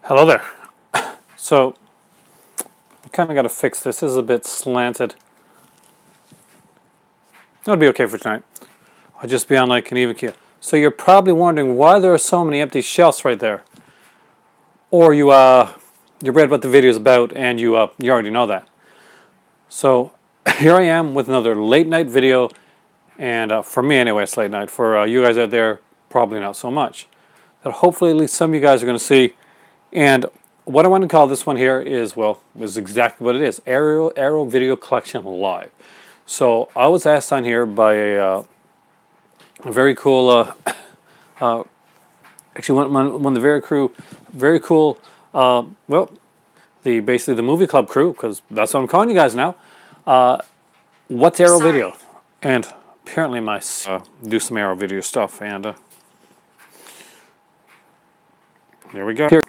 Hello there. So, I kind of got to fix this. This is a bit slanted. It'll be okay for tonight. I'll just be on like an even keel. So you're probably wondering why there are so many empty shelves right there. Or you read what the video is about and you already know that. So here I am with another late night video, and for me anyway, it's late night. For you guys out there, probably not so much. That hopefully at least some of you guys are going to see. And what I want to call this one here is, well, is exactly what it is. Arrow Video Collection Live. So I was asked on here by a very cool, actually one of the very cool, well, basically the movie club crew, because that's what I'm calling you guys now. What's Arrow Video? And apparently my do some Arrow Video stuff, and there we go. Here.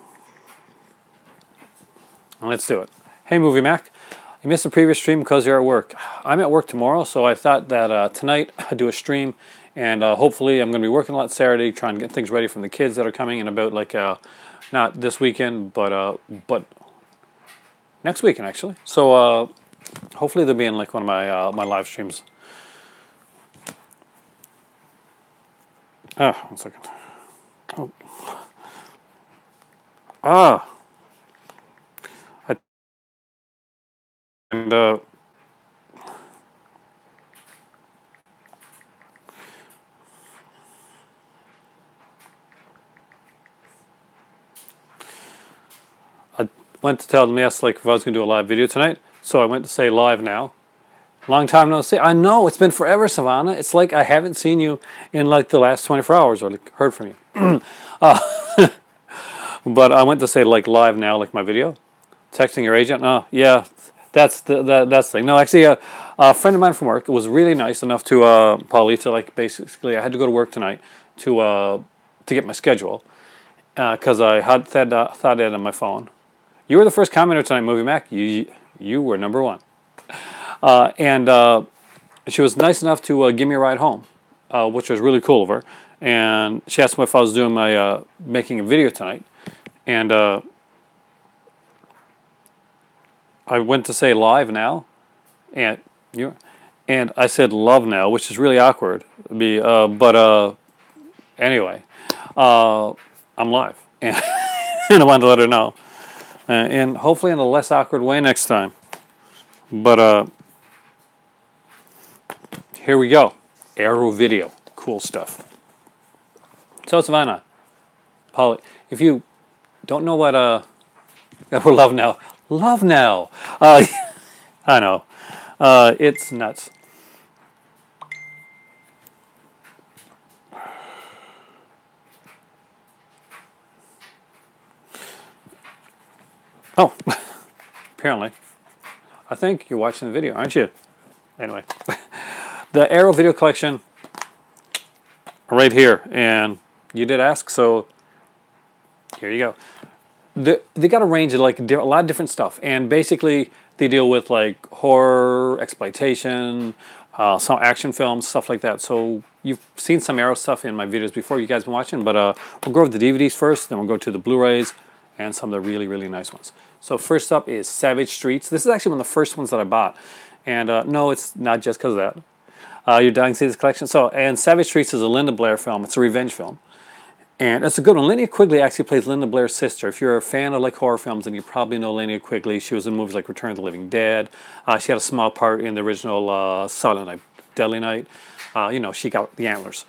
Let's do it. Hey, Movie Mac. You missed the previous stream because you're at work. I'm at work tomorrow, so I thought that tonight I'd do a stream, and hopefully I'm going to be working a lot Saturday, trying to get things ready from the kids that are coming in about like not this weekend, but next weekend actually. So hopefully they'll be in like one of my live streams. One second. Oh. And I went to tell them yes, like if I was going to do a live video tonight, so I went to say live now. Long time no see. I know, it's been forever, Savannah. It's like I haven't seen you in like the last 24 hours or like heard from you. But I went to say like live now, like my video. Texting your agent? Oh, yeah. That's the thing. No, actually, a friend of mine from work was really nice enough to Polly to like basically I had to go to work tonight to get my schedule because I had thought it on my phone. You were the first commenter tonight, Movie Mac. You were number one, and she was nice enough to give me a ride home, which was really cool of her. And she asked me if I was doing my making a video tonight, and I went to say live now, and I said love now, which is really awkward. But anyway, I'm live, and, and I wanted to let her know, and hopefully in a less awkward way next time. But here we go, Arrow Video, cool stuff. So Savannah, Polly, if you don't know what we're love now. Love now. I know. It's nuts. Oh, apparently. I think you're watching the video, aren't you? Anyway, the Arrow Video Collection right here. And you did ask, so here you go. They got a range of like a lot of different stuff, and basically they deal with like horror, exploitation, some action films, stuff like that. So you've seen some Arrow stuff in my videos before, you guys been watching, but we'll go over the DVDs first, then we'll go to the Blu-rays and some of the really, really nice ones. So first up is Savage Streets. This is actually one of the first ones that I bought, and no, it's not just because of that. You're dying to see this collection. And Savage Streets is a Linda Blair film. It's a revenge film. And it's a good one. Linnea Quigley actually plays Linda Blair's sister. If you're a fan of like horror films, then you probably know Linnea Quigley. She was in movies like Return of the Living Dead. She had a small part in the original Silent Night, Deadly Night. She got the antlers.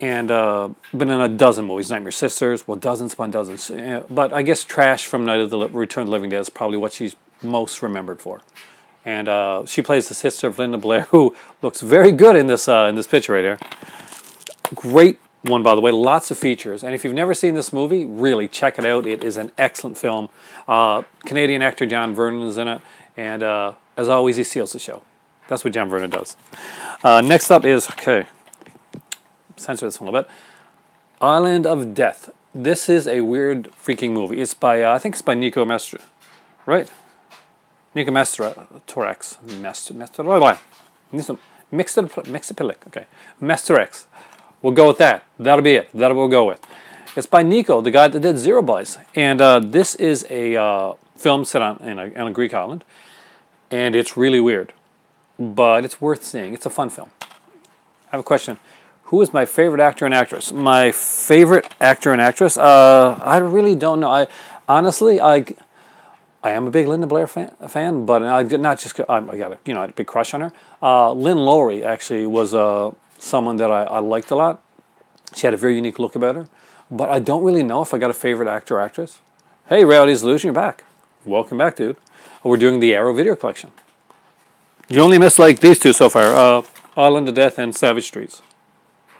And been in a dozen movies. Nightmare Sisters, well, dozens upon dozens. But I guess Trash from Night of the Return of the Living Dead is probably what she's most remembered for. And she plays the sister of Linda Blair, who looks very good in this picture right here. Great one, by the way, lots of features. And if you've never seen this movie, really check it out. It is an excellent film. Canadian actor John Vernon is in it, and as always, he steals the show. That's what John Vernon does. Next up is, okay, censor this one a little bit, Island of Death. This is a weird freaking movie. It's by, I think it's by Nico Mestre, right? Nico Mestre, Torax, Mixed-Pilic, okay. Mesterex. We'll go with that. That'll be it. That'll we'll go with. It's by Nico, the guy that did Zero Boys. And this is a film set on in a Greek island. And it's really weird. But it's worth seeing. It's a fun film. I have a question. Who is my favorite actor and actress? My favorite actor and actress? I really don't know. Honestly, I am a big Linda Blair fan, but I did not just. I got a big crush on her. Lynn Lowry actually was someone that I liked a lot. She had a very unique look about her, but I don't really know if I got a favorite actor or actress. Hey, Reality's Illusion, you're back. Welcome back, dude. We're doing the Arrow video collection. You only missed like these two so far, Island of Death and Savage Streets.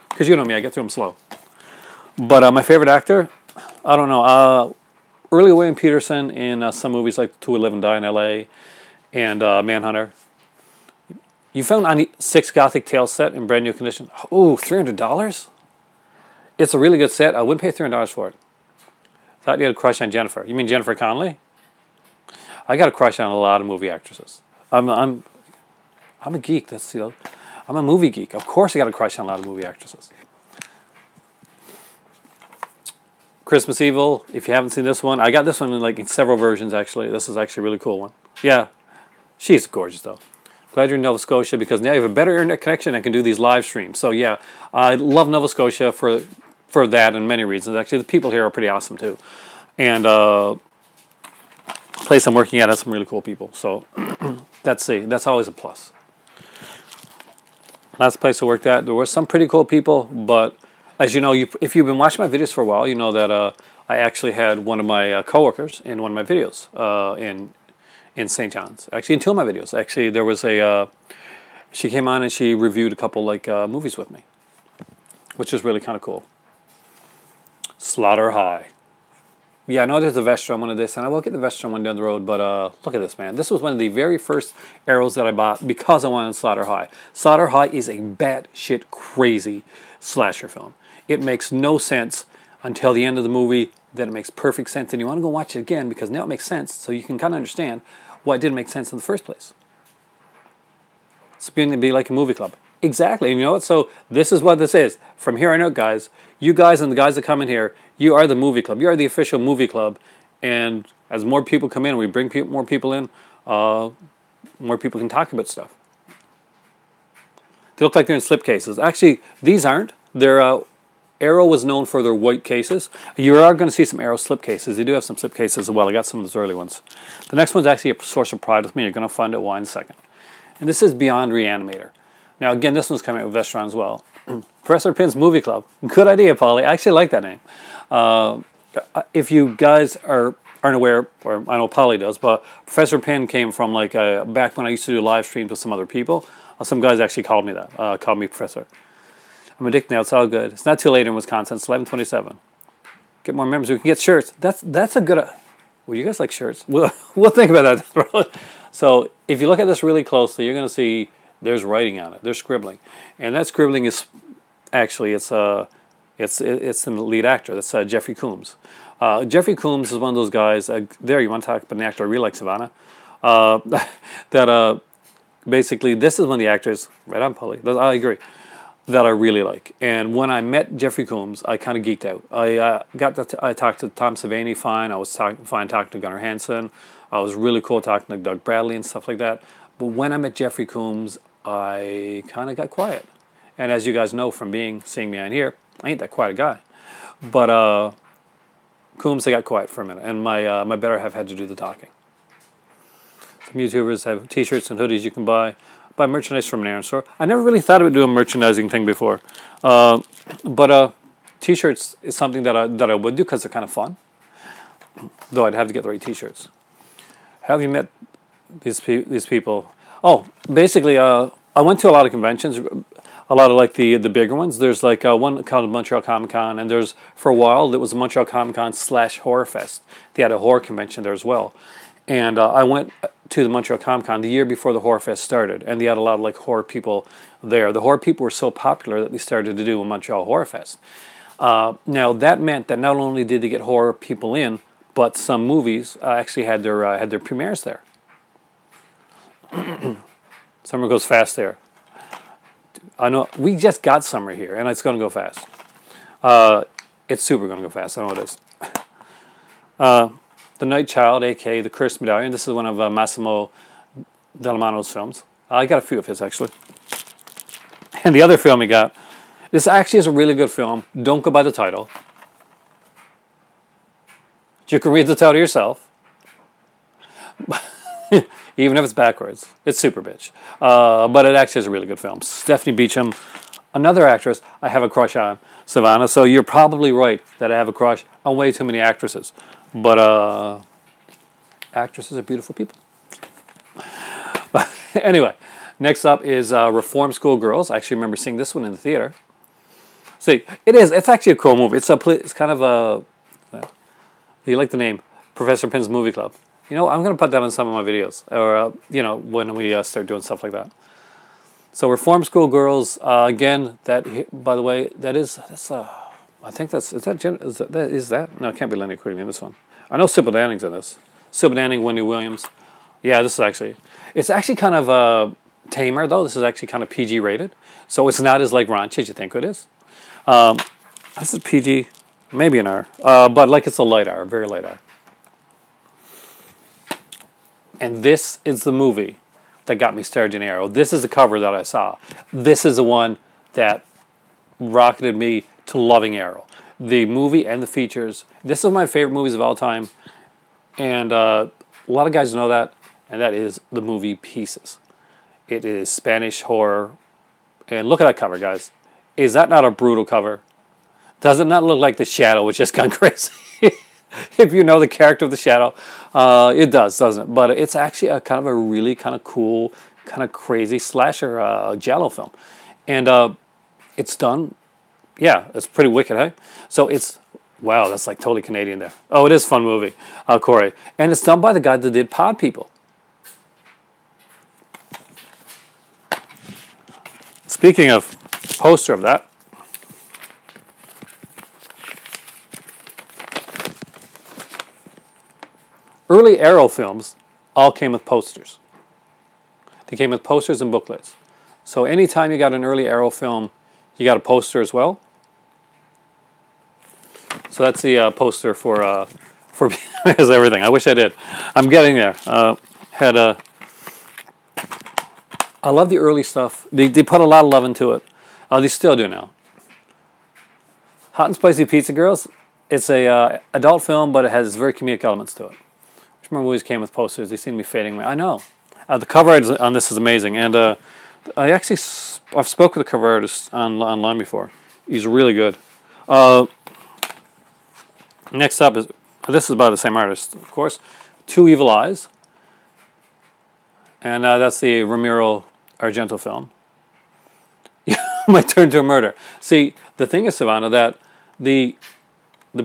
Because you know me, I get through them slow. But my favorite actor, I don't know. Early William Peterson in some movies like To Live and Die in L.A. and Manhunter. You found on 6 Gothic Tales set in brand new condition. Oh, $300? It's a really good set. I wouldn't pay $300 for it. Thought you had a crush on Jennifer. You mean Jennifer Connelly? I got a crush on a lot of movie actresses. I'm a geek. That's I'm a movie geek. Of course I got a crush on a lot of movie actresses. Christmas Evil, if you haven't seen this one, I got this one in several versions actually. This is actually a really cool one. Yeah, she's gorgeous though. Glad you're in Nova Scotia because now you have a better internet connection and can do these live streams. So yeah, I love Nova Scotia for that and many reasons. Actually, the people here are pretty awesome too. And the place I'm working at has some really cool people. So that's always a plus. Last place I worked at, there were some pretty cool people, but as you know, if you've been watching my videos for a while, you know that I actually had one of my coworkers in one of my videos in St. John's. Actually, in 2 of my videos. Actually, there was she came on and she reviewed a couple movies with me, which is really kind of cool. Slaughter High. Yeah, I know there's a Vestron one of this, and I will get the Vestron one down the road, but look at this, man. This was one of the very first arrows that I bought because I wanted Slaughter High. Slaughter High is a batshit crazy slasher film. It makes no sense until the end of the movie, then it makes perfect sense, and you want to go watch it again because now it makes sense, so you can kind of understand why it didn't make sense in the first place. It's going to be like a movie club. Exactly, and you know what? So this is what this is. From here on out, guys, you guys and the guys that come in here, you are the movie club. You are the official movie club, and as more people come in, we bring more people in, more people can talk about stuff. They look like they're in slipcases. Actually, these aren't. They're Arrow was known for their white cases. You are going to see some Arrow slipcases. They do have some slipcases as well. I got some of those early ones. The next one's actually a source of pride with me. You're going to find out why in a second. And this is Beyond Reanimator. Now, again, this one's coming out with Vestron as well. Professor Pin's Movie Club. Good idea, Polly. I actually like that name. If you guys aren't aware, or I know Polly does, but Professor Pin came from back when I used to do live streams with some other people. Some guys actually called me that. Called me Professor. I'm addicted now. It's all good. It's not too late in Wisconsin. It's 11:27. Get more members. We can get shirts. That's a good. Would you guys like shirts? We'll think about that. So if you look at this really closely, you're going to see there's writing on it. There's scribbling, and that scribbling is actually it's the lead actor. That's Jeffrey Combs. Jeffrey Combs is one of those guys. You want to talk about an actor I really like, Savannah? Basically, this is one of the actors. Right on, Polly. I agree. That I really like. And when I met Jeffrey Combs, I kind of geeked out. I talked to Tom Savini fine. I was fine talking to Gunnar Hansen. I was really cool talking to Doug Bradley and stuff like that. But when I met Jeffrey Combs, I kind of got quiet. And as you guys know from seeing me on here, I ain't that quiet guy. But Combs, I got quiet for a minute. And my better half had to do the talking. Some YouTubers have t-shirts and hoodies you can buy. Buy merchandise from an Aaron store. I never really thought about doing a merchandising thing before, but t-shirts is something that I would do because they're kind of fun. Though I'd have to get the right t-shirts. Have you met these people? Oh, basically, I went to a lot of conventions, a lot of the bigger ones. There's one called Montreal Comic Con, and there's for a while it was a Montreal Comic Con / Horror Fest. They had a horror convention there as well, and I went to the Montreal Comic Con the year before the Horror Fest started, and they had a lot of horror people there. The horror people were so popular that they started to do a Montreal Horror Fest. Now that meant that not only did they get horror people in, but some movies actually had their premieres there. Summer goes fast there. I know we just got summer here, and it's going to go fast. It's super going to go fast. I know it is. The Night Child, a.k.a. The Cursed Medallion. This is one of Massimo Dalmano's films. I got a few of his, actually. And the other film he got, this actually is a really good film. Don't go by the title. You can read the title yourself. Even if it's backwards. It's super bitch. But it actually is a really good film. Stephanie Beacham, another actress I have a crush on, Savannah. So you're probably right that I have a crush on way too many actresses. But actresses are beautiful people. Anyway, next up is Reform School Girls. I actually remember seeing this one in the theater. See, it's actually a cool movie. It's kind of a, you like the name, Professor Pin's Movie Club. You know, I'm going to put that on some of my videos, or, you know, when we start doing stuff like that. So Reform School Girls, again, that, by the way, I think is that? No, it can't be Lenny Quigley in this one. I know Sybil Danning's in this. Sybil Danning, Wendy Williams. Yeah, this is actually, it's actually kind of tamer, though. This is actually kind of PG rated. So it's not as like raunchy as you think it is. This is PG, maybe an R. But like it's a light R, very light R. And this is the movie that got me started in Arrow. This is the cover that I saw. This is the one that rocketed me to loving Arrow. The movie and the features. This is one of my favorite movies of all time. And a lot of guys know that. And that is the movie Pieces. It is Spanish horror. And look at that cover, guys. Is that not a brutal cover? Does it not look like The Shadow, which has gone crazy? If you know the character of The Shadow, it does, doesn't it? But it's actually a kind of a really kind of cool, kind of crazy slasher giallo film. And it's done, yeah, it's pretty wicked, hey? So it's, wow, that's like totally Canadian there. Oh, it is a fun movie, Corey. And it's done by the guy that did Pod People. Speaking of poster of that, early Arrow films all came with posters. They came with posters and booklets. So anytime you got an early Arrow film, you got a poster as well. So that's the poster for everything. I wish I did. I'm getting there. I love the early stuff. They put a lot of love into it. They still do now. Hot and Spicy Pizza Girls. It's a adult film, but it has very comedic elements to it. Remember movies came with posters. They seem to be fading away. I know. The cover art on this is amazing. And I've spoken with the cover artist online before. He's really good. Next up is, this is by the same artist, of course, Two Evil Eyes. And that's the Ramiro Argento film. My Turn to a Murder. See, the thing is, Savannah, that the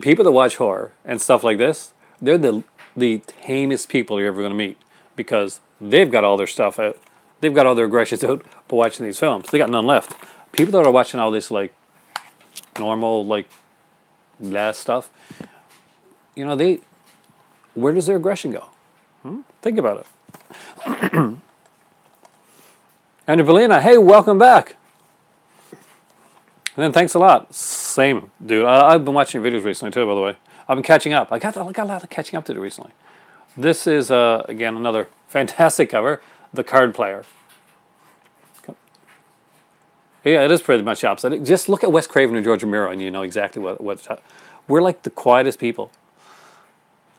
people that watch horror and stuff like this, they're the tamest people you're ever going to meet, because they've got all their stuff out. They've got all their aggressions out by watching these films. They got none left. People that are watching all this like normal like last stuff, you know, where does their aggression go? Think about it. And Evelina, hey, welcome back. And then thanks a lot. Same, dude. I've been watching your videos recently too, by the way. I've been catching up. I got a lot of catching up to do recently. This is, again, another fantastic cover, The Card Player. Yeah, it is pretty much opposite. Just look at Wes Craven and George Romero, and you know exactly what we're like the quietest people.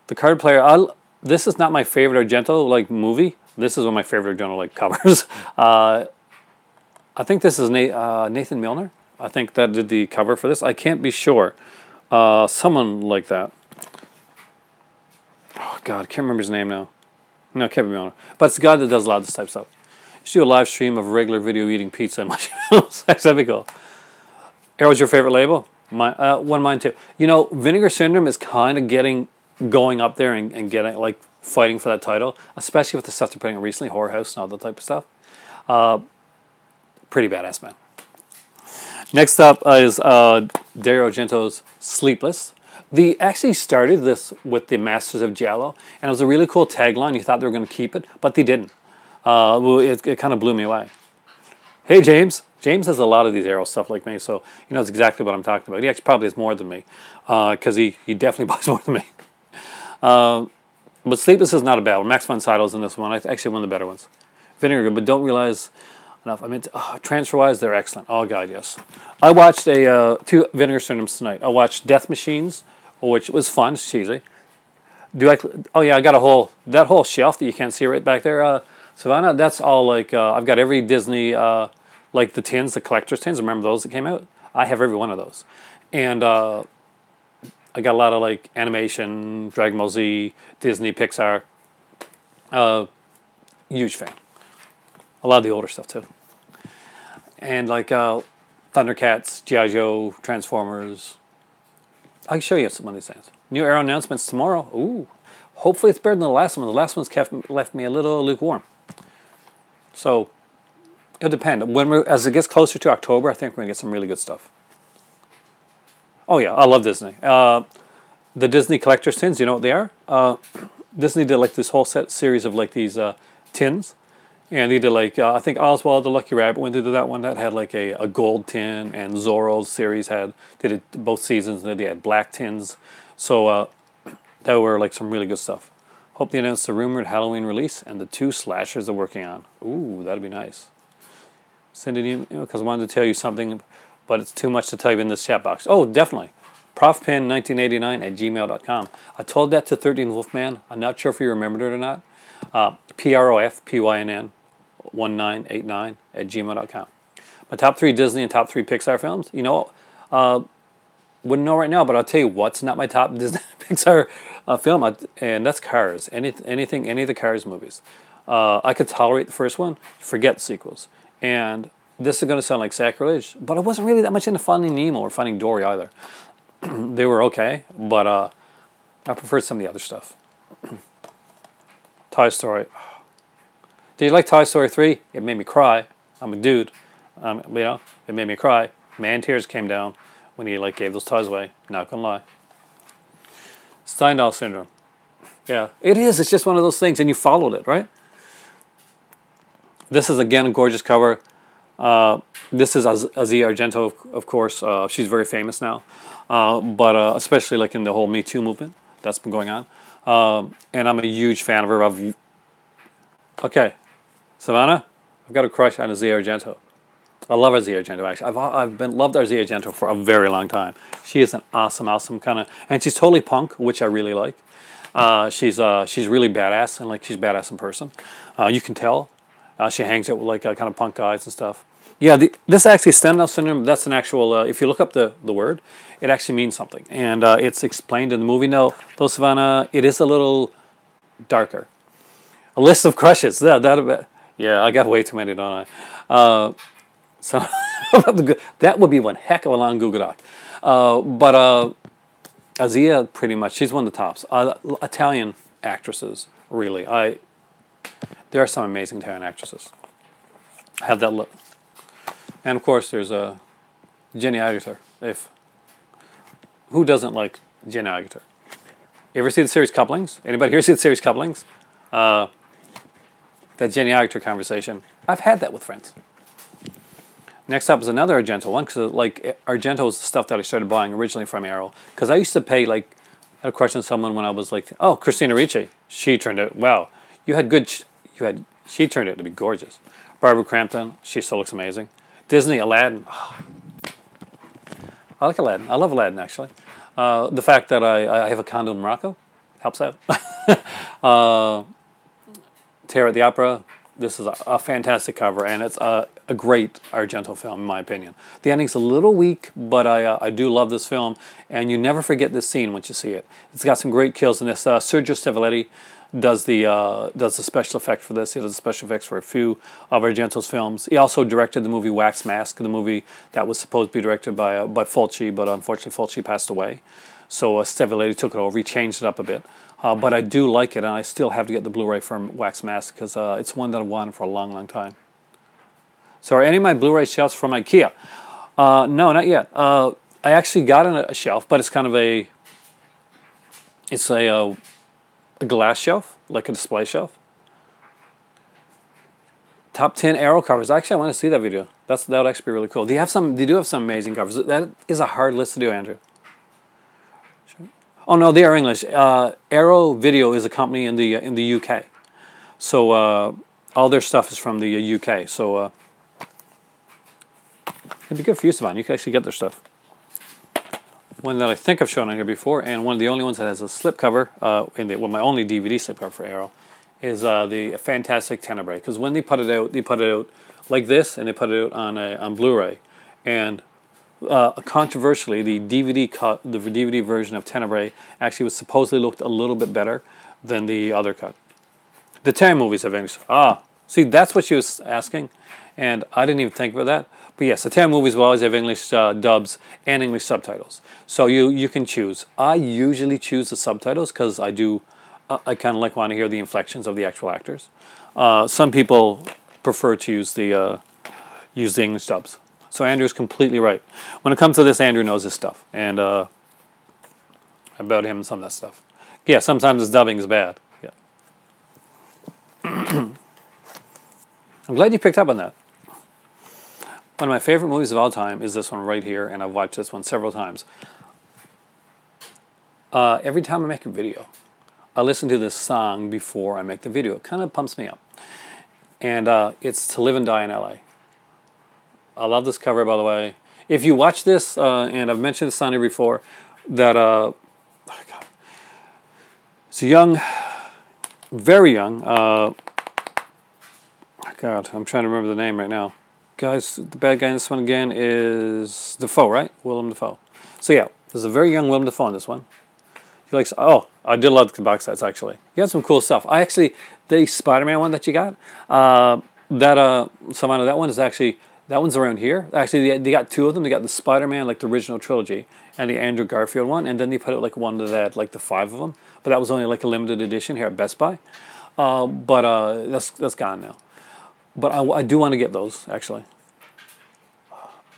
The Card Player, this is not my favorite Argento like movie. This is one of my favorite Argento like covers. I think this is Nathan Milner. I think that did the cover for this. I can't be sure. Someone like that. Oh God, I can't remember his name now. No, Kevin Milner. But it's the guy that does a lot of this type of stuff. You should do a live stream of regular video eating pizza and watching films. That'd be cool. Arrow's your favorite label? One of mine too. You know, Vinegar Syndrome is kind of going up there and getting like fighting for that title, especially with the stuff they're putting in recently, Horror House and all that type of stuff. Pretty badass, man. Next up is Dario Argento's Sleepless. They actually started this with the Masters of Giallo, and it was a really cool tagline. You thought they were going to keep it, but they didn't. It kind of blew me away. Hey, James. James has a lot of these Arrow stuff like me, so he knows exactly what I'm talking about. He actually probably has more than me, because he definitely buys more than me. But Sleepless is not a bad one. Max von Sydow's in this one. Actually one of the better ones. Vinegar, but don't realize enough. I mean, transfer-wise, they're excellent. Oh, God, yes. I watched two Vinegar Syndromes tonight. I watched Death Machines, which was fun. It's cheesy. Oh, yeah, I got that whole shelf that you can't see right back there, Savannah, that's all like, I've got every Disney, like the tins, the collector's tins. Remember those that came out? I have every one of those. And I got a lot of like animation, Dragon Ball Z, Disney, Pixar. Huge fan. A lot of the older stuff too. And like Thundercats, G.I. Joe, Transformers. I can show you some of these things. New Arrow announcements tomorrow. Ooh. Hopefully it's better than the last one. The last one's left me a little lukewarm. So it'll depend. As it gets closer to October, I think we're going to get some really good stuff. Oh yeah, I love Disney. The Disney Collector's Tins, you know what they are? Disney did like this whole series of like these tins. And they did like, I think Oswald the Lucky Rabbit went into that one that had like a gold tin, and Zorro's series did it both seasons, and they had black tins. So that were like some really good stuff. Hope they announced the rumored Halloween release and the 2 slashers they're working on. Ooh, that'd be nice. Send it in, because I wanted to tell you something, but it's too much to tell you in this chat box. Oh, definitely. profpin1989@gmail.com. I told that to 13 Wolfman. I'm not sure if you remembered it or not. PROFPYNN1989@gmail.com. My top 3 Disney and top 3 Pixar films. You know, wouldn't know right now, but I'll tell you what's not my top Disney Pixar film, and that's Cars. Any of the Cars movies. I could tolerate the first one, forget the sequels. And this is going to sound like sacrilege, but I wasn't really that much into Finding Nemo or Finding Dory either. They were okay, but I preferred some of the other stuff. Toy Story. Did you like Toy Story 3? It made me cry. I'm a dude. You know, it made me cry. Man, tears came down when he like gave those toys away. Not gonna lie. Stendhal syndrome. Yeah, it is. It's just one of those things, and you followed it, right? This is again a gorgeous cover. This is Asia Argento, of course. She's very famous now, but especially like in the whole Me Too movement that's been going on. And I'm a huge fan of her. Okay, Savannah, I've got a crush on Asia Argento. I love Asia Argento, actually. I've loved Asia Argento for a very long time. She is an awesome kind of, and she's totally punk, which I really like. She's really badass, and like she's badass in person. You can tell. She hangs out with like kind of punk guys and stuff. Yeah, this actually Stendhal syndrome. That's an actual. If you look up the word, it actually means something, and it's explained in the movie. No, though Savannah, it is a little darker. A list of crushes. Yeah, I got way too many, don't I? So that would be one heck of a long Google Doc. But Asia, pretty much, she's one of the tops. Italian actresses, really. There are some amazing Italian actresses. I have that look. And of course, there's Jenny Agutter. Who doesn't like Jenny Agutter? You ever see the series Couplings? Anybody here see the series Couplings? That Jenny Agutter conversation. I've had that with friends. Next up is another Argento one, because like Argento is the stuff that I started buying originally from Arrow. Because I used to pay like, I had a question on someone when I was like, oh, Christina Ricci. She turned out, wow, she turned out to be gorgeous. Barbara Crampton, she still looks amazing. Disney, Aladdin. Oh, I like Aladdin. I love Aladdin, actually. The fact that I have a condo in Morocco helps out. Terror at the Opera. This is a fantastic cover, and it's a great Argento film, in my opinion. The ending's a little weak, but I do love this film, and you never forget this scene once you see it. It's got some great kills in this. Sergio Stavaletti does the special effect for this. He does the special effects for a few of Argento's films. He also directed the movie Wax Mask, the movie that was supposed to be directed by Fulci, but unfortunately Fulci passed away. So Stavaletti took it over. He changed it up a bit. But I do like it, and I still have to get the Blu-ray from Wax Mask, because it's one that I've wanted for a long, long time. So are any of my Blu-ray shelves from IKEA? No, not yet. I actually got a shelf, but it's kind of a glass shelf, like a display shelf. Top 10 Arrow covers. Actually, I want to see that video. That would actually be really cool. They have some. They do have some amazing covers. That is a hard list to do, Andrew. Oh no, they are English. Arrow Video is a company in the UK, so all their stuff is from the UK. So it'd be good for you, Savon. You can actually get their stuff. One that I think I've shown on here before, and one of the only ones that has a slipcover, my only DVD slipcover for Arrow, is the fantastic Tenebrae. Because when they put it out like this, and they put it out on Blu-ray, and controversially, the DVD version of Tenebrae actually was supposedly looked a little bit better than the other cut. The 10 movies have English. See, that's what she was asking, and I didn't even think about that. But yes, the 10 movies will always have English dubs and English subtitles. So you can choose. I usually choose the subtitles because I kind of want to hear the inflections of the actual actors. Some people prefer to use the English dubs. So Andrew's completely right. When it comes to this, Andrew knows his stuff, and about him and some of that stuff. Yeah, sometimes his dubbing is bad. Yeah. I'm glad you picked up on that. One of my favorite movies of all time is this one right here, and I've watched this one several times. Every time I make a video, I listen to this song before I make the video. It kind of pumps me up. And it's To Live and Die in L.A. I love this cover, by the way. If you watch this, and I've mentioned this on here before, that it's a young, very young, God, I'm trying to remember the name right now. Guys, the bad guy in this one again is Dafoe, right? Willem Dafoe. So yeah, there's a very young Willem Dafoe in this one. He likes, I did love the box sets, actually. He had some cool stuff. The Spider-Man one that you got, that one is actually, that one's around here. Actually, they got two of them. They got the Spider-Man, like the original trilogy, and the Andrew Garfield one, and then they put out like one that had like the 5 of them. But that was only like a limited edition here at Best Buy. That's gone now. But I do want to get those, actually.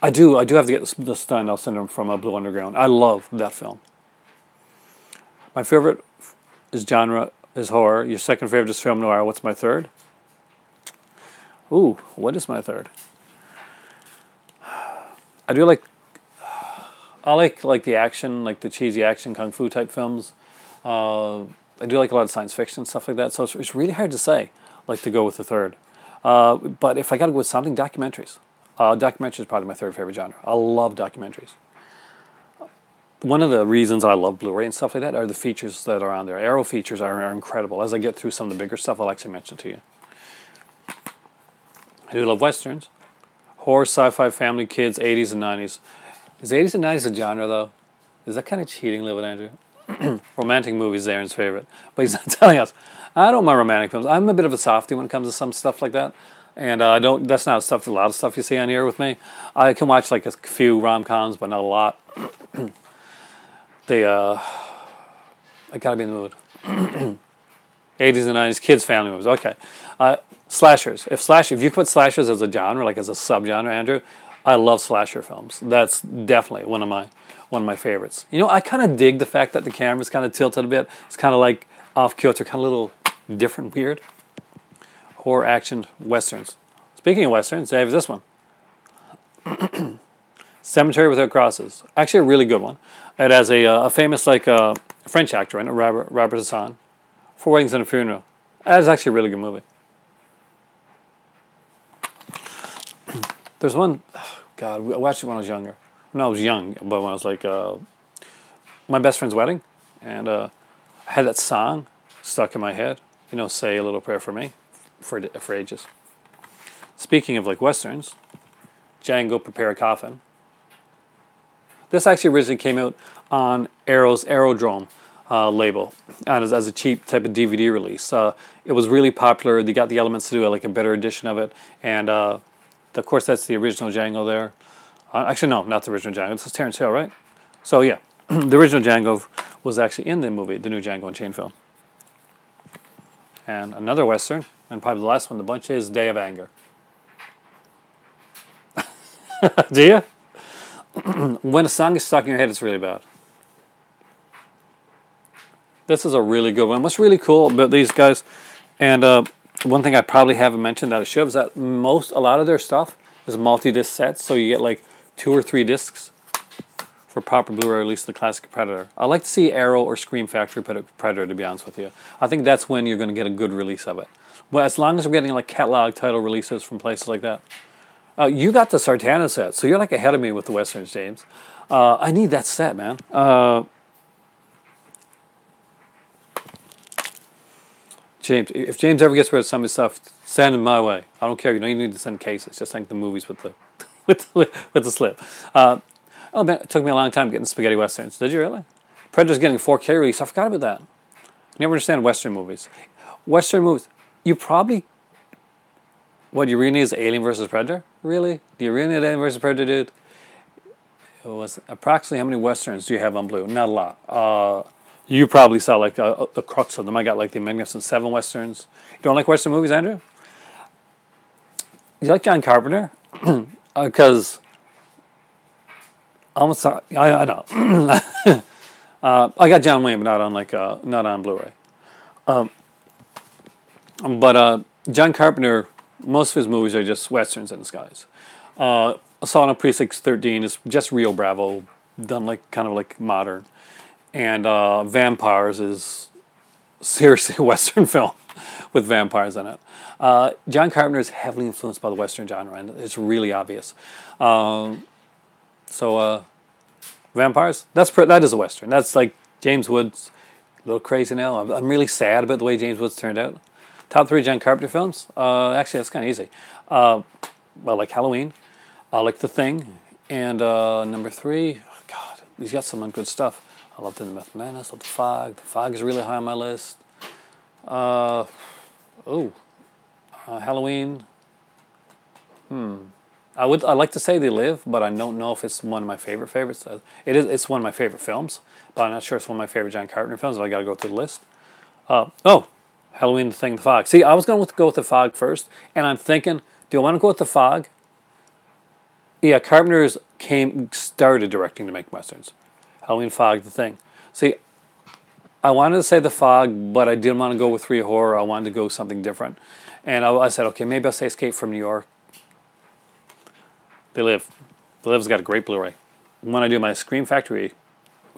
I do have to get the Stendhal Syndrome from Blue Underground. I love that film. My favorite genre is horror. Your second favorite is film noir. What's my third? Ooh, what is my third? I like the action, like the cheesy action kung fu type films. I do like a lot of science fiction stuff like that. So it's really hard to say, like, to go with the third. But if I got to go with something, documentaries. Documentaries is probably my third favorite genre. I love documentaries. One of the reasons I love Blu-ray and stuff like that are the features that are on there. Arrow features are incredible. As I get through some of the bigger stuff, I'll actually mention to you. I do love westerns. Horror, sci-fi, family, kids, 80s and 90s. Is 80s and 90s a genre, though? Is that kind of cheating, Live with Andrew? Romantic movies, Aaron's favorite. But he's not telling us. I don't mind romantic films. I'm a bit of a softie when it comes to some stuff like that. And that's not a lot of stuff you see on here with me. I can watch like a few rom-coms, but not a lot. I gotta be in the mood. 80s and 90s, kids, family movies. Okay. Slashers. If you put slashers as a genre, like as a subgenre, Andrew, I love slasher films. That's definitely one of my favorites. You know, I kind of dig the fact that the camera's kind of tilted a bit. It's kind of like off kilter, kind of a little different, weird. Horror, action, westerns. Speaking of westerns, I have this one. Cemetery Without Crosses. Actually, a really good one. It has a famous French actor in it, Robert Hassan. Four Weddings and a Funeral. That is actually a really good movie. There's one, God, I watched it when I was younger. When I was young, but when I was like, my best friend's wedding, and I had that song stuck in my head. You know, Say a Little Prayer for Me, for ages. Speaking of like westerns, Django, Prepare a Coffin. This actually originally came out on Arrow's Aerodrome label, and as a cheap type of DVD release. It was really popular. They got the elements to do like a better edition of it, and of course that's the original Django there. Actually, no, not the original Django. This is Terrence Hill, right? So yeah, the original Django was actually in the movie, the new Django Unchained film. And another western, and probably the last one in the bunch, is Day of Anger. Do you? When a song is stuck in your head, it's really bad. This is a really good one. What's really cool about these guys, and one thing I probably haven't mentioned that I should, is that a lot of their stuff There's multi-disc sets, so you get like 2 or 3 discs for proper Blu-ray release of the classic Predator. I like to see Arrow or Scream Factory put Predator, to be honest with you. I think that's when you're going to get a good release of it. Well, as long as we're getting like catalog title releases from places like that. You got the Sartana set, so you're like ahead of me with the Westerns, James. I need that set, man. James, if James ever gets rid of some of his stuff, send him my way. I don't care. You don't even need to send cases. Just send the movies with the with the slip. Oh man, it took me a long time getting spaghetti westerns. Did you really? Predator's getting a 4K release. I forgot about that. Never understand Western movies. Western movies. You probably. What you really need is Alien versus Predator. Really? Do you really need Alien versus Predator, dude? It was approximately how many westerns do you have on Blue? Not a lot. You probably saw like the crux of them. I got like the Magnificent Seven westerns. You don't like Western movies, Andrew? You like John Carpenter? Because almost I know. I got John Wayne, but not on Blu-ray. But John Carpenter, most of his movies are just westerns in disguise. Assault on Precinct 13 is just Rio Bravo, done like kind of like modern, and Vampires is seriously a western film with vampires in it. John Carpenter is heavily influenced by the western genre, and it's really obvious. Vampires, that is a western. That's like James Woods, a little crazy now. I'm really sad about the way James Woods turned out. Top 3 John Carpenter films? Actually, that's kind of easy. Well, like Halloween, like The Thing, and number 3, oh God, he's got some good stuff. I love The Method Man, I love The Fog. The Fog is really high on my list. Halloween. I like to say They Live, but I don't know if it's one of my favorites. It's one of my favorite films, but I'm not sure it's one of my favorite John Carpenter films. But I got to go through the list. Halloween, The Thing, The Fog. See, I was going to go with The Fog first, and I'm thinking, do I want to go with The Fog? Yeah, Carpenter's started directing to make westerns. Halloween, Fog, The Thing. See, I wanted to say The Fog, but I didn't want to go with 3 horror. I wanted to go something different. And I said, okay, maybe I'll say Escape from New York. They Live. They Live's got a great Blu-ray. When I do my Scream Factory,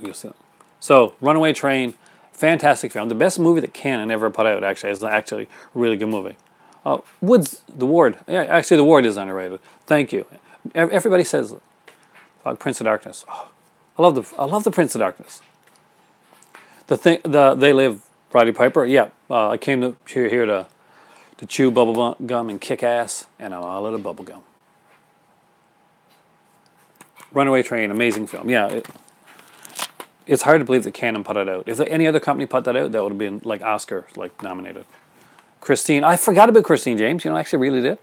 you'll see them. So, Runaway Train, fantastic film. The best movie that Cannon ever put out, actually. It's actually a really good movie. Woods, The Ward. Yeah, actually, The Ward is underrated. Thank you. Everybody says Prince of Darkness. Oh, I love the Prince of Darkness. They Live, Roddy Piper. Yeah, I came to here to chew bubble gum and kick ass, and I'm all out of bubble gum. Runaway Train, amazing film. Yeah, it's hard to believe that Cannon put it out. If any other company put that out, that would have been like Oscar nominated. Christine, I forgot about Christine, James. You know, I actually really did.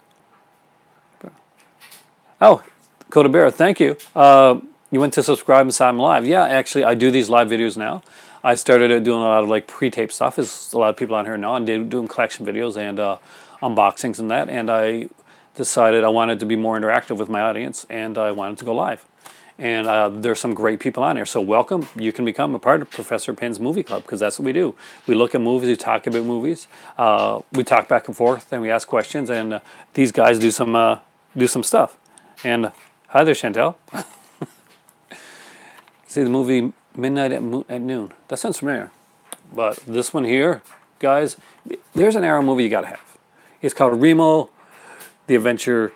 Oh, Coda Bear, thank you. You went to subscribe and saw him live. Yeah, actually, I do these live videos now. I started doing a lot of pre-tape stuff, as a lot of people on here know, and doing collection videos and unboxings and that. And I decided I wanted to be more interactive with my audience, and I wanted to go live. And there's some great people on here. So welcome. You can become a part of Professor Penn's Movie Club, because that's what we do. We look at movies, we talk about movies, we talk back and forth, and we ask questions. And these guys do some stuff. And hi there, Chantel. See the movie Midnight at Noon. That sounds familiar. But this one here, guys, there's an Arrow movie you got to have. It's called Remo, The Adventure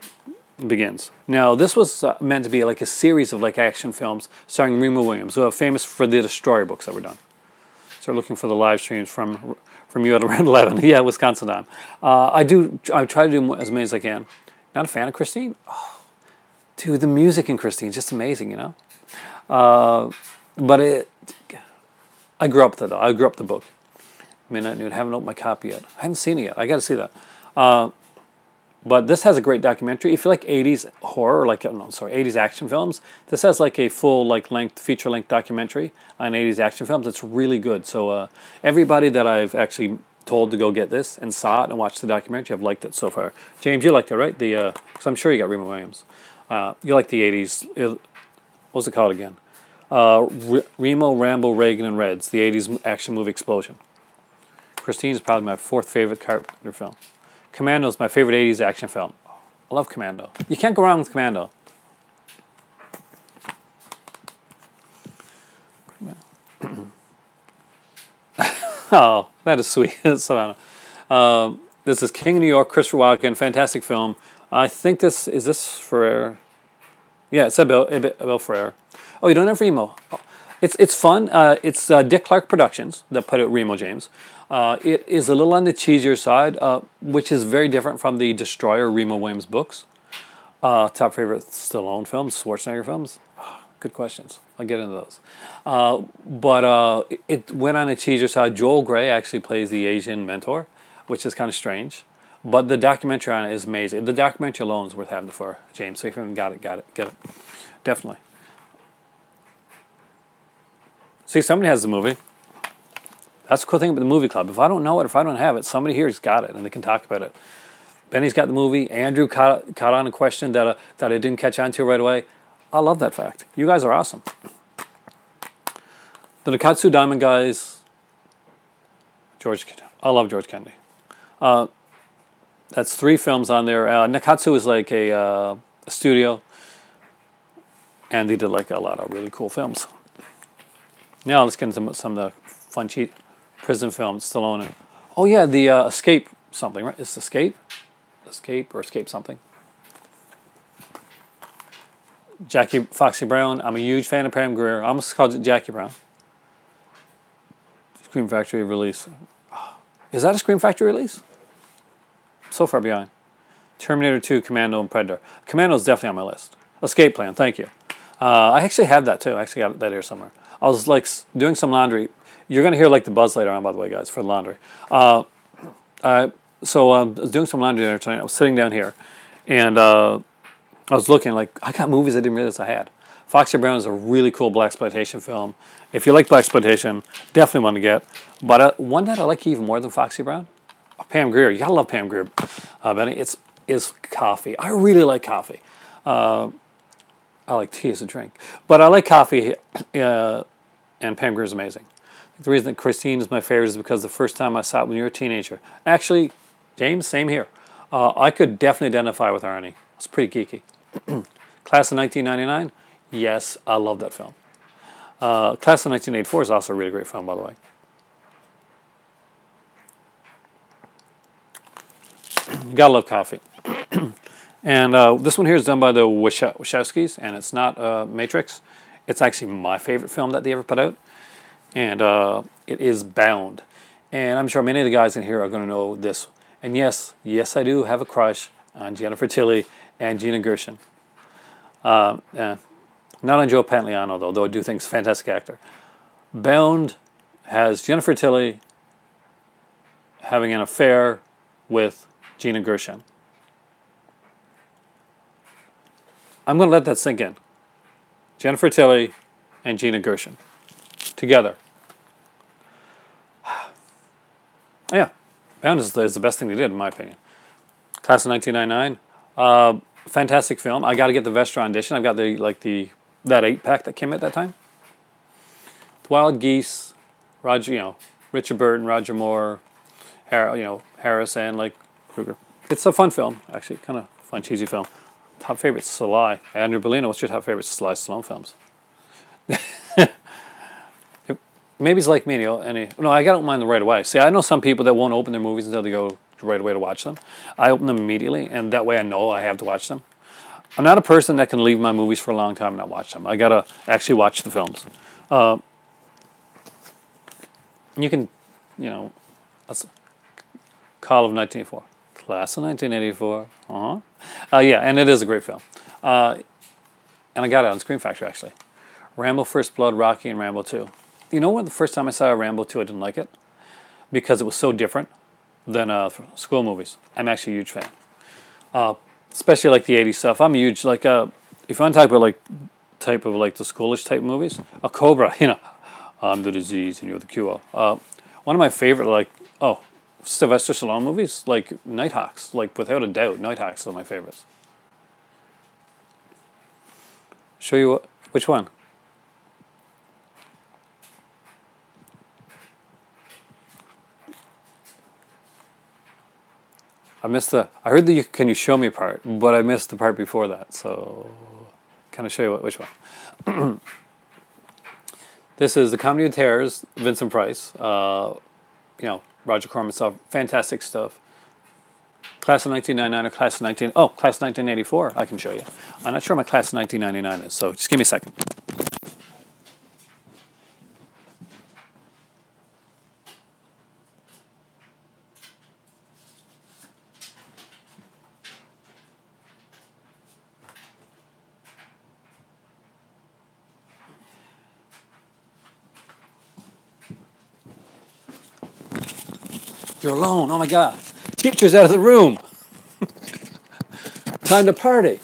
Begins. Now, this was meant to be like a series of action films starring Remo Williams, who are famous for the Destroyer books that were done. So looking for the live streams from you at around 11. Yeah, Wisconsin time. I try to do as many as I can. Not a fan of Christine? Oh, dude, the music in Christine is just amazing, you know? But I grew up with it, though. I grew up the book. Midnight Noon. Haven't opened my copy yet. I haven't seen it yet. I got to see that. But this has a great documentary. If you like 80s horror, 80s action films, this has a full feature-length documentary on 80s action films. It's really good. So everybody that I've actually told to go get this and saw it and watched the documentary, I've liked it so far. James, you liked it, right? Because I'm sure you got Remo Williams. You like the 80s. What was it called again? Remo, Rambo, Reagan, and Reds, the 80s action movie explosion. Christine is probably my 4th favorite Carpenter film. Commando is my favorite 80s action film. I love Commando. You can't go wrong with Commando. Oh, that is sweet. So, this is King of New York, Christopher Walken, fantastic film. I think is this for, yeah, it's Abel Ferrer. Oh, you don't have Remo. Oh, it's fun. It's Dick Clark Productions that put out Remo James. It is a little on the cheesier side, which is very different from the Destroyer Remo Williams books. Top favorite Stallone films, Schwarzenegger films? Good questions. I'll get into those. But it went on a cheesier side. Joel Grey actually plays the Asian mentor, which is kind of strange. But the documentary on it is amazing. The documentary alone is worth having for James. So if you haven't got it, get it. Definitely. See, somebody has the movie. That's the cool thing about the movie club. If I don't know it, if I don't have it, somebody here's got it, and they can talk about it. Benny's got the movie. Andrew caught on a question that I didn't catch on to right away. I love that fact. You guys are awesome. The Nakatsu Diamond guys. I love George Kennedy. That's 3 films on there. Nakatsu is like a studio, and they did like a lot of really cool films. Now let's get into some of the fun, cheap prison films. Stallone. Oh yeah, the Escape something, right? It's Escape or Escape something. Jackie Foxy Brown. I'm a huge fan of Pam Grier. I almost called it Jackie Brown. Scream Factory release. Is that a Scream Factory release? So far behind. Terminator 2, Commando, and Predator. Commando is definitely on my list. Escape Plan, thank you. I actually have that too. I actually got that here somewhere. I was like doing some laundry. You're going to hear like the buzz later on, by the way, guys, for the laundry. So I was doing some laundry there tonight. I was sitting down here, and I was looking like I got movies I didn't realize I had. Foxy Brown is a really cool blaxploitation film. If you like blaxploitation, definitely one to get. But one that I like even more than Foxy Brown, Pam Grier. You gotta love Pam Grier, Benny. Is Coffee. I really like Coffee. I like tea as a drink, but I like Coffee, and Pam Grier is amazing. The reason that Christine is my favorite is because the first time I saw it when you were a teenager. Actually, James, same here. I could definitely identify with Arnie. It's pretty geeky. Class of 1999. Yes, I love that film. Class of 1984 is also a really great film, by the way. You gotta love Coffee. And this one here is done by the Wachowskis, and it's not Matrix. It's actually my favorite film that they ever put out. And it is Bound. And I'm sure many of the guys in here are going to know this. And yes, I do have a crush on Jennifer Tilly and Gina Gershon. Not on Joe Pantoliano, though I do think he's a fantastic actor. Bound has Jennifer Tilly having an affair with Gina Gershon. I'm going to let that sink in. Jennifer Tilly and Gina Gershon together. Yeah, Bound is the best thing they did, in my opinion. Class of 1999. Fantastic film. I got to get the Vestra edition. I've got that 8-pack that came at that time. The Wild Geese, Richard Burton, Roger Moore, Harris, and Kruger. It's a fun film, actually, kind of fun, cheesy film. Top favorites, Sly. Andrew Bellino, what's your top favorites Sly Stallone films? Maybe it's like me, I don't mind them right away. See, I know some people that won't open their movies until they go right away to watch them. I open them immediately, and that way I know I have to watch them. I'm not a person that can leave my movies for a long time and not watch them. I gotta actually watch the films. You can, that's Call of 1984. Class of 1984. Yeah, and it is a great film. And I got it on Scream Factory, actually. Rambo First Blood, Rocky, and Rambo 2. You know what? The first time I saw Rambo 2, I didn't like it. Because it was so different than school movies. I'm actually a huge fan. Especially like the 80s stuff. I'm huge, if you want to talk about the schoolish type movies, a Cobra, I'm the disease and you're the cure. One of my favorite, Sylvester Stallone movies, like Nighthawks, without a doubt, Nighthawks are my favorites. Show you which one? I missed the. I heard the "Can you show me" part, but I missed the part before that. So, can I show you which one? This is the Comedy of Terrors, Vincent Price. You know, Roger Corman stuff, fantastic stuff. Class of 1999 or class of class of 1984. I can show you. I'm not sure my class of 1999 is, so just give me a second. You're alone. Oh my God. Teacher's out of the room. Time to party.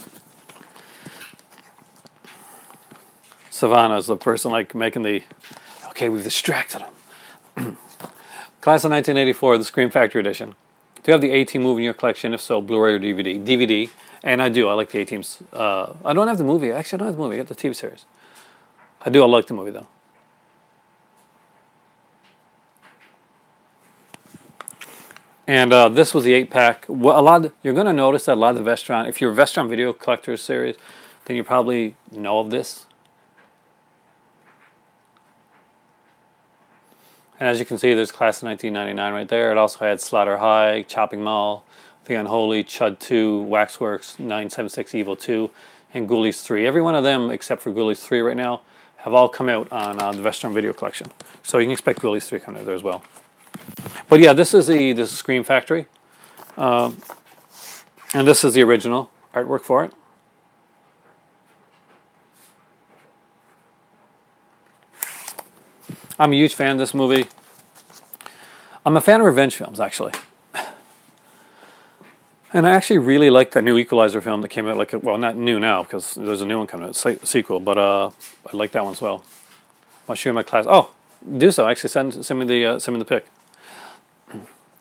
Savannah's the person like making the, okay, we've distracted him. Class of 1984, the Scream Factory edition. Do you have the A-Team movie in your collection? If so, Blu-ray or DVD? DVD. And I do. I like the A-Teams. I don't have the movie. Actually, I don't have the movie. I got the TV series. I do. I like the movie, though. And this was the 8-pack. Well, you're going to notice that a lot of the Vestron, if you're a Vestron Video Collectors series, then you probably know of this. And as you can see, there's Class of 1999 right there. It also had Slaughter High, Chopping Mall, The Unholy, Chud 2, Waxworks, 976 Evil 2, and Ghoulies 3. Every one of them, except for Ghoulies 3 right now, have all come out on the Vestron Video Collection. So you can expect Ghoulies 3 coming out there as well. But yeah, this is the Scream Factory. And this is the original artwork for it. I'm a huge fan of this movie. I'm a fan of revenge films, actually. And I actually really like the new Equalizer film that came out, like, well, not new now, because there's a new one coming out, sequel, but I like that one as well. I'll show you my class. Oh, do so. Actually, send me the pic.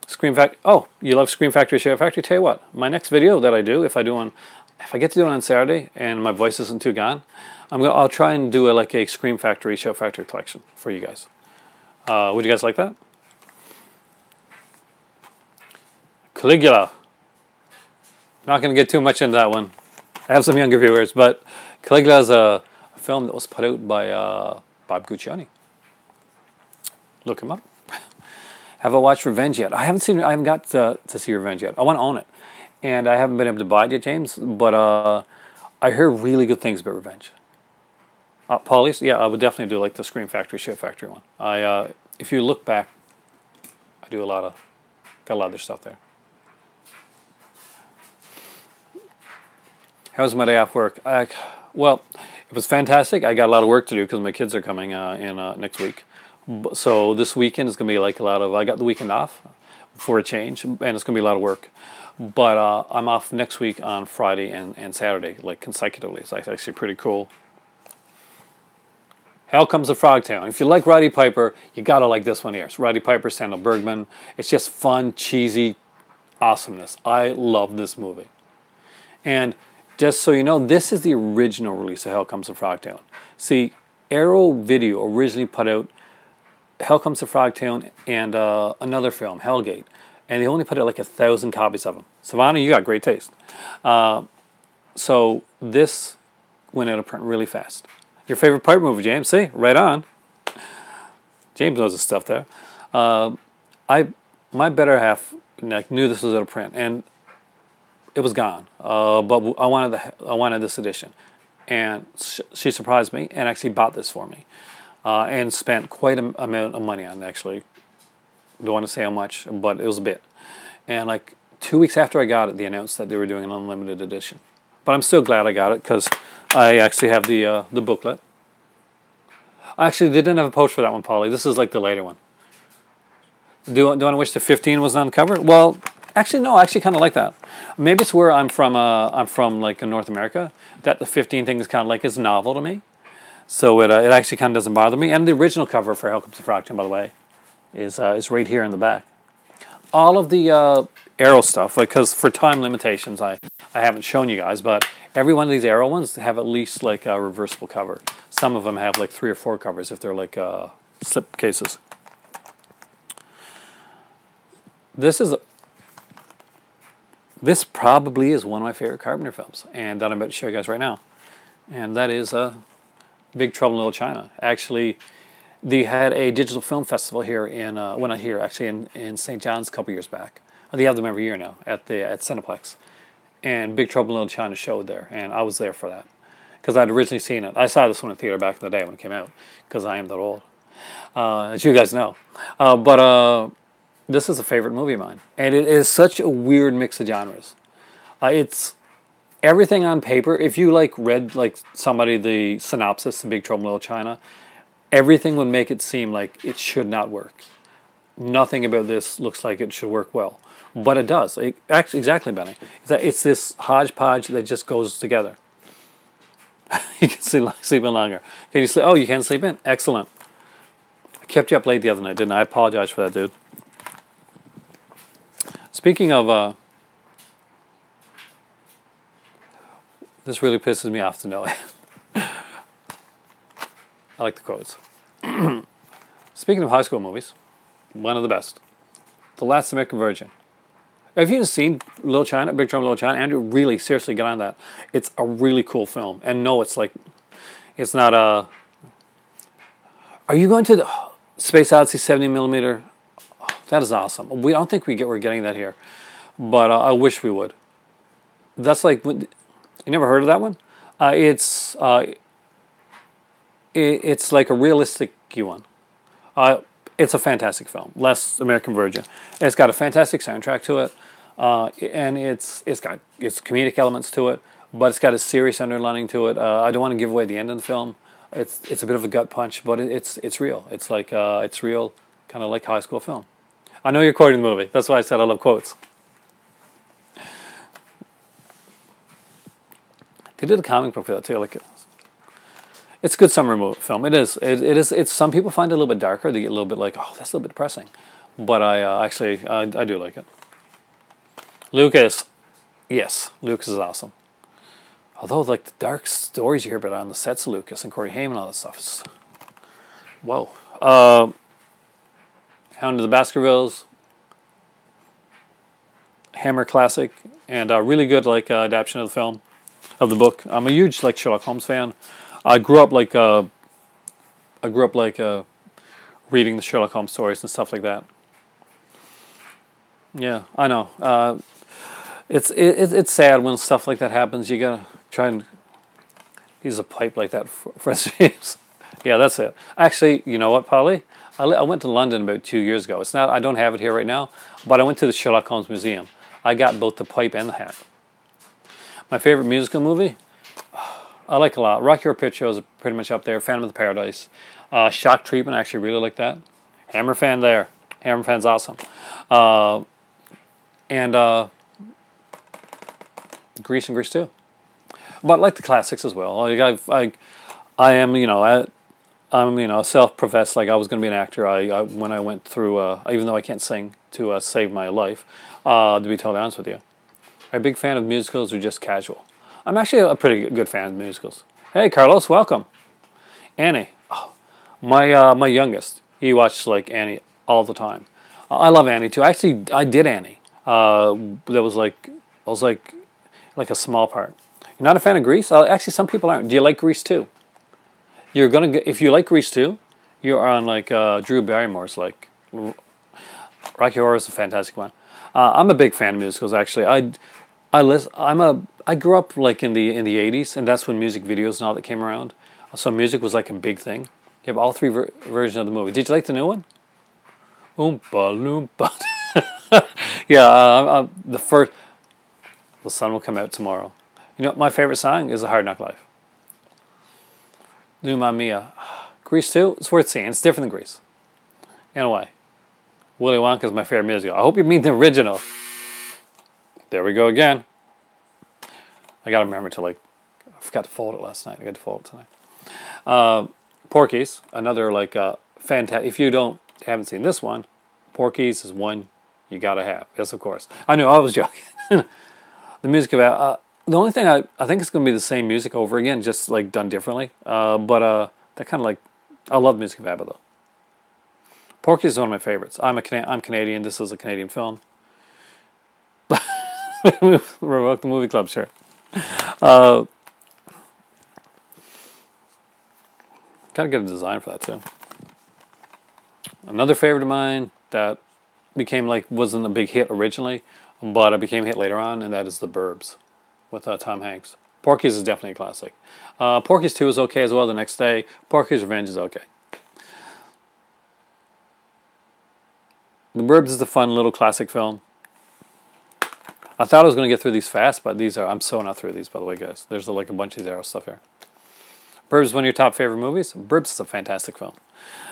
Scream Factory. Oh, you love Scream Factory, Share Factory? Tell you what, my next video that I do, if I get to do it on Saturday and my voice isn't too gone, I'll try and do like a Scream Factory, Show Factory collection for you guys. Would you guys like that? Caligula. Not going to get too much into that one. I have some younger viewers, but Caligula is a film that was put out by Bob Guccione. Look him up. Have I watched Revenge yet? I haven't got to see Revenge yet. I want to own it. And I haven't been able to buy it yet, James, but I hear really good things about Revenge. Paulie's? Yeah, I would definitely do like the Scream Factory, Show Factory one. If you look back, I do got a lot of other stuff there. How was my day off work? Well, it was fantastic. I got a lot of work to do because my kids are coming in next week. So this weekend is going to be like I got the weekend off for a change, and it's going to be a lot of work. But I'm off next week on Friday and Saturday, like consecutively. So it's actually pretty cool. Hell Comes to Frogtown. If you like Roddy Piper, you got to like this one here. It's Roddy Piper, Sandal Bergman. It's just fun, cheesy awesomeness. I love this movie. And just so you know, this is the original release of Hell Comes to Frogtown. See, Arrow Video originally put out Hell Comes to Frogtown and another film, Hellgate. And they only put out like 1,000 copies of them. Savannah, you got great taste. So this went out of print really fast. Your favorite Piper movie, James? See, right on. James knows his stuff there. My better half knew this was out of print, and it was gone. But I wanted this edition, and she surprised me and actually bought this for me, and spent quite an amount of money on it. Actually, don't want to say how much, but it was a bit. And like 2 weeks after I got it, they announced that they were doing an unlimited edition. But I'm still glad I got it because I actually have the booklet. Actually, they didn't have a post for that one, Polly. This is like the later one. Do you want to wish the 15 was on the cover? Well, actually, no. I actually kind of like that. Maybe it's where I'm from. I'm from like in North America. That the 15 thing is kind of like is novel to me. So it actually kind of doesn't bother me. And the original cover for Hell Comes to Frogtown, by the way, is right here in the back. All of the Arrow stuff, because for time limitations, I haven't shown you guys, but every one of these Arrow ones have at least like a reversible cover. Some of them have like 3 or 4 covers if they're like slip cases. this probably is one of my favorite Carpenter films, and that I'm about to show you guys right now. And that is Big Trouble in Little China. Actually, they had a digital film festival here in, well not here, actually in St. John's a couple years back. They have them every year now at Cineplex. And Big Trouble in Little China showed there, and I was there for that. Because I'd originally seen it. I saw this one in theater back in the day when it came out, because I am that old, as you guys know. But this is a favorite movie of mine. And it is such a weird mix of genres. It's everything on paper. If you read somebody the synopsis of Big Trouble in Little China, everything would make it seem like it should not work. Nothing about this looks like it should work well. But it does. Actually, exactly, Benny. It's this hodgepodge that just goes together. You can sleep in longer. Can you sleep? Oh, you can sleep in? Excellent. I kept you up late the other night, didn't I? I apologize for that, dude. Speaking of... this really pisses me off to know it. I like the quotes. Speaking of high school movies, one of the best. The Last American Virgin. If you've seen Little China, Big Trouble in Little China, Andrew, really seriously get on that. It's a really cool film. And no, it's not a... Are you going to the Space Odyssey 70mm? Oh, that is awesome. I don't think we're getting that here. But I wish we would. That's like... You never heard of that one? It's like a realistic one. It's a fantastic film. Last American Virgin. It's got a fantastic soundtrack to it. And it's got comedic elements to it, but it's got a serious underlining to it. I don't want to give away the end of the film. It's a bit of a gut punch, but it's real. It's it's real, kind of like high school film. I know you're quoting the movie. That's why I said I love quotes. They did a comic book for that too. It's a good summer film. It is. It's some people find it a little bit darker. They get a little bit oh, that's a little bit depressing. But I do like it. Lucas. Yes, Lucas is awesome. Although, the dark stories you hear about on the sets of Lucas and Corey Haim and all that stuff is... Whoa. Hound of the Baskervilles. Hammer classic. And a really good, adaptation of the film, of the book. I'm a huge, Sherlock Holmes fan. I grew up, reading the Sherlock Holmes stories and stuff like that. Yeah, I know. It's sad when stuff like that happens. You gotta try and use a pipe like that for streams. Yeah, that's it. Actually, you know what, Polly? I went to London about 2 years ago. It's not. I don't have it here right now, but I went to the Sherlock Holmes Museum. I got both the pipe and the hat. My favorite musical movie? I like a lot. Rocky Horror Picture Show is pretty much up there. Phantom of the Paradise. Shock Treatment, I actually really like that. Hammer fan there. Hammer fan's awesome. And Grease and Grease 2. But I like the classics as well. I am, I'm self-professed I was going to be an actor. When I went through, even though I can't sing, to save my life, to be totally honest with you. I'm a big fan of musicals or just casual. I'm actually a pretty good fan of musicals. Hey, Carlos, welcome. Annie. Oh, my youngest, he watched Annie all the time. I love Annie too. Actually, I did Annie. That was like a small part. You're not a fan of Grease? Actually, some people aren't. Do you like Grease 2? You're gonna get, if you like Grease 2, you're on Drew Barrymore's Rocky Horror is a fantastic one. I'm a big fan of musicals. Actually, I grew up in the 80s, and that's when music videos and all that came around. So music was a big thing. You have all three versions of the movie. Did you like the new one? Oompa Loompa. Yeah, the sun will come out tomorrow. You know, my favorite song is A Hard Knock Life. Mamma Mia. Grease 2, it's worth seeing. It's different than Grease. In a way. Willy Wonka is my favorite musical. I hope you mean the original. There we go again. I gotta remember to I forgot to fold it last night. I got to fold it tonight. Porky's, another fantastic. If you haven't seen this one, Porky's is one you gotta have. Yes, of course. I know, I was joking. The music about the only thing I think it's gonna be the same music over again, just done differently. But that kind of I love the music of ABBA though. Porky's is one of my favorites. I'm Canadian. This is a Canadian film. Revoke the movie club shirt. Uh, Gotta get a design for that too. Another favorite of mine that became like wasn't a big hit originally, but it became a hit later on, and that is The Burbs with Tom Hanks. Porky's is definitely a classic. Porky's 2 is okay as well the next day. Porky's Revenge is okay. The Burbs is a fun little classic film. I thought I was going to get through these fast, but I'm so not through these, by the way, guys. There's like a bunch of these arrow stuff here. Burbs is one of your top favorite movies. Burbs is a fantastic film.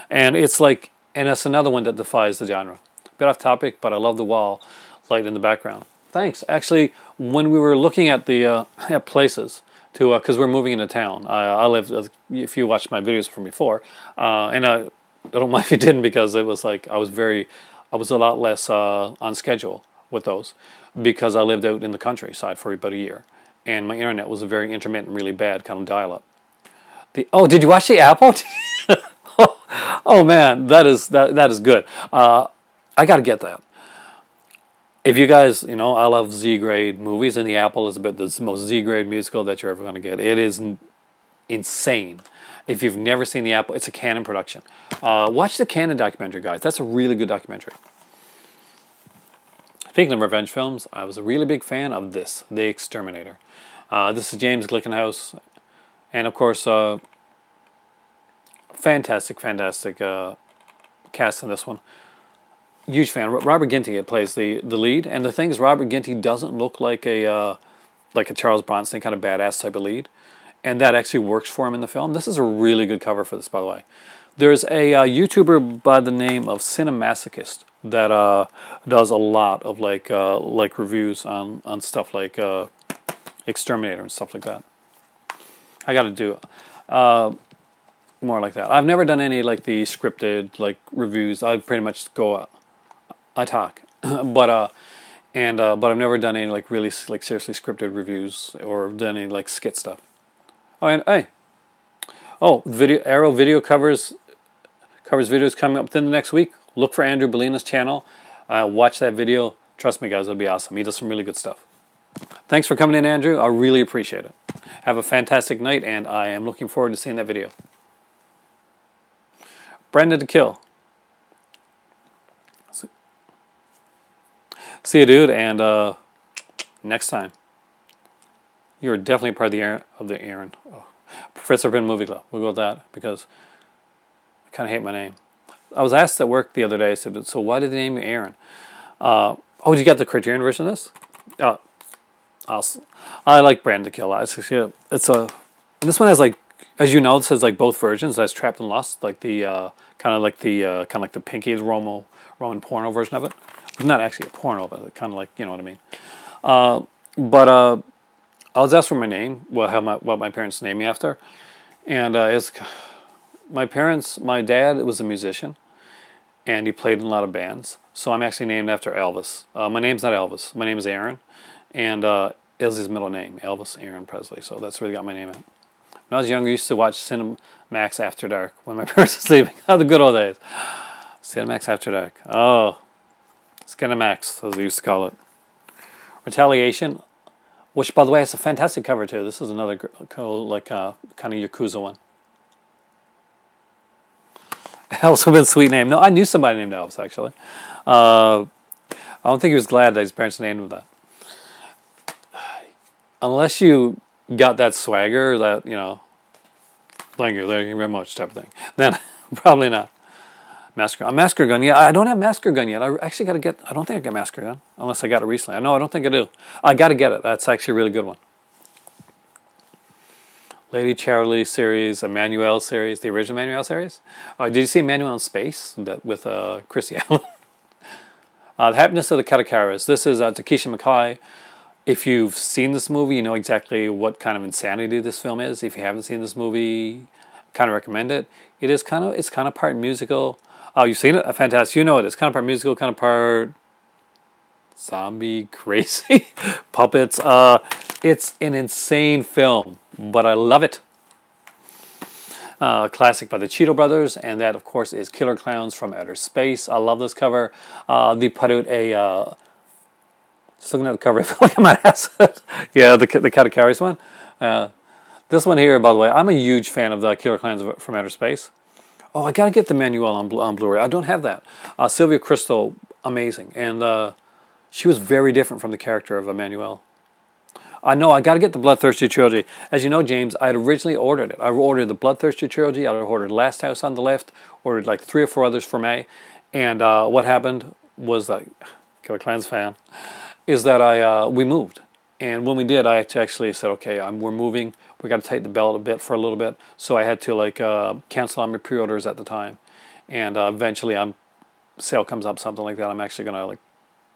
And it's like, and that's another one that defies the genre. Bit off topic, but I love the wall light in the background. Thanks. Actually, when we were looking at the at places to, because we're moving into town, I live, if you watched my videos from before, and I don't mind if you didn't, because it was like, I was a lot less on schedule with those, because I lived out in the countryside for about a year, and my internet was a very intermittent, really bad kind of dial-up. Oh, did you watch the Apple? Oh man, that is good. I gotta get that. If you guys, I love Z-grade movies, and the Apple is about the most Z-grade musical that you're ever gonna get. It is insane. If you've never seen the Apple, it's a Canon production. Watch the Canon documentary, guys. That's a really good documentary. Speaking of revenge films, I was a really big fan of this, The Exterminator. This is James Glickenhaus, and of course, fantastic cast in this one. Huge fan. Robert Ginty plays the lead, and the thing is, Robert Ginty doesn't look like a Charles Bronson kind of badass type of lead, and that actually works for him in the film. This is a really good cover for this, by the way. There's a YouTuber by the name of Cinemasochist that does a lot of like reviews on stuff like Exterminator and stuff like that. I got to do more like that. I've never done any like the scripted like reviews. I pretty much go, I talk, but I've never done any like really like seriously scripted reviews or done any like skit stuff. Oh, and hey, Arrow Video covers videos coming up within the next week. Look for Andrew Bellina's channel. Watch that video. Trust me, guys, it'll be awesome. He does some really good stuff. Thanks for coming in, Andrew. I really appreciate it. Have a fantastic night, and I am looking forward to seeing that video. Brenda to Kill. See you, dude, and next time. You're definitely part of the Aaron. Professor Ben Movie Club. We'll go with that, because I kind of hate my name. I was asked at work the other day, I said, so why did they name you Aaron? Did you get the Criterion version of this? Awesome. I like Brand to Kill. This one has like, as you know, it says like both versions. That's Trapped and Lost, like the kind of like the Pinky Roman porno version of it. It's not actually a porno, but kind of like, you know what I mean. I was asked for my name, what my parents named me after, and it's my dad was a musician, and he played in a lot of bands. So I'm actually named after Elvis. My name's not Elvis. My name is Aaron, and is his middle name, Elvis Aaron Presley. So that's where he got my name in. When I was younger, I used to watch Cinemax After Dark when my parents were sleeping. Oh, the good old days. Cinemax After Dark. Oh, Skinemax, as we used to call it. Retaliation, which, by the way, has a fantastic cover, too. This is another cool, like, kind of Yakuza one. Elvis would have been a sweet name. No, I knew somebody named Elvis, actually. I don't think he was glad that his parents named him that. Unless you got that swagger, that, thank you very much type of thing, then probably not. Massacre Gun, yeah, I don't have Massacre Gun yet. I actually got to get, I don't think I got Massacre Gun, unless I got it recently. No, I don't think I do. I got to get it. That's actually a really good one. Lady Charlie series, Emmanuel series, the original Emmanuel series. Did you see Emmanuel in Space with Chrissy Allen? The Happiness of the Katakaras. This is Takeshi Miike. If you've seen this movie, you know exactly what kind of insanity this film is. If you haven't seen this movie, kind of recommend it. It's kind of part musical. Oh, you've seen it? Fantastic. You know it. It's kind of part musical, kind of part zombie, crazy, puppets. It's an insane film, but I love it. Classic by the Cheeto Brothers, and that, of course, is Killer Clowns from Outer Space. I love this cover. They put out Just looking at the cover, I feel like I might ask it. Yeah, the Cat Carries one. Uh, this one here, by the way, I'm a huge fan of the Killer Clowns from Outer Space. Oh, I gotta get the manual on Blu-ray. I don't have that. Sylvia Crystal, amazing, and she was very different from the character of Emmanuel. I know I gotta get the Bloodthirsty trilogy. As you know, James, I had originally ordered it. I ordered the Bloodthirsty trilogy. I ordered Last House on the Left. Ordered like 3 or 4 others for May, and what happened was that Killer Clowns fan is that we moved, and when we did, I actually said, okay, we're moving. We got to tighten the belt a bit for a little bit, so I had to like cancel on my pre-orders at the time, and eventually, sale comes up, something like that. I'm actually gonna like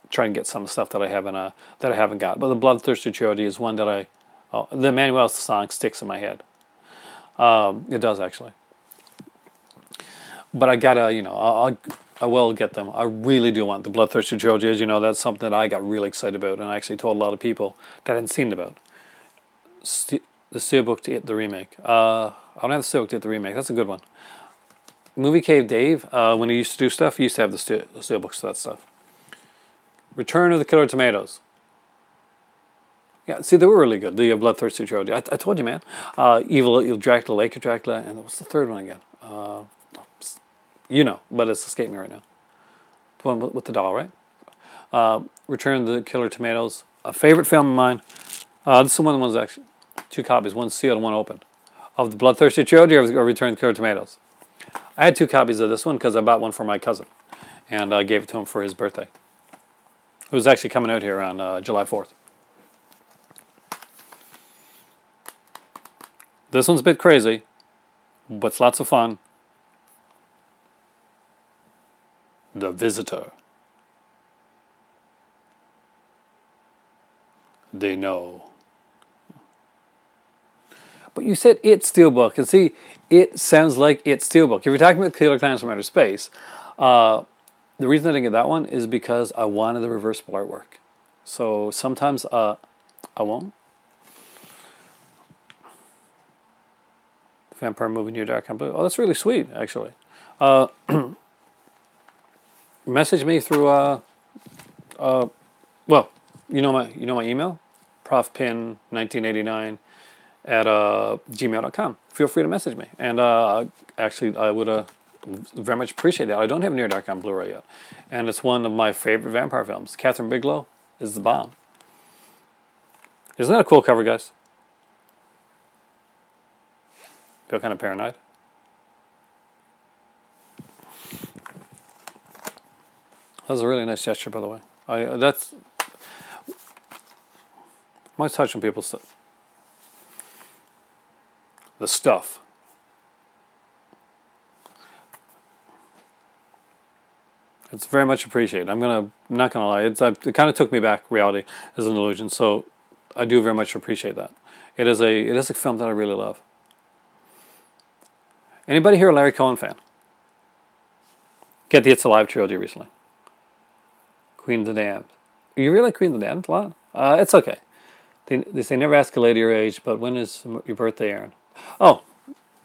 try and get some stuff that I haven't got. But the Bloodthirsty trilogy is one that the Manuel song sticks in my head. It does actually, but I gotta, I will get them. I really do want the Bloodthirsty trilogy. As you know, that's something that I got really excited about, and I actually told a lot of people that I hadn't seen it about. The Steelbook to It, the remake. I don't have the Steelbook to It, the remake. That's a good one. Movie Cave Dave, when he used to do stuff, he used to have the Steelbooks to that stuff. Return of the Killer Tomatoes. Yeah, see, they were really good. The Bloodthirsty trilogy. I told you, man. Evil Dracula, Lake of Dracula, and what's the third one again? But it's escaping me right now. The one with the doll, right? Return of the Killer Tomatoes. A favorite film of mine. This is one of the ones actually. 2 copies, one sealed and one open. Of the Bloodthirsty trilogy or Return of the Killer Tomatoes. I had 2 copies of this one because I bought one for my cousin. And I gave it to him for his birthday. It was actually coming out here on July 4th. This one's a bit crazy, but it's lots of fun. The Visitor. They know. But you said It's Steelbook, and see, it sounds like It's Steelbook. If you're talking about Killer Clowns from Outer Space, the reason I didn't get that one is because I wanted the reversible artwork. So sometimes I won't. Vampire movie New Dark on Blue. Oh, that's really sweet, actually. Message me through well, you know my email, profpin1989 at gmail.com. Feel free to message me, and actually I would very much appreciate that. I don't have Near Dark on Blu-ray yet, and it's one of my favorite vampire films. Catherine Bigelow is the bomb. Isn't that a cool cover, guys? Feel kind of paranoid. That was a really nice gesture, by the way. I'm always touching people's stuff. The stuff. It's very much appreciated. I'm not gonna lie. It kind of took me back. Reality is an illusion, so I do very much appreciate that. It is a film that I really love. Anybody here a Larry Cohen fan? Get the It's Alive trilogy recently. Queen of the Damned. You really like Queen of the Damned a lot? It's okay. They say never ask a lady your age, but when is your birthday, Aaron? Oh,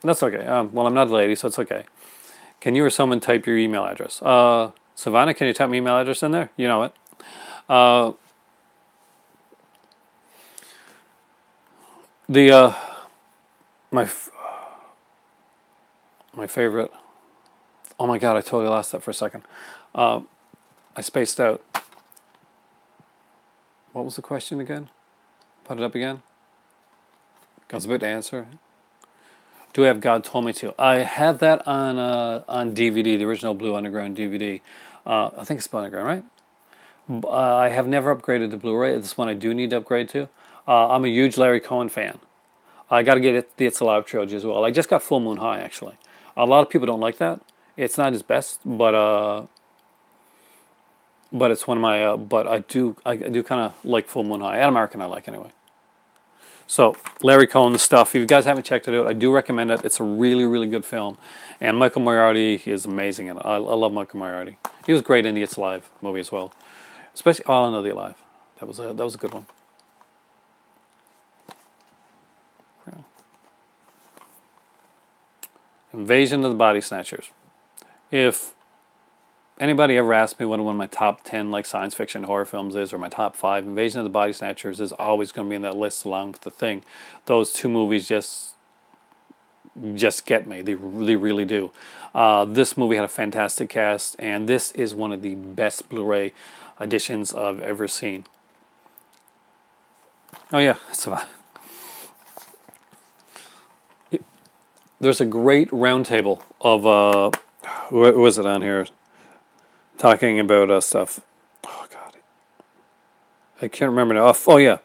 that's okay. Well, I'm not a lady, so it's okay. Can you or someone type your email address? Savannah, can you type my email address in there? You know it. My favorite. Oh my God, I totally lost that for a second. I spaced out. What was the question again? Put it up again. I was about to answer. Do I have God Told Me To? I have that on DVD, the original Blue Underground DVD. I think it's Blue Underground, right? I have never upgraded to Blu-ray. This one I do need to upgrade to. I'm a huge Larry Cohen fan. I got to get the It's Alive trilogy as well. I just got Full Moon High, actually. A lot of people don't like that. It's not his best, but it's one of my. But I do kind of like Full Moon High. Adam Arkin I like anyway. So Larry Cohen stuff. If you guys haven't checked it out, I do recommend it. It's a really, really good film, and Michael Moriarty is amazing in it. I love Michael Moriarty. He was great in the It's Alive movie as well, especially All Another Alive. That was a good one. Yeah. Invasion of the Body Snatchers. If anybody ever asked me what one of my top 10 like science fiction horror films is, or my top 5, Invasion of the Body Snatchers is always going to be in that list along with The Thing. Those two movies just get me. They really do. This movie had a fantastic cast, and this is one of the best Blu-ray editions I've ever seen. Oh yeah, there's a great roundtable of what was it on here? Talking about stuff. Oh God, I can't remember now. Oh yeah,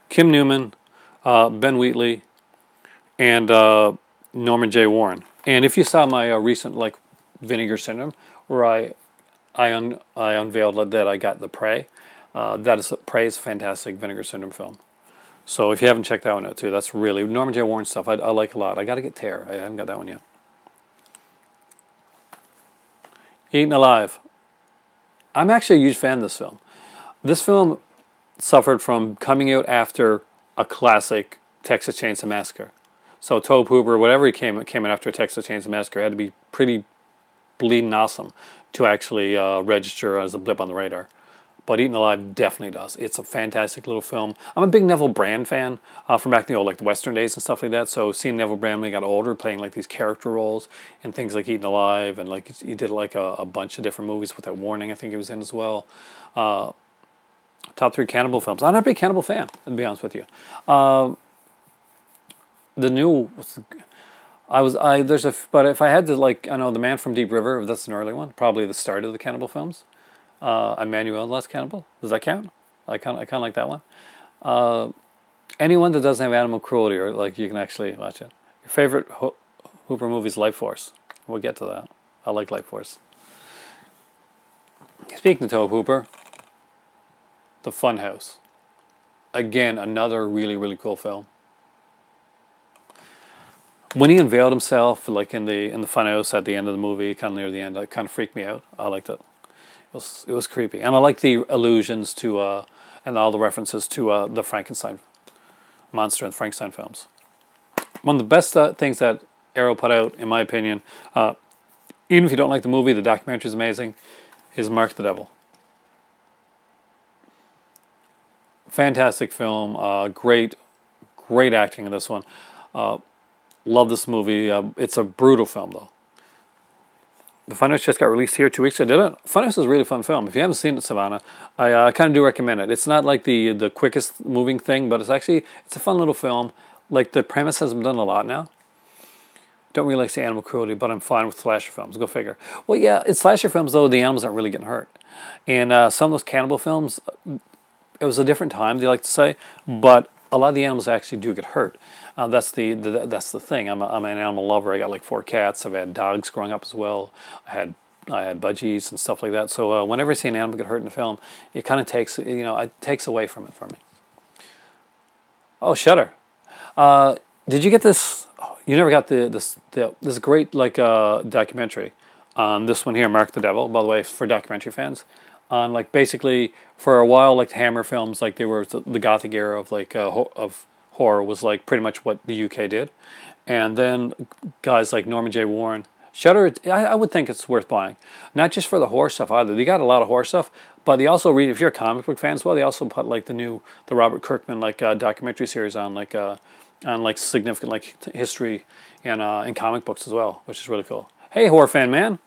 Kim Newman, Ben Wheatley, and Norman J. Warren. And if you saw my recent like Vinegar Syndrome, where I unveiled that I got the Prey, Prey is a fantastic Vinegar Syndrome film. So if you haven't checked that one out too, that's really Norman J. Warren stuff. I like a lot. I got to get Tear. I haven't got that one yet. Eaten Alive. I'm actually a huge fan of this film. This film suffered from coming out after a classic Texas Chainsaw Massacre. So Tobe Hooper, whatever he came in after Texas Chainsaw Massacre, had to be pretty bleeding awesome to actually register as a blip on the radar. But Eaten Alive definitely does. It's a fantastic little film. I'm a big Neville Brand fan from back in the old, like the Western days and stuff like that. So seeing Neville Brand when he got older, playing like these character roles and things like Eaten Alive, and like he did like a bunch of different movies with that Warning, I think he was in as well. Top 3 cannibal films. I'm not a big cannibal fan, to be honest with you. The new, but if I had to like, I know The Man from Deep River, that's an early one, probably the start of the cannibal films. Emmanuel Last Cannibal, does that count? I kind of like that one. Anyone that doesn't have animal cruelty, or like you can actually watch it. Your favorite Hooper movie is Life Force. We'll get to that. I like Life Force. Speaking of Tobe Hooper, The Funhouse. Again, another really cool film. When he unveiled himself, like in the Funhouse at the end of the movie, kind of near the end, it kind of freaked me out. I liked it. It was creepy, and I like the allusions to and all the references to the Frankenstein monster and Frankenstein films. One of the best things that Arrow put out, in my opinion, even if you don't like the movie, the documentary is amazing, is Mark the Devil. Fantastic film, great acting in this one. Love this movie. It's a brutal film, though. The Funhouse just got released here 2 weeks ago, didn't it? Funhouse is a really fun film. If you haven't seen it, Savannah, I kind of do recommend it. It's not like the quickest moving thing, but it's a fun little film. Like, the premise has been done a lot now. Don't really like the animal cruelty, but I'm fine with slasher films. Go figure. Well, yeah, it's slasher films, though the animals aren't really getting hurt. And some of those cannibal films, it was a different time, they like to say, but a lot of the animals actually do get hurt. That's the thing. I'm an animal lover. I got like 4 cats. I've had dogs growing up as well. I had budgies and stuff like that. So whenever I see an animal get hurt in a film, it kind of takes it takes away from it for me. Oh, Shudder. Did you get this? Oh, you never got this great like documentary on this one here, Mark the Devil. By the way, for documentary fans, on like basically for a while, like Hammer films, like they were the Gothic era of like of horror was like pretty much what the UK did, and then guys like Norman J. Warren, Shudder. I would think it's worth buying, not just for the horror stuff either. They got a lot of horror stuff, but they also read. If you're a comic book fan as well, they also put like the Robert Kirkman like documentary series on like significant like history and in comic books as well, which is really cool. Hey, horror fan man,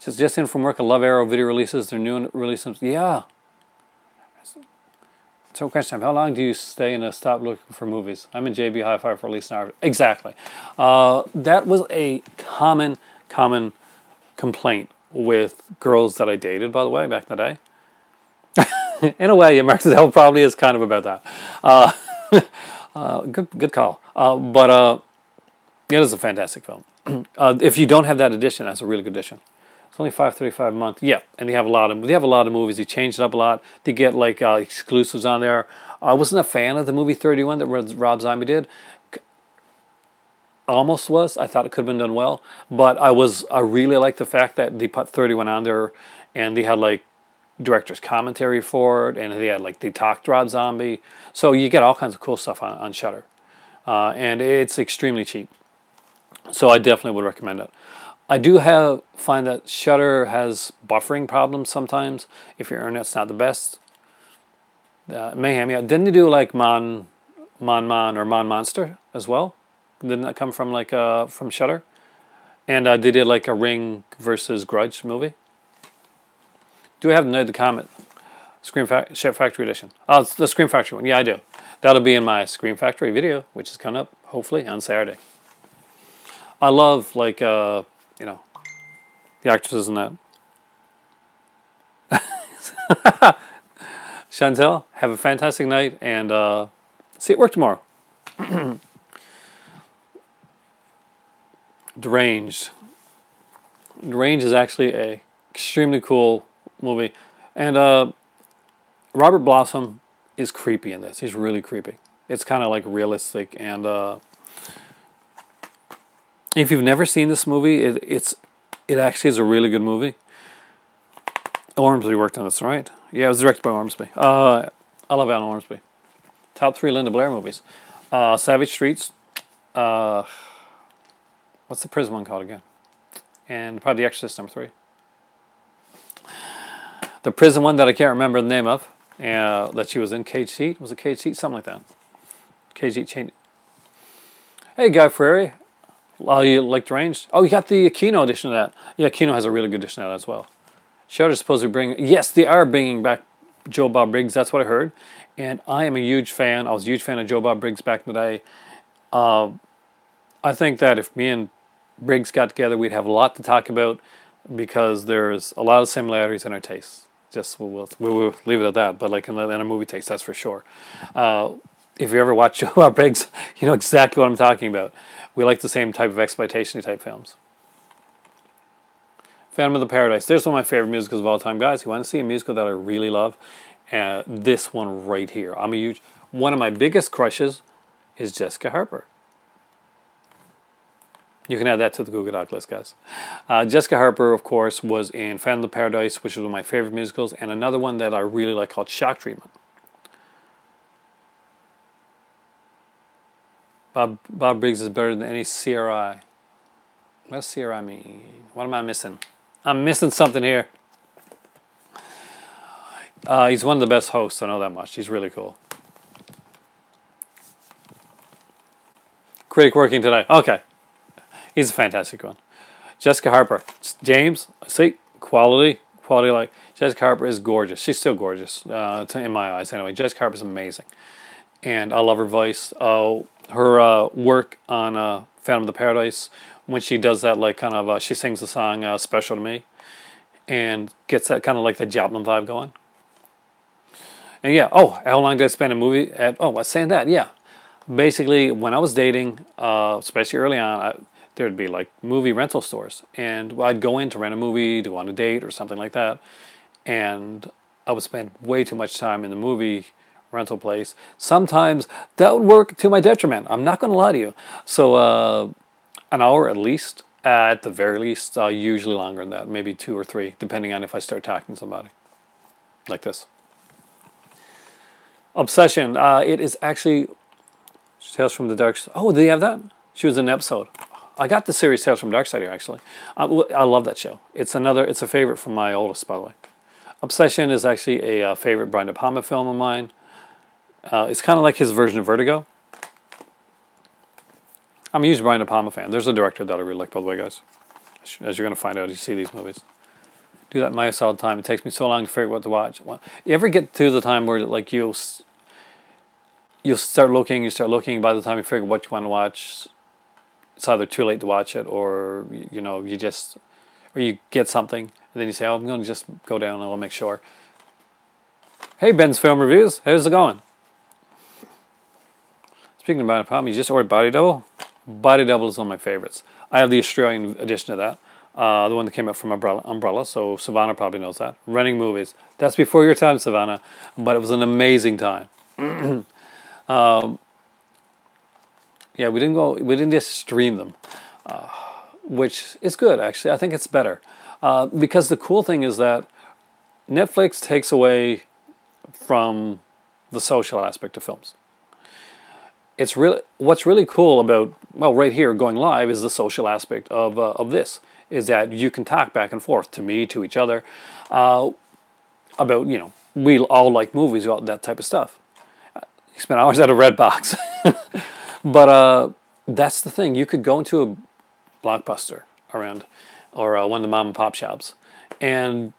just in from work. I love Arrow video releases. Their new releases, yeah. So question time, how long do you stay in a stop looking for movies? I'm in JB Hi-Fi for at least an hour. Exactly. That was a common complaint with girls that I dated, by the way, back in the day. In a way, Mark the Devil probably is kind of about that. Good call. But it is a fantastic film. If you don't have that edition, that's a really good edition. It's only $5.35 a month. Yeah, and they have a lot of movies. They changed it up a lot. They get like exclusives on there. I wasn't a fan of the movie 31 that Rob Zombie did. Almost was. I thought it could have been done well, but I really liked the fact that they put 31 on there, and they had like director's commentary for it, and they talked Rob Zombie. So you get all kinds of cool stuff on Shudder, and it's extremely cheap. So I definitely would recommend it. I do find that Shudder has buffering problems sometimes if your internet's not the best. Mayhem, yeah. Didn't they do like Mon or Mon Monster as well? Didn't that come from like from Shudder? And they did like a Ring versus Grudge movie. Do we have the comment? Chef Factory edition. Oh, it's the Scream Factory one. Yeah, I do. That'll be in my Scream Factory video, which is coming up hopefully on Saturday. I love like the actresses in that. Chantel, have a fantastic night and see you at work tomorrow. Deranged. Deranged is actually a extremely cool movie, and Robert Blossom is creepy in this. He's really creepy. It's kind of like realistic, and if you've never seen this movie, it actually is a really good movie. Ormsby worked on this, right? Yeah, it was directed by Ormsby. I love Alan Ormsby. Top 3 Linda Blair movies. Savage Streets. What's the prison one called again? And probably The Exorcist #3. The prison one that I can't remember the name of. That she was in. Cage Seat. Was it Cage Seat? Something like that. Cage Seat change. Hey, Guy Fieri. Oh, you like Deranged? Oh, you got the Kino edition of that. Yeah, Kino has a really good edition of that as well. Shudder's supposed to bring... Yes, they are bringing back Joe Bob Briggs. That's what I heard. And I am a huge fan. I was a huge fan of Joe Bob Briggs back in the day. I think that if me and Briggs got together, we'd have a lot to talk about because there's a lot of similarities in our tastes. Just we'll leave it at that. But like in a movie taste, that's for sure. If you ever watch Joe Bob Briggs, you know exactly what I'm talking about. We like the same type of exploitation type films. Phantom of the Paradise. There's one of my favorite musicals of all time, guys. You want to see a musical that I really love? This one right here. One of my biggest crushes is Jessica Harper. You can add that to the Google Doc list, guys. Jessica Harper, of course, was in Phantom of the Paradise, which is one of my favorite musicals, and another one that I really like called Shock Treatment. Bob Briggs is better than any CRI. What does CRI mean? What am I missing? I'm missing something here. He's one of the best hosts, I know that much. He's really cool. Critic working today. Okay. He's a fantastic one. Jessica Harper. James, see? Quality like. Jessica Harper is gorgeous. She's still gorgeous, in my eyes anyway. Jessica Harper is amazing. And I love her voice. Her work on Phantom of the Paradise, when she does that, like, kind of, she sings the song Special to Me, and gets that kind of like the Joplin vibe going. And yeah, how long did I spend a movie at, I was saying that, yeah. Basically, when I was dating, especially early on, there'd be like movie rental stores, and I'd go in to rent a movie, to go on a date or something like that, and I would spend way too much time in the movie rental place. Sometimes that would work to my detriment. I'm not going to lie to you. So an hour at least, at the very least, usually longer than that, maybe 2 or 3, depending on if I start talking to somebody. Like this. Obsession. It is actually Tales from the Dark Side. Oh, do you have that? She was in an episode. I got the series Tales from Dark Side here, actually. I love that show. It's a favorite from my oldest, by the way. Obsession is actually a favorite Brian De Palma film of mine. It's kind of like his version of Vertigo. I'm a huge Brian De Palma fan. There's a director that I really like, by the way, guys. As you're going to find out as you see these movies. Do that in my all the time. It takes me so long to figure out what to watch. You ever get to the time where like you'll start looking, by the time you figure what you want to watch, it's either too late to watch it, or you get something, and then you say, I'm going to just go down and I'll make sure. Hey, Ben's Film Reviews. How's it going? Speaking of Brian De Palma, you just ordered Body Double? Body Double is one of my favorites. I have the Australian edition of that. The one that came out from Umbrella, so Savannah probably knows that. Running Movies. That's before your time, Savannah, but it was an amazing time. Yeah, we didn't just stream them, which is good, actually. I think it's better. Because the cool thing is that Netflix takes away from the social aspect of films. What's really cool about, right here, going live, is the social aspect of this. is that you can talk back and forth to me, to each other, about, you know, we all like movies, all that type of stuff. You spend hours at a Redbox. But that's the thing. You could go into a Blockbuster around, or one of the mom and pop shops, and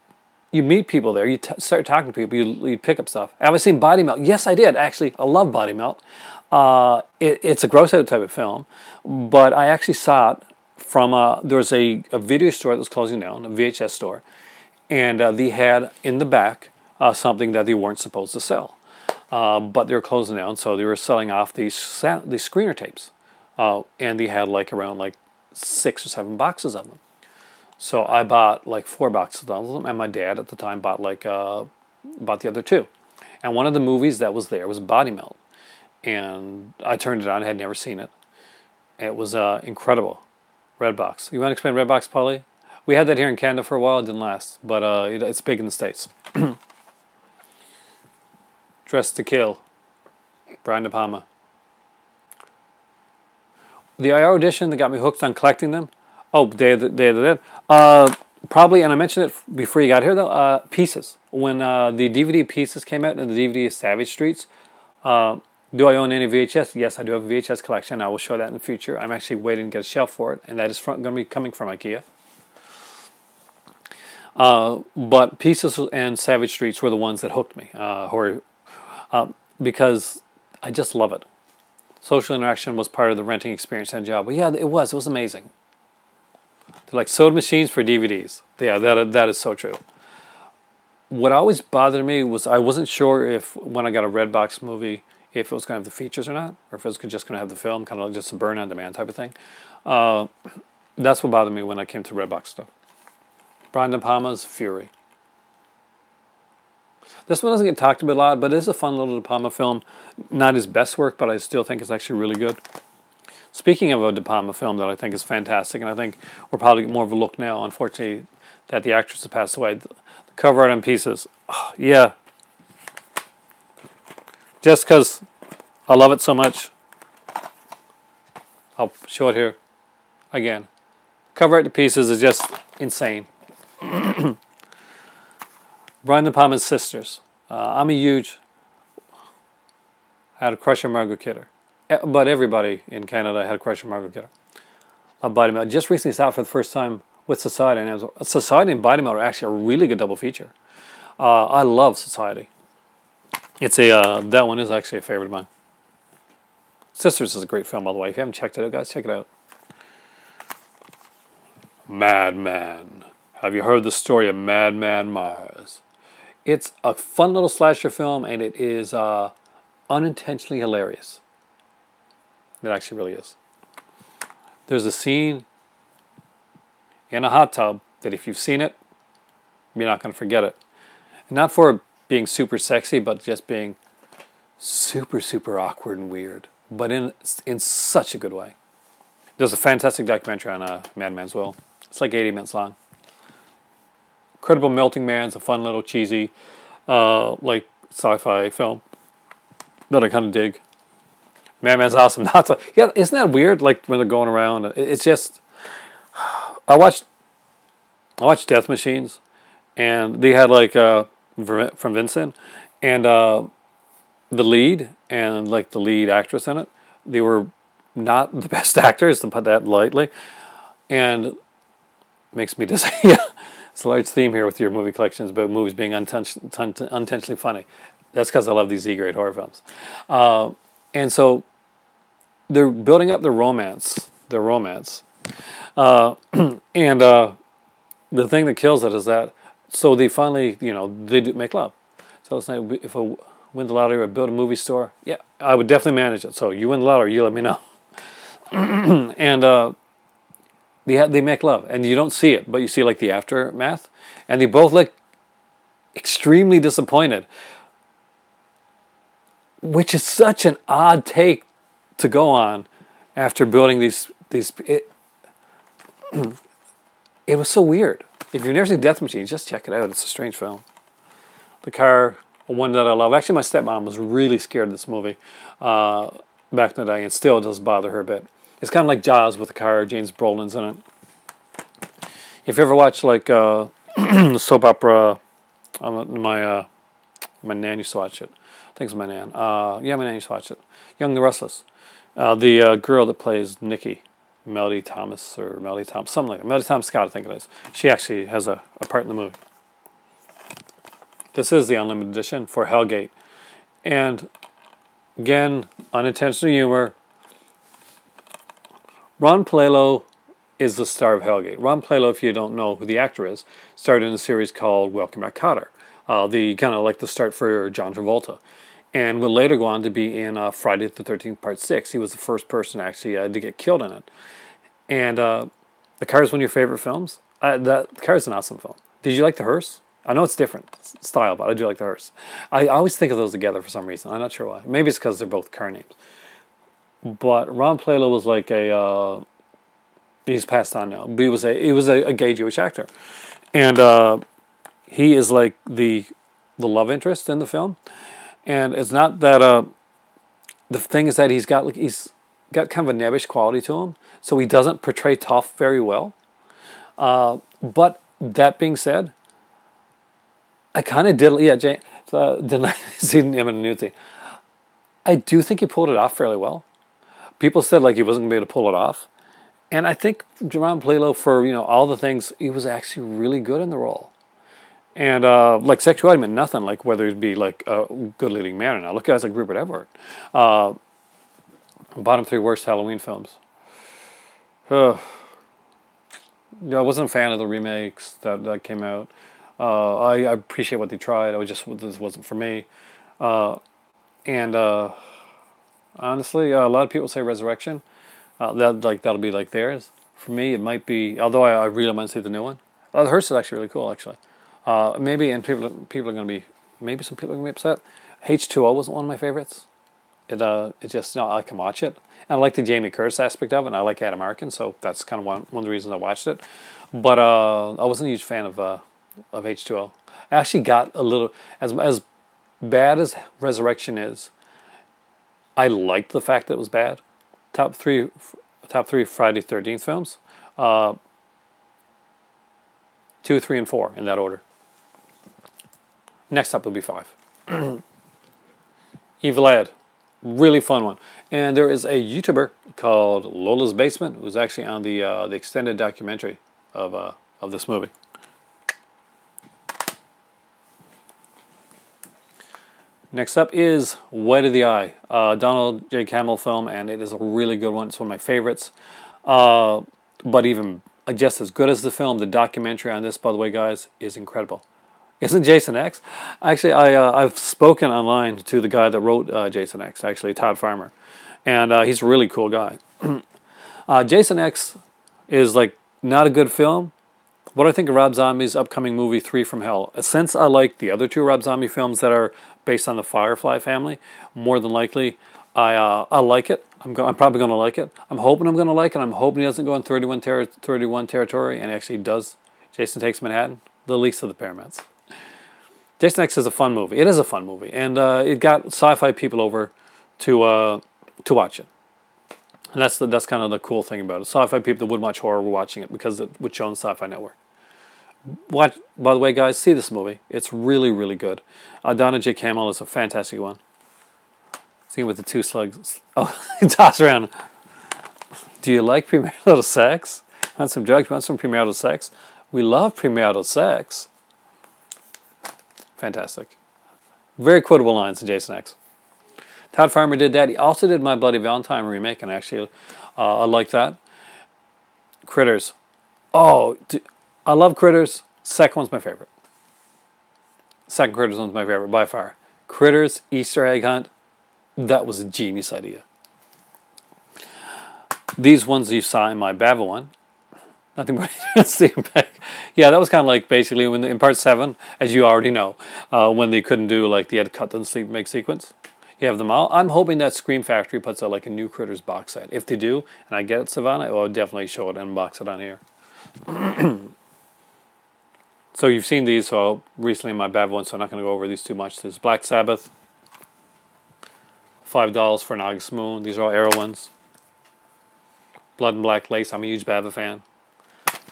you meet people there. You start talking to people. You pick up stuff. Have I seen Body Melt? Yes, I did. Actually, I love Body Melt. It's a gross out type of film, but I actually saw it from there was a video store that was closing down, a VHS store, and they had in the back something that they weren't supposed to sell, but they were closing down, so they were selling off these screener tapes, and they had like around like 6 or 7 boxes of them. So I bought like 4 boxes of them, and my dad at the time bought bought the other 2. And one of the movies that was there was Body Melt, and I turned it on. I had never seen it. It was incredible. Redbox. You want to explain Redbox, Paulie? We had that here in Canada for a while. It didn't last, but it's big in the States. Dressed to Kill. Brian De Palma. The IR edition that got me hooked on collecting them. Oh, Day of the Dead. Probably, and I mentioned it before you got here though. Pieces. When the DVD Pieces came out and the DVD Savage Streets. Do I own any VHS? Yes, I do have a VHS collection. I will show that in the future. I'm actually waiting to get a shelf for it, and that is going to be coming from IKEA. But Pieces and Savage Streets were the ones that hooked me, because I just love it. Social interaction was part of the renting experience and job. But yeah, it was amazing. They're like soda machines for DVDs. Yeah, that is so true. What always bothered me was I wasn't sure if when I got a Redbox movie, if it was going to have the features or not, or if it was just going to have the film, kind of like just a burn-on-demand type of thing. That's what bothered me when I came to Redbox stuff. Brian De Palma's Fury. This one doesn't get talked about a lot, but it is a fun little De Palma film. Not his best work, but I still think it's actually really good. Speaking of a De Palma film that I think is fantastic, and I think we're probably getting more of a look now, unfortunately, that the actress has passed away. The cover art on Pieces. Oh, yeah. Just because I love it so much, I'll show it here again. Cover art to Pieces is just insane. Brian De Palma's sisters. I had a crush on Margot Kidder. But everybody in Canada had a crush on Margot Kidder. Body Melt. I just recently saw it for the first time with Society, and Society and Body Melt are actually a really good double feature. I love Society. It's that one is actually a favorite of mine. Sisters is a great film, by the way. If you haven't checked it out, guys, check it out. Madman. Have you heard the story of Madman Mars? It's a fun little slasher film, and it is unintentionally hilarious. It actually really is. There's a scene in a hot tub that if you've seen it, you're not going to forget it. Not for being super sexy, but just being super, super awkward and weird. But in such a good way. There's a fantastic documentary on Madman as well. It's like 80 minutes long. Incredible Melting Man. It's a fun little cheesy, like sci-fi film that I kind of dig. Madman's awesome. Yeah, isn't that weird? Like when they're going around, it's just. I watched Death Machines, and they had like from Vincent, and the lead and like the lead actress in it, they were not the best actors, to put that lightly, and makes me just yeah. It's a large theme here with your movie collections about movies being unintentionally funny. That's because I love these Z-grade horror films. And so they're building up their romance. And the thing that kills it is that, so they finally, they do make love. So it's like, if I win the lottery or build a movie store, yeah, I would definitely manage it. So you win the lottery, you let me know. And they make love, and you don't see it, but you see like the aftermath, and they both look extremely disappointed, which is such an odd take to go on after building these. It was so weird. If you've never seen Death Machine, just check it out. It's a strange film. The car, one that I love. Actually, my stepmom was really scared of this movie back in the day, and still does bother her a bit. It's kind of like Jaws with the car. James Brolin's in If you ever watch like soap opera, my nan used to watch it. I think it's my nan. Yeah, my nan used to watch it. Young and the Restless. The girl that plays Nikki, Melody Thomas or Melody Thomas, something like that. Melody Thomas Scott, I think it is. She actually has a part in the movie. This is the unlimited edition for Hellgate. And again, unintentional humor. Ron Palillo is the star of Hellgate. Ron Palillo, if you don't know who the actor is, started in a series called Welcome Back, Kotter. The kind of like the start for John Travolta. And would later go on to be in Friday the 13th Part 6. He was the first person actually to get killed in it. And The Car is one of your favorite films? The Car is an awesome film. Did you like The Hearse? I know it's different style, but I do like The Hearse. I always think of those together for some reason. I'm not sure why. Maybe it's because they're both car names. But Ron Palillo was like a... he's passed on now. But he was a gay Jewish actor. And he is like the love interest in the film. And it's not that... the thing is that he's got kind of a nebbish quality to him. So he doesn't portray tough very well. But that being said... I kind of did, yeah, didn't I see him in a nudity? I do think he pulled it off fairly well. People said like he wasn't going to be able to pull it off. And I think Ron Palillo, for, you know, all the things, he was actually really good in the role. And like sexuality meant nothing, like whether he'd be like a good leading man or not. Look at guys like Rupert Everett. Bottom 3 worst Halloween films. Yeah, I wasn't a fan of the remakes that came out. I appreciate what they tried. This wasn't for me. And honestly, a lot of people say Resurrection. That'll be like theirs. For me, it might be. Although I really want to see the new one. The Hearse is actually really cool. Actually, maybe people are going to be. Maybe some people are going to be upset. H2O wasn't one of my favorites. It just, no, I can watch it. And I like the Jamie Curtis aspect of it. And I like Adam Arkin, so that's kind of one of the reasons I watched it. But I wasn't a huge fan of H2O. I actually got a little, as bad as Resurrection is, I liked the fact that it was bad. Top three Friday 13th films. 2, 3, and 4 in that order. Next up will be 5. Evil Ed. Really fun one. And there is a YouTuber called Lola's Basement who's actually on the extended documentary of this movie. Next up is White of the Eye, Donald J. Campbell film, and it is a really good one. It's one of my favorites. But even just as good as the film, the documentary on this, by the way, guys, is incredible. Isn't Jason X? Actually, I've spoken online to the guy that wrote Jason X, actually, Todd Farmer. And he's a really cool guy. Jason X is like not a good film. What I think of Rob Zombie's upcoming movie 3 from Hell. Since I like the other 2 Rob Zombie films that are based on the Firefly family, more than likely, I like it. I'm probably going to like it. I'm hoping I'm going to like it. I'm hoping he doesn't go in 31 territory and actually does Jason Takes Manhattan, the least of the Paramount's. Jason X is a fun movie. It is a fun movie, and it got sci-fi people over to watch it. And that's kind of the cool thing about it. Sci-fi people that would watch horror were watching it because it would show on the Sci-Fi Network. By the way, guys, see this movie. It's really, really good. Donald J. Campbell is a fantastic one. See him with the 2 slugs. Oh, toss around. Do you like premarital sex? Want some drugs? Want some premarital sex? We love premarital sex. Fantastic. Very quotable lines in Jason X. Todd Farmer did that. He also did My Bloody Valentine remake, and actually I like that. Critters. Oh, I love Critters. Second one's my favorite. Second Critters one's my favorite by far. Critters, Easter egg hunt. That was a genius idea. These ones you saw in my Bava one. Nothing more to see back. Yeah, that was kind of like basically in part 7, as you already know, when they couldn't do like they had to cut the sleep make sequence. You have them all. I'm hoping that Scream Factory puts out like a new Critters box set. If they do, and I get it, Savannah, I'll definitely show it and box it on here. So you've seen these recently in my Bava one, so I'm not going to go over these too much. There's Black Sabbath, $5 for an August Moon. These are all Arrow ones. Blood and Black Lace. I'm a huge Bava fan.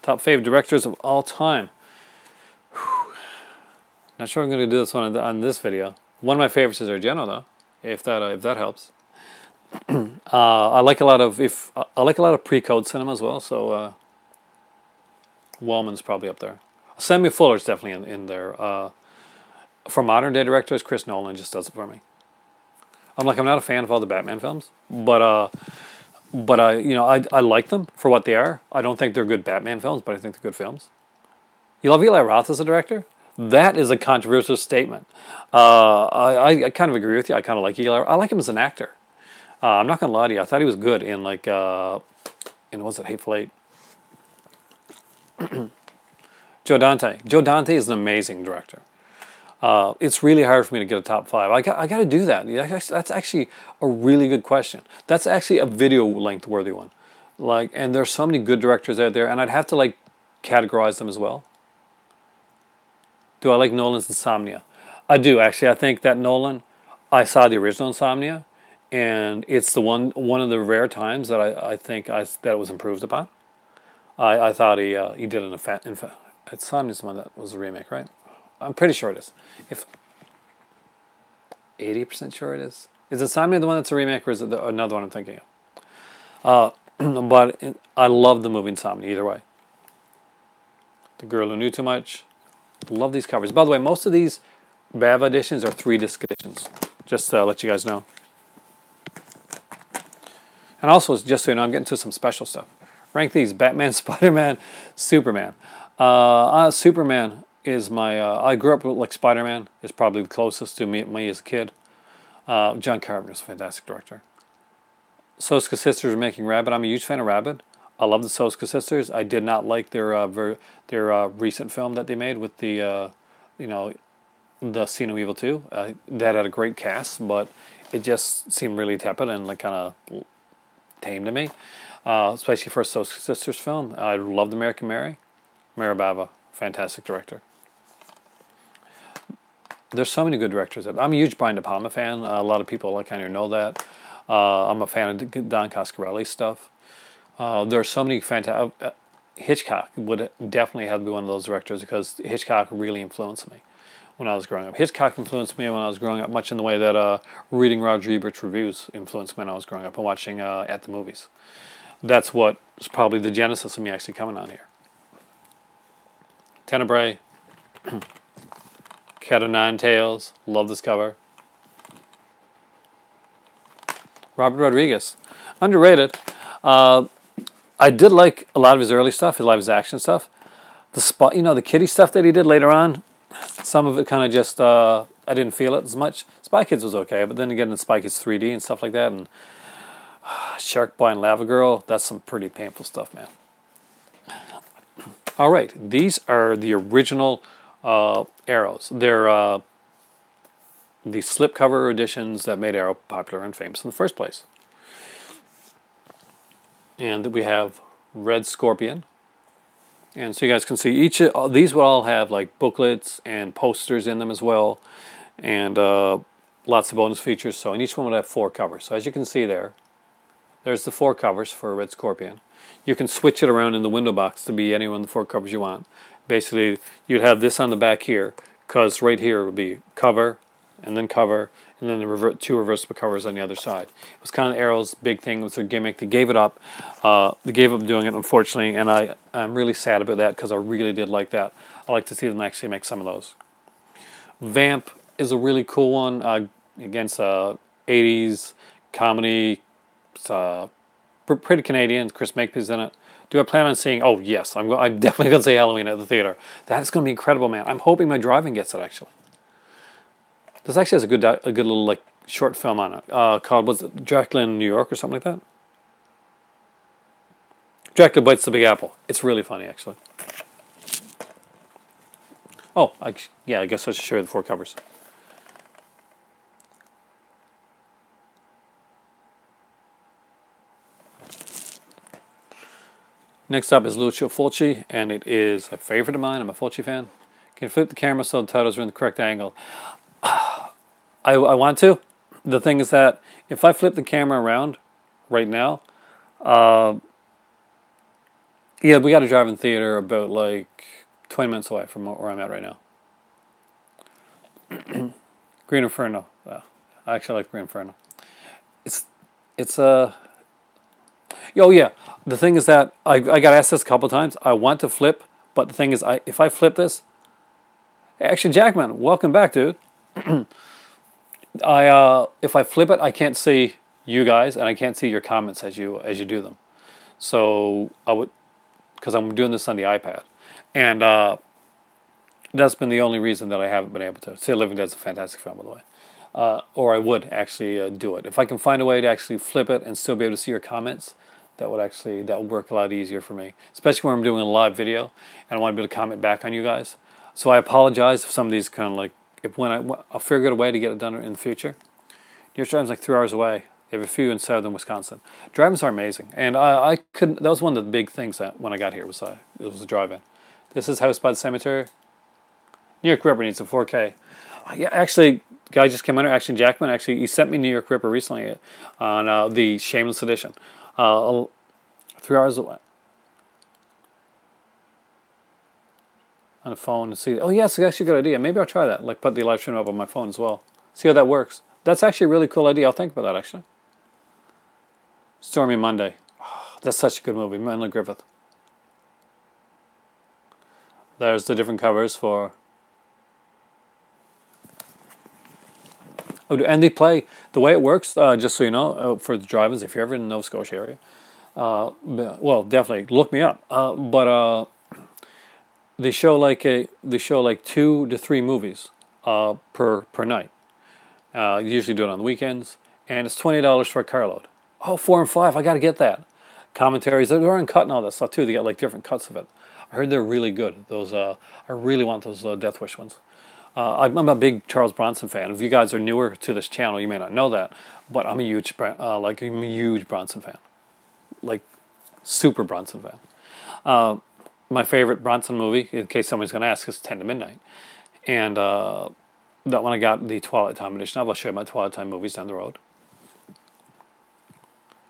Top favorite directors of all time. Not sure I'm going to do this one on this video. One of my favorites is Argento, though, if that helps. I like a lot of pre-code cinema as well. So Wellman's probably up there. Samuel Fuller's definitely in there. For modern day directors, Chris Nolan just does it for me. I'm not a fan of all the Batman films, but I like them for what they are. I don't think they're good Batman films, but I think they're good films. You love Eli Roth as a director? That is a controversial statement. I kind of agree with you. I kind of like Eli. I like him as an actor. I'm not gonna lie to you. I thought he was good in was it Hateful Eight? Joe Dante. Joe Dante is an amazing director. It's really hard for me to get a top 5. I got to do that. That's actually a really good question. That's actually a video length worthy one. And there's so many good directors out there, and I'd have to categorize them as well. Do I like Nolan's Insomnia? I do actually. I think that Nolan. I saw the original Insomnia, and it's the one of the rare times that I think that it was improved upon. I thought he did an Insomnia's the one that was a remake, right? I'm pretty sure it is. If 80% sure it is. Is Insomnia the one that's a remake, or is it another one I'm thinking of? But I love the movie Insomnia either way. The Girl Who Knew Too Much. Love these covers. By the way, most of these BAV editions are 3-disc editions. Just to let you guys know. And also, just so you know, I'm getting to some special stuff. Rank these: Batman, Spider-Man, Superman. Superman is my. I grew up with Spider-Man. Is probably the closest to me as a kid. John Carpenter's a fantastic director. Soska Sisters are making Rabid. I'm a huge fan of Rabid. I love the Soska Sisters. I did not like their recent film that they made with the the See No Evil 2. That had a great cast, but it just seemed really tepid and kind of tame to me. Especially for a Soska Sisters film. I loved American Mary. Mary Bava, fantastic director. There's so many good directors. I'm a huge Brian De Palma fan. A lot of people kind of know that. I'm a fan of Don Coscarelli stuff. There are so many fantastic. Hitchcock would definitely have to be one of those directors because Hitchcock really influenced me when I was growing up. Hitchcock influenced me when I was growing up, much in the way that reading Roger Ebert's reviews influenced me when I was growing up and watching at the movies. That's what was probably the genesis of me actually coming on here. Tenebrae, Cat o' Nine Tails, love this cover. Robert Rodriguez, underrated. I did like a lot of his early stuff, a lot of his action stuff. The kitty stuff that he did later on, some of it kind of just, I didn't feel it as much. Spy Kids was okay, but then again in Spy Kids 3D and stuff like that, and Shark Boy and Lava Girl, that's some pretty painful stuff, man. All right, these are the original Arrows. They're the slipcover editions that made Arrow popular and famous in the first place. And we have Red Scorpion. And so you guys can see these will all have booklets and posters in them as well, and lots of bonus features. So, and each one would have 4 covers. So as you can see there's the 4 covers for Red Scorpion. You can switch it around in the window box to be any one of the 4 covers you want. Basically, you'd have this on the back here, because right here would be cover, and then 2 reversible covers on the other side. It was kind of Arrow's big thing. It was their gimmick. They gave it up. They gave up doing it, unfortunately, and I'm really sad about that because I really did like that. I like to see them actually make some of those. Vamp is a really cool one against 80s comedy. It's pretty Canadian. Chris Makepeace in it. Do I plan on seeing? Oh yes, I'm definitely going to say Halloween at the theater. That's going to be incredible, man. I'm hoping my driving gets it actually. This actually has a good little short film on it called, was it Dracula in New York or something like that? Dracula Bites the Big Apple. It's really funny actually. Oh, I guess I should show you the 4 covers. Next up is Lucio Fulci, and it is a favorite of mine. I'm a Fulci fan. Can flip the camera so the titles are in the correct angle. I want to. The thing is that if I flip the camera around right now, Yeah, we got a drive-in theater about like 20 minutes away from where I'm at right now. Green Inferno. I actually like Green Inferno. It's it's oh yeah. The thing is that I got asked this a couple times. I want to flip, but the thing is, if I flip this, Action Jackman, welcome back, dude. If I flip it, I can't see you guys, and I can't see your comments as you do them. So I would, because I'm doing this on the iPad, and that's been the only reason that I haven't been able to. Still Living Dead's a fantastic film, by the way. Or I would actually do it if I can find a way to actually flip it and still be able to see your comments. That would work a lot easier for me, especially when I'm doing a live video and I want to be able to comment back on you guys. So I apologize if some of these kind of like I'll figure out a way to get it done in the future. New York Drive-In's like 3 hours away. They have a few in southern Wisconsin. Drive-ins are amazing, and I couldn't. That was one of the big things that when I got here was it was a drive-in. This is House by the Cemetery. New York Ripper needs a 4K. Yeah, actually, guy just came under. Action Jackman. Actually, he sent me New York Ripper recently on the Shameless edition. 3 hours away. On the phone and see. Oh, yeah, it's actually a good idea. Maybe I'll try that. Like put the live stream up on my phone as well. See how that works. That's actually a really cool idea. I'll think about that actually. Stormy Monday. Oh, that's such a good movie. Manly Griffith. There's the different covers for. Oh, and they play the way it works. Just so you know, for the drive-ins, if you're ever in the Nova Scotia area, well, definitely look me up. But they show like 2 to 3 movies per night. Usually do it on the weekends, and it's $20 for a carload. Oh, 4 and 5, I got to get that. Commentaries, they're uncut and all that stuff too. They got like different cuts of it. I heard they're really good. Those I really want those Death Wish ones. I'm a big Charles Bronson fan. If you guys are newer to this channel, you may not know that, but I'm a huge Bronson fan, like super Bronson fan. My favorite Bronson movie, in case somebody's going to ask, is 10 to Midnight, and that one I got the Twilight Time edition. I'll show you my Twilight Time movies down the road.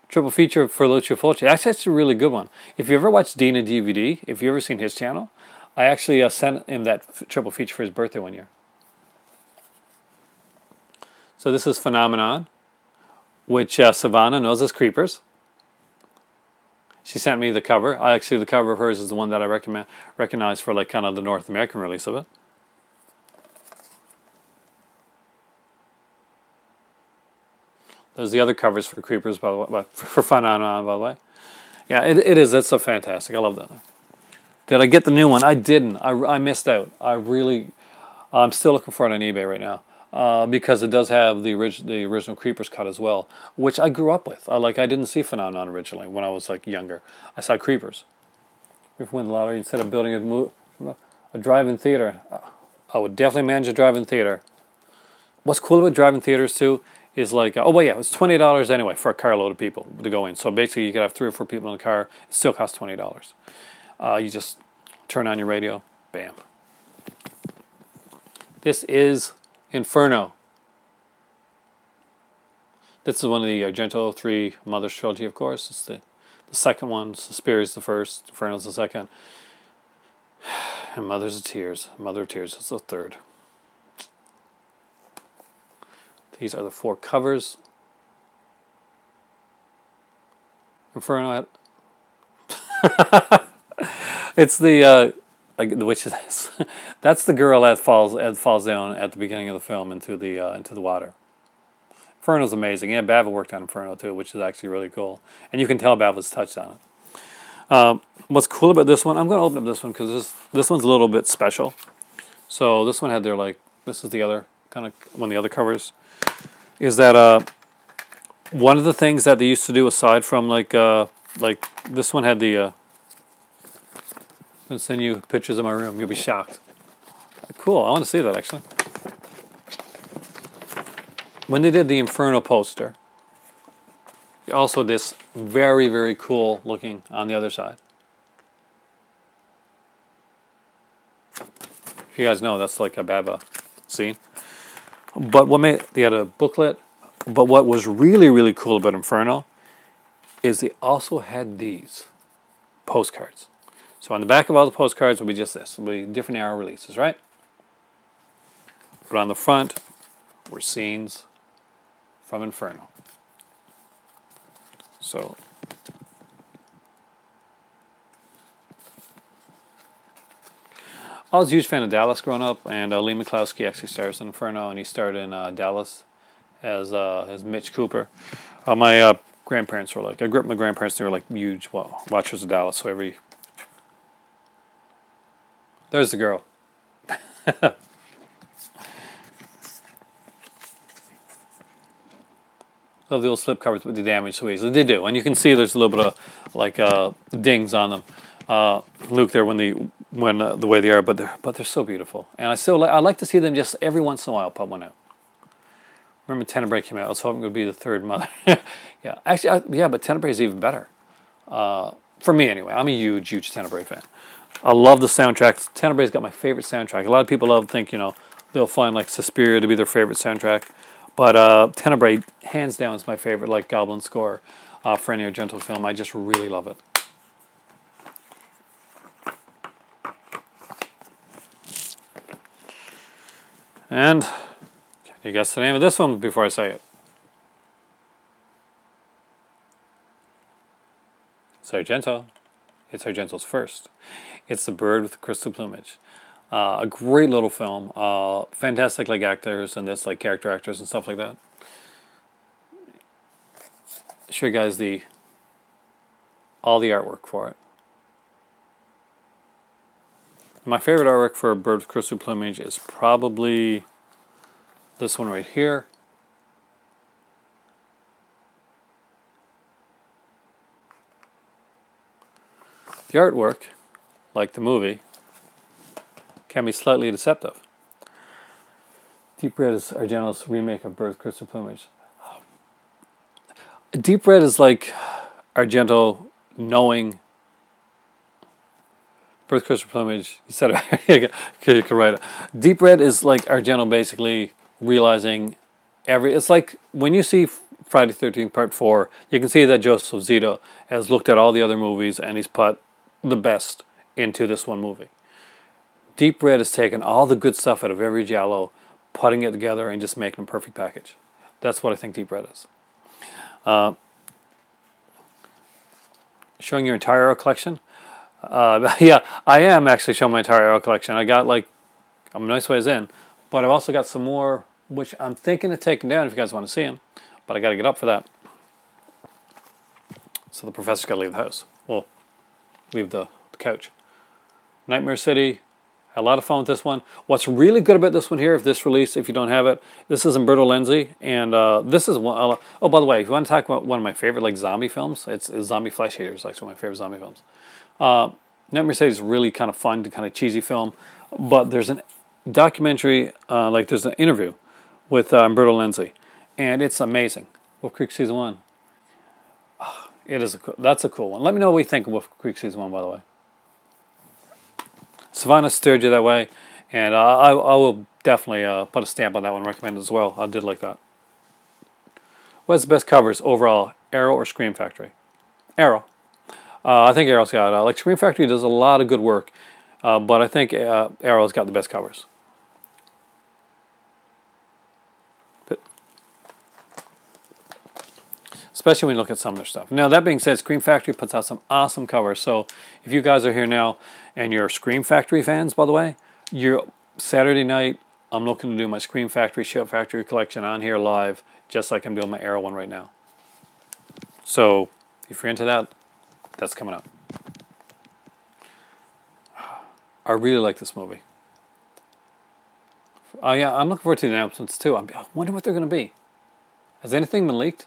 Triple feature for Lucio Fulci. That's actually a really good one. If you ever watched Dina DVD, if you ever seen his channel, I actually sent him that triple feature for his birthday one year. So this is Phenomenon, which Savannah knows as Creepers. She sent me the cover. The cover of hers is the one that I recognize for like kind of the North American release of it. There's the other covers for Creepers, by the way, for Phenomenon, by the way. Yeah, it is. It's so fantastic. I love that. Did I get the new one? I didn't. I missed out. I'm still looking for it on eBay right now because it does have the original Creepers cut as well, which I grew up with. I didn't see Phenomenon originally when I was like younger. I saw Creepers. If we win the lottery, instead of building a drive-in theater, I would definitely manage a drive-in theater. What's cool about drive-in theaters too is like, oh well, yeah, it's $20 anyway for a carload of people to go in. So basically, you could have 3 or 4 people in the car. It still costs $20. You just turn on your radio, bam. This is Inferno. This is one of the Argento 3 Mothers trilogy, of course. It's the second one. Suspiria is the first. Inferno is the second. And Mothers of Tears. Mother of Tears is the third. These are the 4 covers. Inferno. It's the which is that's the girl that falls down at the beginning of the film into the water. Inferno's amazing. Yeah, Bava worked on Inferno too, which is actually really cool, and you can tell Bava's touched on it. What's cool about this one? I'm going to open up this one because this one's a little bit special. So this one had this is the other kind of one of the other covers. Is that one of the things that they used to do aside from like this one had the. I'll send you pictures of my room. You'll be shocked. Cool. I want to see that actually. When they did the Inferno poster, also this very, very cool looking on the other side. If you guys know, that's like a Bava scene. But they had a booklet. But what was really, really cool about Inferno is they also had these postcards. So on the back of all the postcards will be just this. Will be different Arrow releases, right? But on the front were scenes from Inferno. So I was a huge fan of Dallas growing up, and Lee McCloskey actually stars in Inferno, and he starred in Dallas as Mitch Cooper. My grandparents were like, I grew up with my grandparents, they were like huge watchers of Dallas, so there's the girl. Love the old slipcovers with the damage so easily. They do, and you can see there's a little bit of like dings on them. Luke there when the way they are, but they're so beautiful, and I like to see them just every once in a while pop one out. Remember Tenebrae came out. I was hoping it would be the third mother. Yeah, actually, but Tenebrae is even better. For me anyway. I'm a huge Tenebrae fan. I love the soundtrack. Tenebrae's got my favorite soundtrack. A lot of people think they'll find like Suspiria to be their favorite soundtrack. But Tenebrae, hands down, is my favorite, like Goblin score for any Argento film. I just really love it. And can you guess the name of this one before I say it? It's Argento. It's Argento's first. It's The Bird with the Crystal Plumage. A great little film. Fantastic like actors and this, like character actors and stuff like that. Show you guys all the artwork for it. My favorite artwork for A Bird with Crystal Plumage is probably this one right here. The artwork, like the movie, can be slightly deceptive. Deep Red is Argento's remake of Bird with Crystal Plumage. Deep Red is like Argento knowing Bird with Crystal Plumage. You said it. You can write it. Deep Red is like Argento basically realizing it's like when you see Friday the 13th Part 4, you can see that Joseph Zito has looked at all the other movies and he's put the best into this one movie. Deep Red has taken all the good stuff out of every giallo, putting it together and just making a perfect package. That's what I think Deep Red is. Showing your entire Arrow collection. Yeah, I am actually showing my entire Arrow collection. I got I'm a nice ways in, but I've also got some more, which I'm thinking of taking down if you guys want to see them, but I got to get up for that. So the professor's got to leave the house. Well, leave the couch. Nightmare City. Had a lot of fun with this one. What's really good about this one here, if you don't have it, this is Umberto Lenzi, and this is one. Oh, by the way, if you want to talk about one of my favorite zombie films, it's Zombie Flesh Eaters. It's actually one of my favorite zombie films. Nightmare City is really kind of fun, kind of cheesy film, but there's a documentary, there's an interview with Umberto Lenzi, and it's amazing. Wolf Creek Season 1. That's a cool one. Let me know what you think of Wolf Creek Season 1, by the way. Savannah steered you that way, and I will definitely put a stamp on that one, recommend it as well. I did like that. What's the best covers overall, Arrow or Scream Factory? Arrow. I think Arrow's got Scream Factory does a lot of good work, but I think Arrow's got the best covers. Especially when you look at some of their stuff. Now, that being said, Scream Factory puts out some awesome covers. So if you guys are here now and you're Scream Factory fans, by the way, you're Saturday night, I'm looking to do my Scream Factory, Shout Factory collection on here live, just like I'm doing my Arrow one right now. So if you're into that, that's coming up. I really like this movie. Oh yeah, I'm looking forward to the announcements too. I wonder what they're going to be. Has anything been leaked?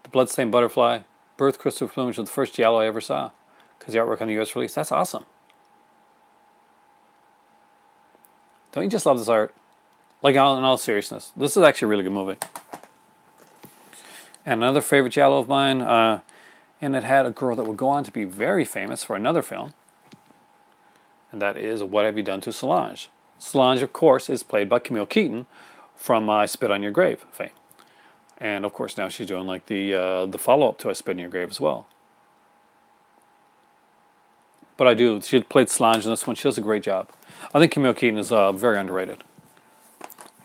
The Bloodstained Butterfly, Birth Crystal Plumage was the first giallo I ever saw, because the artwork on the US release. That's awesome. Don't you just love this art? In all seriousness, this is actually a really good movie. And another favorite giallo of mine, and it had a girl that would go on to be very famous for another film, and that is What Have You Done to Solange? Solange, of course, is played by Camille Keaton from I Spit on Your Grave fame. And of course now she's doing the follow-up to I Spit on Your Grave as well. but I do. She played Solange in this one. She does a great job. I think Camille Keaton is very underrated.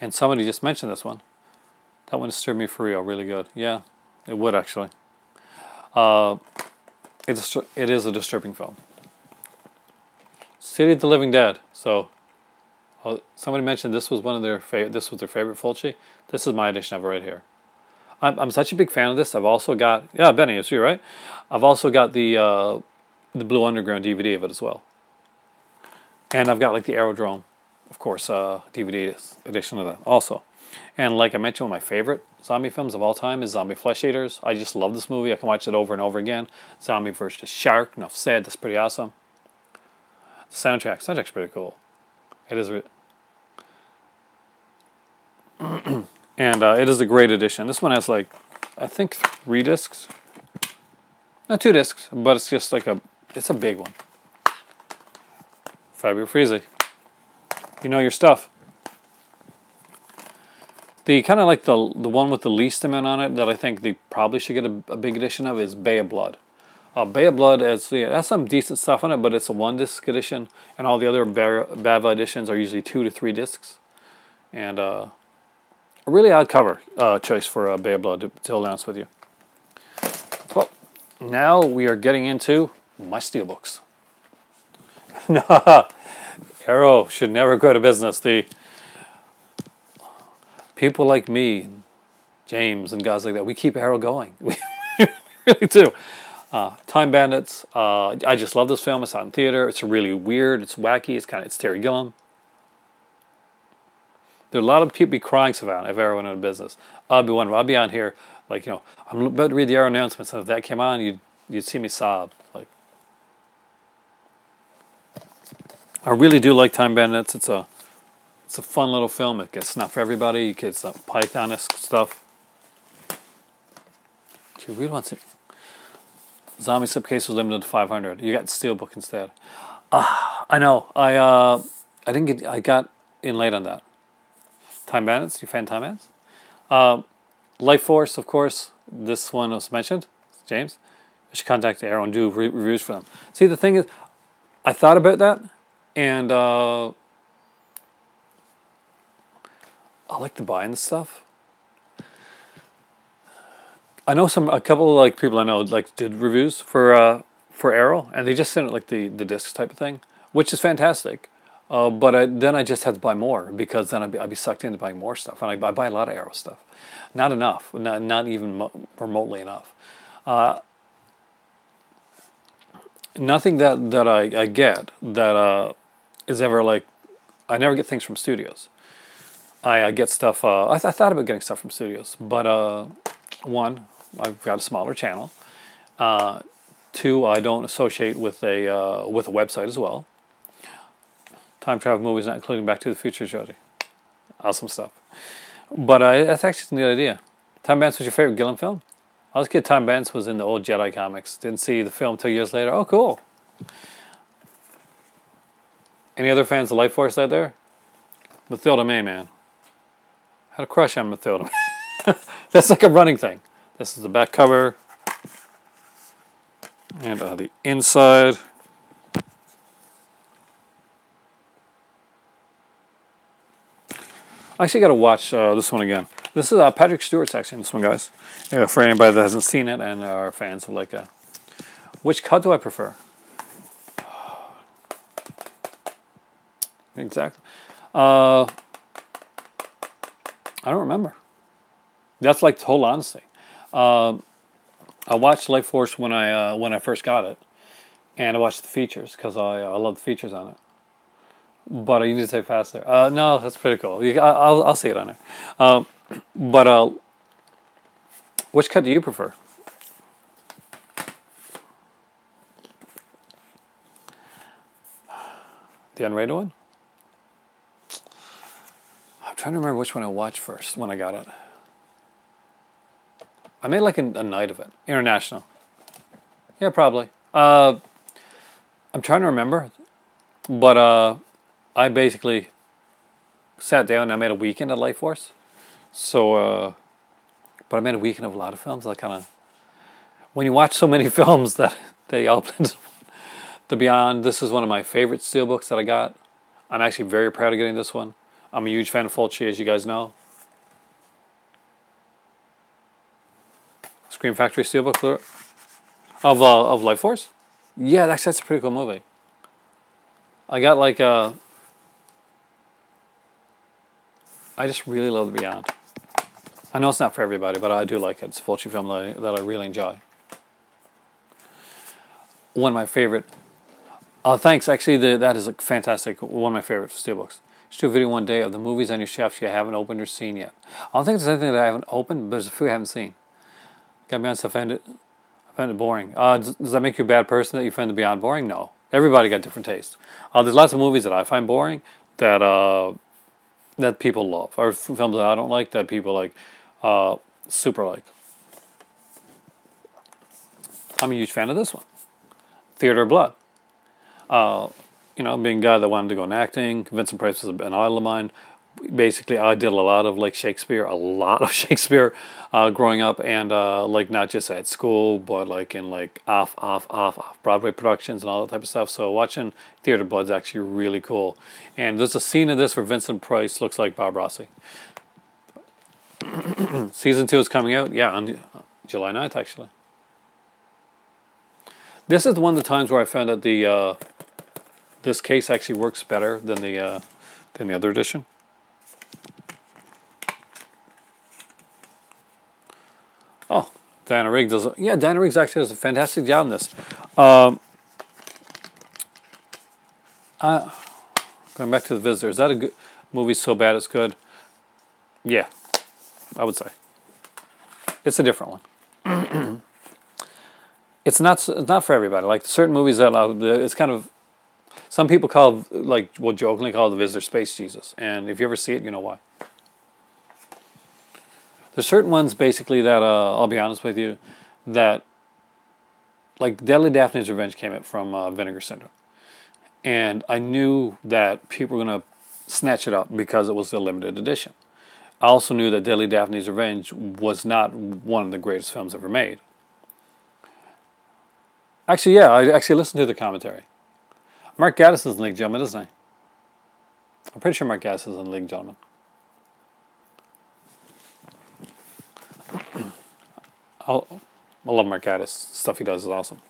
And somebody just mentioned this one. That one disturbed me for real, really good. Yeah, it would actually. It is a disturbing film. City of the Living Dead. So, somebody mentioned this was one of their this was their favorite Fulci. This is my edition of it right here. I'm such a big fan of this. I've also got Benny, it's you, right? I've also got the Blue Underground DVD of it as well, and I've got like the Aerodrome, of course, DVD edition of that also. And like I mentioned, one of my favorite zombie films of all time is Zombie Flesh Eaters. I just love this movie. I can watch it over and over again. Zombie versus Shark. Enough said. That's pretty awesome. The soundtrack's pretty cool. It is. And it is a great edition. This one has like, I think 3 discs. Not 2 discs, but it's just like it's a big one. Fabio Frizzi. You know your stuff. The kind of like the one with the least amount on it that I think they probably should get a big edition of is Bay of Blood. Bay of Blood has some decent stuff on it, but it's a 1-disc edition, and all the other Bava editions are usually 2 to 3 discs. And a really odd cover choice for Bay of Blood, to be honest with you. Well, now we are getting into my Steelbooks. Arrow should never go to business. The people like me, James, and guys like that, we keep Arrow going. We really do. Time Bandits. I just love this film. It's out in theater. It's really weird. It's wacky. It's Terry Gilliam. There are a lot of people be crying if Arrow went out of business. I'll be one. I'll be on here like, I'm about to read the Arrow announcements, and if that came on, you'd see me sob. Like, I really do like Time Bandits. It's a fun little film. It's not for everybody. It's Python-esque stuff. If you really want to, Zombie Slipcase was limited to 500. You got Steelbook instead. I know. I got in late on that. Time Bandits. You fan Time Bandits? Life Force, of course. This one was mentioned. James, you should contact Arrow and do reviews for them. See, the thing is, I thought about that, and I like to buy in the stuff. I know a couple of like people I know like did reviews for Arrow, and they just sent it like the discs type of thing, which is fantastic. But then I just had to buy more, because then I'd be sucked into buying more stuff, and I buy a lot of Arrow stuff. Not enough, not even remotely enough. Nothing that I get that is ever like, I never get things from studios. I get stuff. I thought about getting stuff from studios, but one, I've got a smaller channel. 2, I don't associate with a website as well. Time travel movies, not including Back to the Future, Jody. Awesome stuff. But that's actually a neat idea. Time Bandits was your favorite Gilliam film? I was a kid. Time Bandits was in the old Jedi comics. Didn't see the film 2 years later. Oh, cool. Any other fans of Life Force out there? Mathilda May, man. Had a crush on Mathilda. That's like a running thing. This is the back cover. And the inside. I actually got to watch this one again. This is Patrick Stewart's actually in this one, guys. For anybody that hasn't seen it and are fans of like which cut do I prefer? Exactly. I don't remember. That's like total honesty. I watched Life Force when I first got it, and I watched the features because I love the features on it. But you need to say faster. No, that's pretty cool. I'll see it on there. But which cut do you prefer? The unrated one? I'm trying to remember which one I watched first when I got it. I made like a night of it. International. Yeah, probably. I'm trying to remember. But I basically sat down and I made a weekend at Life Force. So, but I made a weekend of a lot of films. I kind of, when you watch so many films that they all blend, The Beyond, this is one of my favorite Steelbooks that I got. I'm actually very proud of getting this one. I'm a huge fan of Fulci, as you guys know. Scream Factory Steelbook of Life Force. Yeah, that's a pretty cool movie. I got like I just really love The Beyond. I know it's not for everybody, but I do like it. It's a Fulci film that I really enjoy. One of my favorite. Thanks. Actually, that is a fantastic. One of my favorite steelbooks. Just do a video one day of the movies on your shelf you haven't opened or seen yet. I don't think there's anything that I haven't opened, but there's a few I haven't seen. Got me honest, I find it boring. Does that make you a bad person that you find The Beyond boring? No. Everybody got different tastes. There's lots of movies that I find boring that that people love, or films that I don't like that people like, super like. I'm a huge fan of this one, Theater of Blood. You know, being a guy that wanted to go in acting, Vincent Price was an idol of mine. Basically, I did a lot of Shakespeare growing up, and like not just at school, but like in like off Broadway productions and all that type of stuff. So watching Theater of Blood's actually really cool. And there's a scene of this where Vincent Price looks like Bob Rossi. Season 2 is coming out, yeah, on July 9th, actually. This is one of the times where I found that this case actually works better than the other edition. Oh, Diana Rigg does. Yeah, Diana Rigg actually does a fantastic job in this. Going back to The Visitor, is that a good movie? So bad it's good. Yeah, I would say it's a different one. It's not for everybody. Like certain movies that it's kind of, some people call, like, will jokingly call The Visitor Space Jesus, and if you ever see it, you know why. There's certain ones basically that I'll be honest with you, that like Deadly Daphne's Revenge came out from Vinegar Syndrome, and I knew that people were gonna snatch it up because it was the limited edition. I also knew that Deadly Daphne's Revenge was not one of the greatest films ever made. Actually, yeah, I actually listened to the commentary. Mark Gatiss is in League of Gentlemen, isn't he? I'm pretty sure Mark Gatiss is in League of Gentlemen. I love Mark Gatiss. Stuff he does is awesome.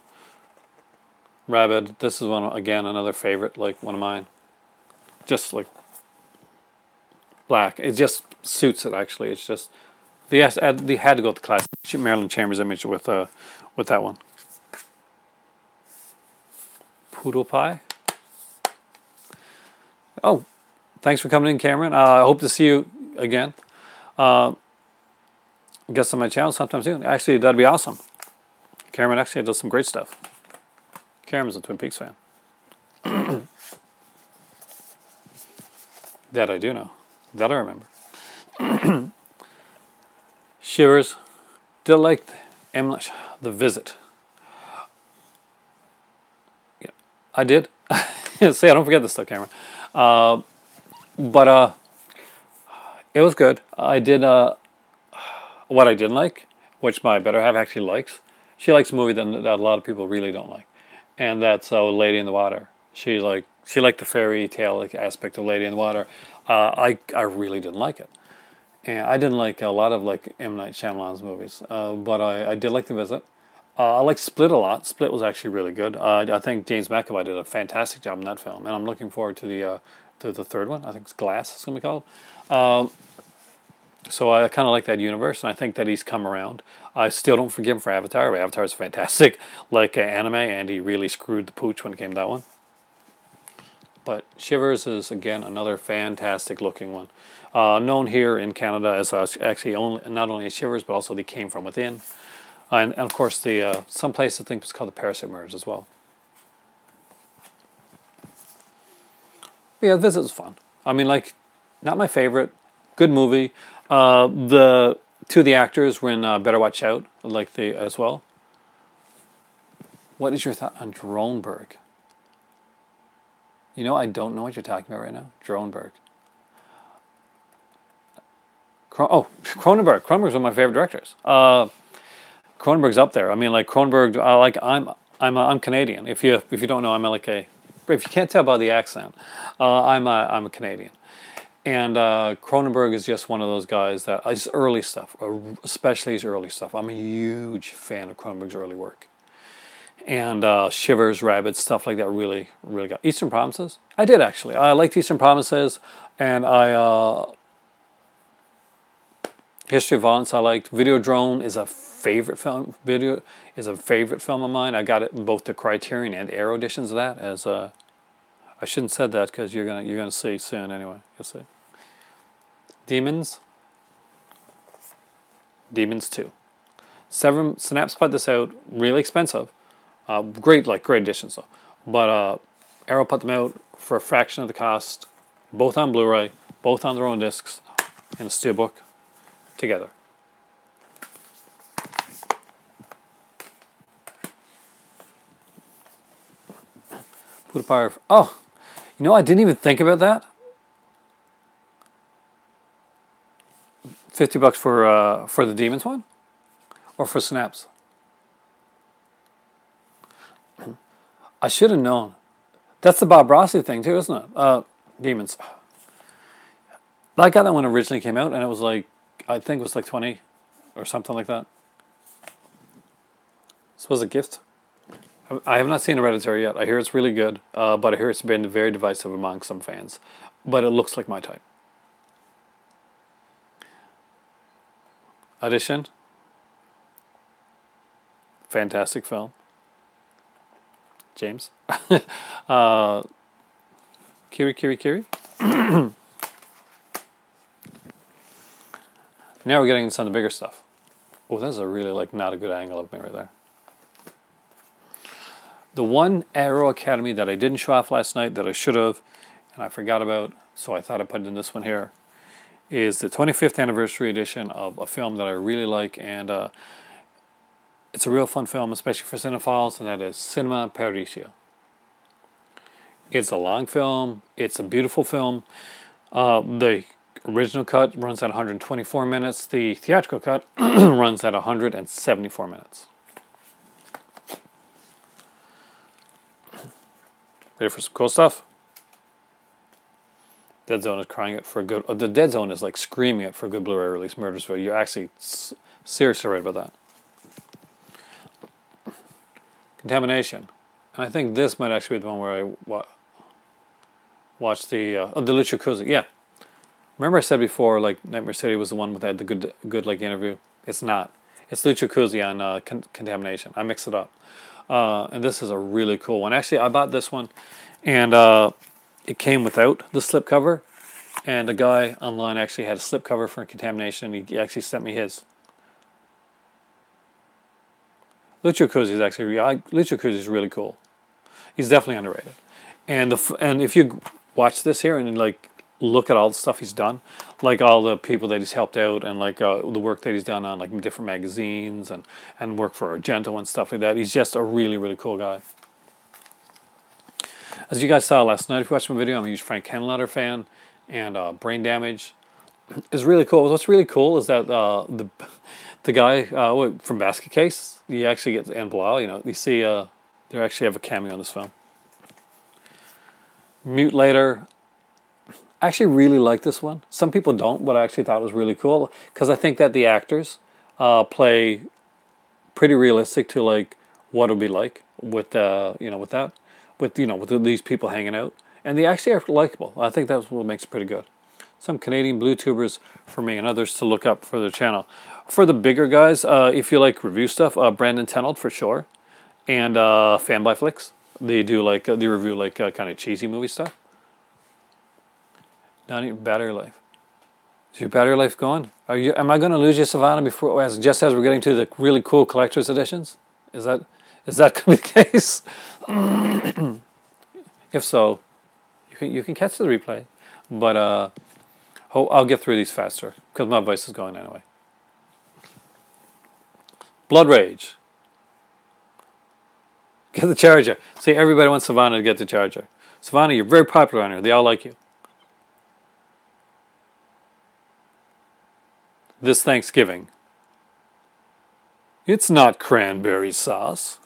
Rabid, this is one, again, another favorite, like one of mine. Just like black. It just suits it, actually. It's just, they had to go with the classic Marilyn Chambers image with that one. Poodle Pie. Oh, thanks for coming in, Cameron. I hope to see you again. Guest on my channel sometime soon. Actually, that'd be awesome. Cameron actually does some great stuff. Cameron's a Twin Peaks fan. That I do know. That I remember. Shivers. Did like The Visit. Yeah, I did. See, I don't forget this stuff, Cameron. But it was good. I did what I didn't like, which my better half actually likes. She likes a movie that a lot of people really don't like, and that's Lady in the Water. She liked the fairy tale aspect of Lady in the Water. I really didn't like it, and I didn't like a lot of like M. Night Shyamalan's movies. But I did like The Visit. I liked Split a lot. Split was actually really good. I think James McAvoy did a fantastic job in that film, and I'm looking forward to the third one. I think it's Glass. It's going to be called. So I kind of like that universe, and I think that he's come around. I still don't forgive him for Avatar. Avatar is fantastic, like anime, and he really screwed the pooch when it came to that one. But Shivers is, again, another fantastic looking one. Known here in Canada as actually not only Shivers, but also They Came From Within. And of course, some place I think it's called The Parasite Murders as well. But yeah, this is fun. I mean, like, not my favorite. Good movie. Two of the actors were in Better Watch Out, like as well. What is your thought on Droneberg? You know, I don't know what you're talking about right now. Droneberg. Cronenberg. Cronenberg's one of my favorite directors. Cronenberg's up there. I mean, like Cronenberg. I'm Canadian. If you don't know, if you can't tell by the accent, I'm a Canadian. And Cronenberg is just one of those guys that his early stuff, especially his early stuff. I'm a huge fan of Cronenberg's early work. And Shivers, Rabbits, stuff like that really, really got. Eastern Promises? I did actually. I liked Eastern Promises, and History of Violence I liked. Videodrome is a favorite film. Video is a favorite film of mine. I got it in both the Criterion and Arrow editions of that. As I shouldn't have said that because you're gonna see soon anyway. You'll see. Demons 2. Synapse put this out, really expensive. Great editions though. But Arrow put them out for a fraction of the cost, both on Blu-ray, both on their own discs, in a Steelbook, together. Oh, you know, I didn't even think about that. $50 for the Demons one, or for Synapse. I should have known. That's the Bob Rossi thing too, isn't it? Demons. I got that one originally came out, and it was like, I think it was like 20 or something like that. This was a gift. I have not seen Hereditary yet. I hear it's really good, but I hear it's been very divisive among some fans. But it looks like my type. Audition. Fantastic film. James. Kiri. Now we're getting into some of the bigger stuff. Oh, that's a really not a good angle of me right there. The one Arrow Academy that I didn't show off last night that I should have, and I forgot about, so I thought I'd put it in this one here, is the 25th anniversary edition of a film that I really like, and it's a real fun film, especially for cinephiles, and that is Cinema Paradiso. It's a long film. It's a beautiful film. The original cut runs at 124 minutes. The theatrical cut runs at 174 minutes. Ready for some cool stuff? Dead Zone is crying out for a good... the Dead Zone is like screaming it for a good Blu-ray release. Murdersville. You're actually seriously right about that. Contamination. And I think this might actually be the one where I watched the Lucio Cusi. Yeah. Remember I said before, Nightmare City was the one with the good interview? It's not. It's Lucio Cusi on Contamination. I mixed it up. And this is a really cool one. Actually, I bought this one, and it came without the slipcover. And a guy online actually had a slipcover for Contamination. He actually sent me his. Lucio Cusi is really cool. He's definitely underrated. And if you watch this here and look at all the stuff he's done, all the people that he's helped out, and the work that he's done on different magazines and work for Argento and stuff like that, he's just a really, really cool guy. As you guys saw last night, if you watched my video, I'm a huge Frank Henlotter fan, and Brain Damage is really cool. What's really cool is that the guy from Basket Case, he actually gets, and Blau, you see they actually have a cameo in this film. Mutilator. I actually really like this one. Some people don't, but I actually thought it was really cool because I think that the actors play pretty realistic to what it would be like with these people hanging out, and they actually are likable. I think that's what makes it pretty good. Some Canadian blue tubers for me and others to look up for their channel. For the bigger guys, if you like review stuff, Brandon Tenold for sure, and Fanboy Flicks. They do they review kind of cheesy movie stuff. Donnie, battery life. Is your battery life gone? Am I going to lose you, Savannah, just as we're getting to the really cool collector's editions? Is that going to be the case? If so, you can catch the replay, but I'll get through these faster because my voice is going anyway. Blood Rage. Get the charger. See, everybody wants Savannah to get the charger. Savannah, you're very popular on here. They all like you. This Thanksgiving. It's not cranberry sauce.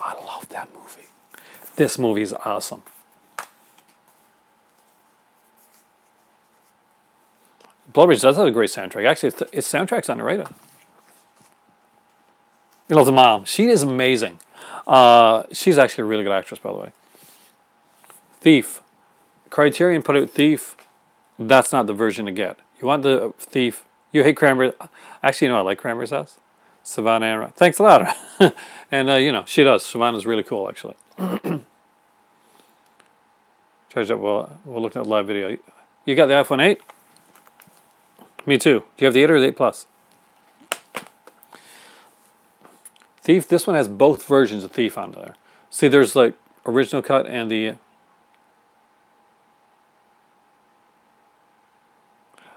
I love that movie. This movie is awesome. Blood Rage does have a great soundtrack. Actually, its soundtrack's underrated. You love the mom. She is amazing. She's actually a really good actress, by the way. Thief. Criterion put out Thief. That's not the version to get. You want the Thief. You hate Cranberry. Actually, you know, I like Cranberry Sauce. Savannah Ann. Thanks a lot. And, you know, she does. Savannah's really cool, actually. Charge up. We're looking at live video. You got the iPhone 8? Me too. Do you have the 8 or the 8 Plus? Thief, this one has both versions of Thief on there. See, there's like original cut and the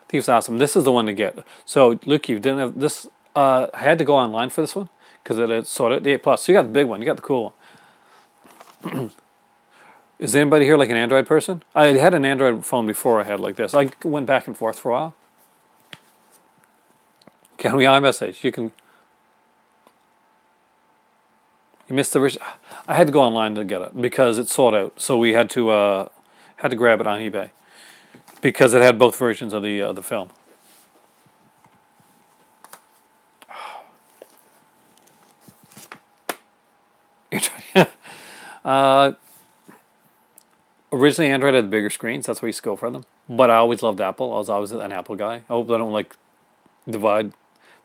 Thief's awesome. This is the one to get. So, look, you didn't have this. I had to go online for this one because it sold it. The 8 Plus. So you got the big one. You got the cool one. Is anybody here like an Android person? I had an Android phone before I had like this. I went back and forth for a while. Can we iMessage? You can. You missed the. I had to go online to get it because it sold out. So we had to grab it on eBay because it had both versions of the film. Originally, Android had the bigger screens. That's why I used to go for them. But I always loved Apple. I was always an Apple guy. I hope I don't like divide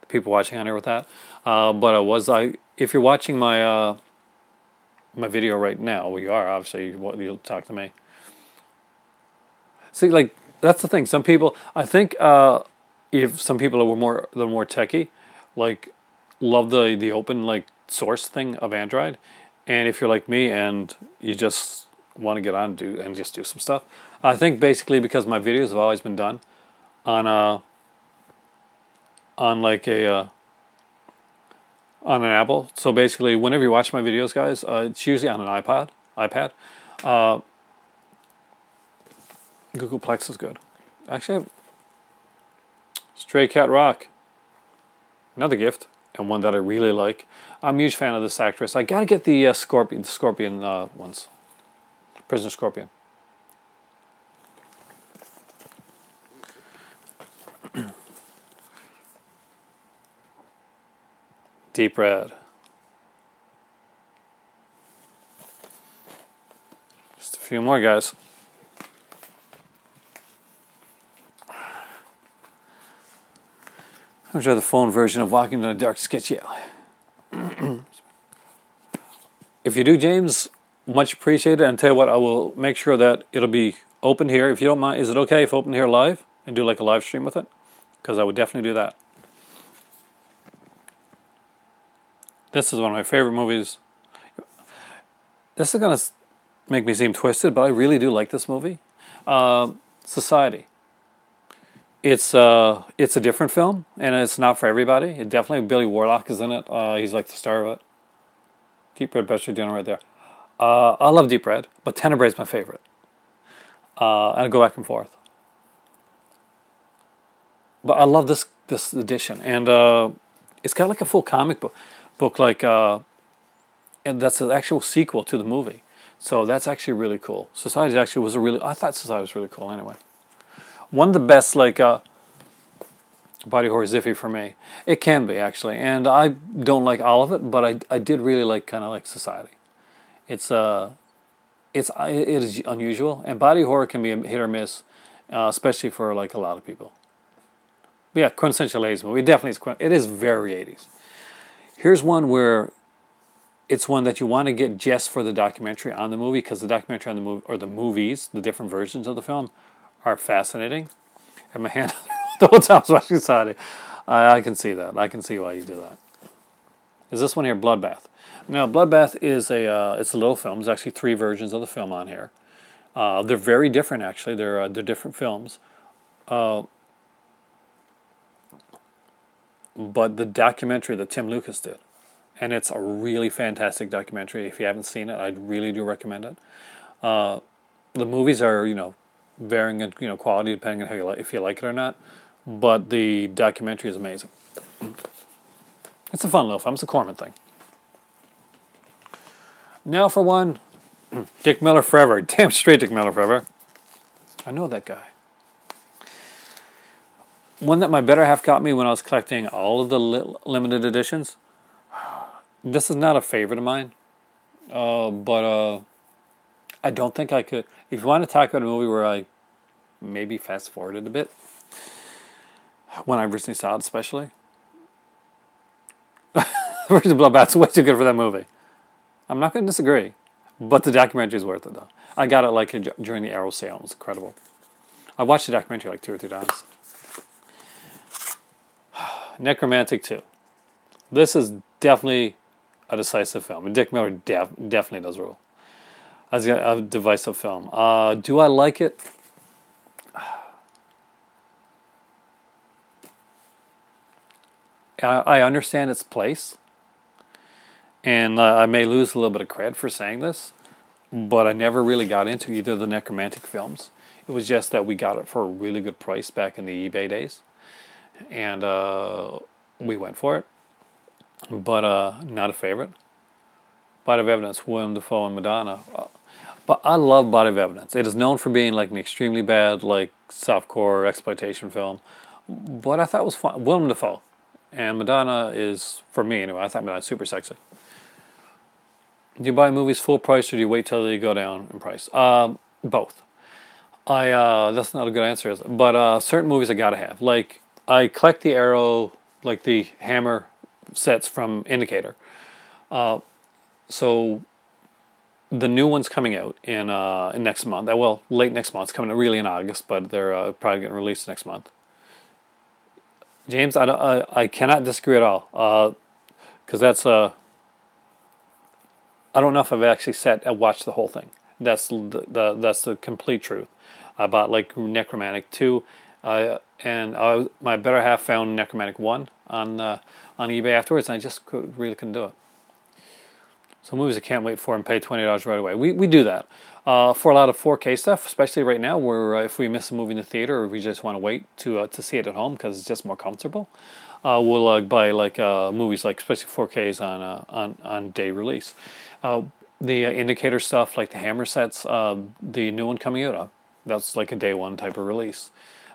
the people watching on here with that. But if you're watching my my video right now, well, you are obviously you'll talk to me. See, like that's the thing. Some people, I think, if some people are more techie, like love the open like source thing of Android, and if you're like me and you just want to get on and just do some stuff, I think basically because my videos have always been done on like a on an Apple. So basically, whenever you watch my videos, guys, it's usually on an iPad. Google Plex is good. Actually, Stray Cat Rock, another gift, and one that I really like. I'm a huge fan of this actress. I gotta get the Scorpion ones. Prisoner Scorpion. Deep Red. Just a few more, guys. I enjoy the phone version of Walking in the Dark Sketchy Alley. If you do, James, much appreciated. And tell you what, I will make sure that it'll be open here. If you don't mind, is it okay if I open here live and do like a live stream with it? Because I would definitely do that. This is one of my favorite movies. This is going to make me seem twisted, but I really do like this movie. Society. It's a different film, and it's not for everybody. It definitely, Billy Warlock is in it. He's like the star of it. Deep Red, best dinner right there. I love Deep Red, but Tenebrae is my favorite. And I go back and forth. But I love this edition, and it's got like a full comic book like, and that's an actual sequel to the movie. So that's actually really cool. Society actually was I thought Society was really cool anyway. One of the best, like, body horror is iffy for me. It can be, actually. And I don't like all of it, but I did really like, kind of like Society. It is unusual. And body horror can be a hit or miss, especially for, like, a lot of people. But yeah, quintessential 80s movie. It definitely is. It is very 80s. Here's one where it's one that you want to get just for the documentary on the movie, because the documentary on the movie, or the movies, the different versions of the film, are fascinating. And my hand the whole time I was watching Society. I can see that. I can see why you do that. Is this one here Bloodbath? Now, Bloodbath is it's a little film. There's actually 3 versions of the film on here. They're very different, actually. They're different films. But the documentary that Tim Lucas did, and it's a really fantastic documentary. If you haven't seen it, I really do recommend it. The movies are, varying in quality depending on how if you like it or not. But the documentary is amazing. It's a fun little film. It's a Corman thing. Now for one, Dick Miller forever. Damn straight Dick Miller forever. I know that guy. One that my better half got me when I was collecting all of the limited editions. This is not a favorite of mine, but I don't think I could. If you want to talk about a movie where I maybe fast forwarded a bit, when I recently saw it especially, Virgin Bloodbath's way too good for that movie. I'm not going to disagree, but the documentary is worth it though. I got it like during the Arrow sale. It was incredible. I watched the documentary like 2 or 3 times. Necromantic 2. This is definitely a decisive film. And Dick Miller definitely does rule. As a divisive film. Do I like it? I understand its place. And I may lose a little bit of cred for saying this. But I never really got into either of the necromantic films. It was just that we got it for a really good price back in the eBay days. And we went for it. But not a favorite. Body of Evidence, Willem Dafoe and Madonna. But I love Body of Evidence. It is known for being like an extremely bad, like softcore exploitation film. But I thought it was fun. Willem Dafoe and Madonna is, for me anyway, I thought Madonna's super sexy. Do you buy movies full price or do you wait till they go down in price? Both. That's not a good answer, is it? But certain movies I gotta have. Like, I collect the Arrow, like the Hammer sets from Indicator. So the new one's coming out in next month. Well, late next month. It's coming out really in August, but they're probably getting released next month. James, I cannot disagree at all. Because that's I don't know if I've actually sat and watched the whole thing. That's the complete truth. I bought like Necromantic 2, and my better half found Necromantic 1 on eBay afterwards, and I just really couldn't do it. So movies I can't wait for and pay $20 right away. We do that. For a lot of 4K stuff, especially right now, where if we miss a movie in the theater or we just want to wait to see it at home because it's just more comfortable, we'll buy like movies like especially 4Ks on day release. The Indicator stuff, like the Hammer sets, the new one coming out, that's like a day one type of release.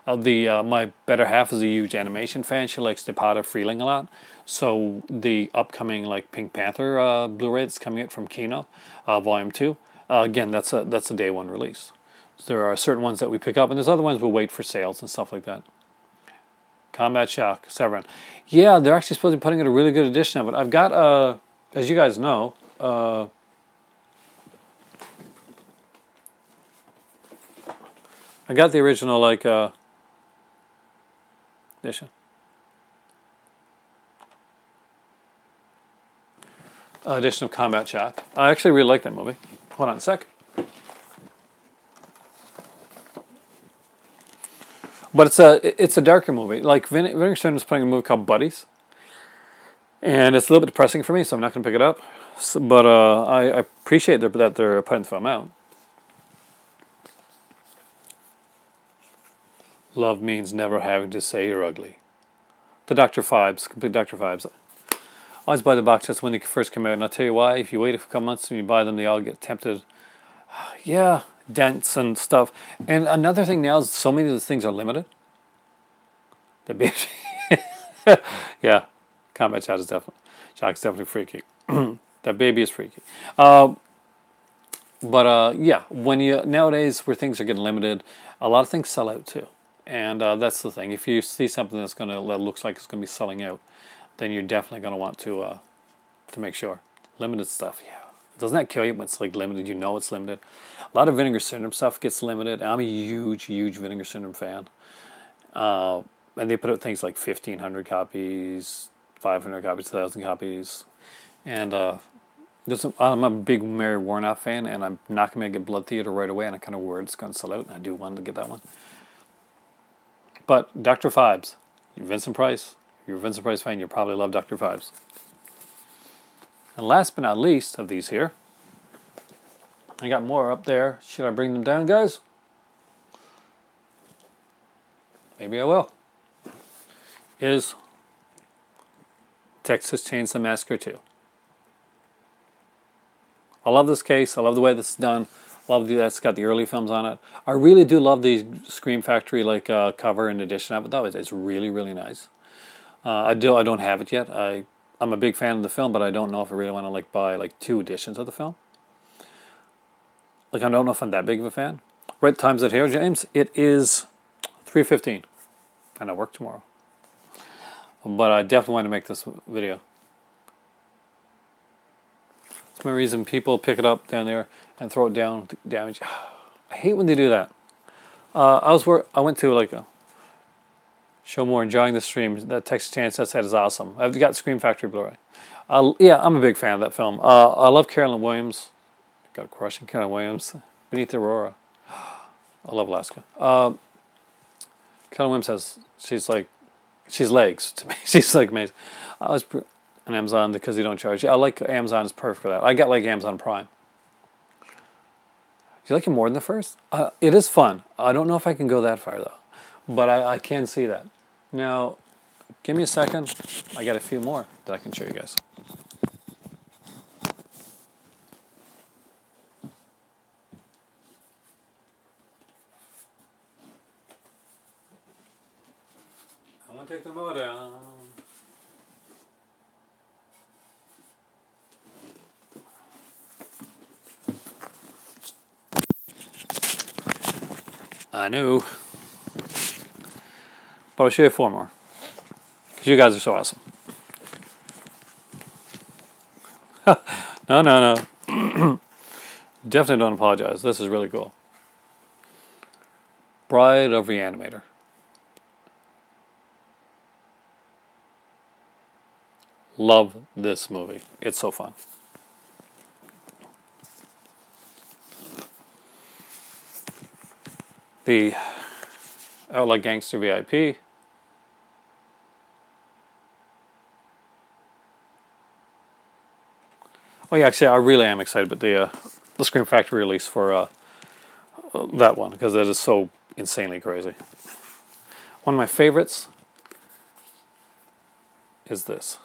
My better half is a huge animation fan. She likes Departed Freeling a lot. So the upcoming like Pink Panther Blu-ray that's coming out from Kino, Volume 2, again, that's a day one release. So there are certain ones that we pick up, and there's other ones we'll wait for sales and stuff like that. Combat Shock, Severin. Yeah, they're actually supposed to be putting out a really good edition of it. I've got, as you guys know, I got the original like edition. Edition of Combat Shock. I actually really like that movie. Hold on a sec. But it's a darker movie. Like Vinegar Syndrome is putting a movie called Buddies, and it's a little bit depressing for me, so I'm not going to pick it up. So, but I appreciate that they're putting the film out. Love means never having to say you're ugly. The Dr. Phibes, complete Dr. Phibes. Always buy the box sets when they first come out, and I'll tell you why. If you wait a couple months and you buy them, they all get tempted. Yeah, dents and stuff. And another thing now is so many of the things are limited. The baby, yeah, Combat Shock is definitely freaky. That baby is freaky. But yeah, nowadays where things are getting limited, a lot of things sell out too. And that's the thing. If you see something that looks like it's going to be selling out, then you're definitely going to want to make sure. Limited stuff, yeah. Doesn't that kill you when it's like limited? You know it's limited. A lot of Vinegar Syndrome stuff gets limited. I'm a huge Vinegar Syndrome fan. And they put out things like 1,500 copies, 500 copies, 1,000 copies. And I'm a big Mary Warnoff fan, and I'm not going to get Blood Theater right away, and I'm kind of worried it's going to sell out, and I do want to get that one. But Dr. Phibes, you're Vincent Price. If you're a Vincent Price fan, you probably love Dr. Phibes. And last but not least of these here, I got more up there. Should I bring them down, guys? Maybe I will. Is Texas Chainsaw Massacre 2. I love this case. I love the way this is done. Love that's got the early films on it. I really do love the Scream Factory like cover and edition of it though. It's really, really nice. I don't have it yet. I'm a big fan of the film, but I don't know if I really want to like buy like 2 editions of the film. Like I don't know if I'm that big of a fan. Right times it here, James. It is 3:15, and I work tomorrow. But I definitely want to make this video. That's my reason people pick it up down there and throw it down, damage. I hate when they do that. I went to like a show more enjoying the stream. That Texas Chainsaw Set is awesome. I've got Scream Factory Blu-ray. Yeah, I'm a big fan of that film. I love Carolyn Williams. Got a crush on Carolyn Williams. Beneath the Aurora. I love Alaska. Carolyn Williams she's legs to me. She's like amazing. I was on Amazon because they don't charge. I like Amazon is perfect for that. I got like Amazon Prime. Do you like it more than the first? It is fun. I don't know if I can go that far though, but I can see that. Now, give me a second. I got a few more that I can show you guys. I'm gonna take the motor down. I knew. But I'll show you 4 more. Because you guys are so awesome. No. Definitely don't apologize. This is really cool. Bride of Reanimator. Love this movie. It's so fun. The Outlaw Gangster VIP. Oh yeah, actually, I really am excited about the Scream Factory release for that one because that is so insanely crazy. One of my favorites is this.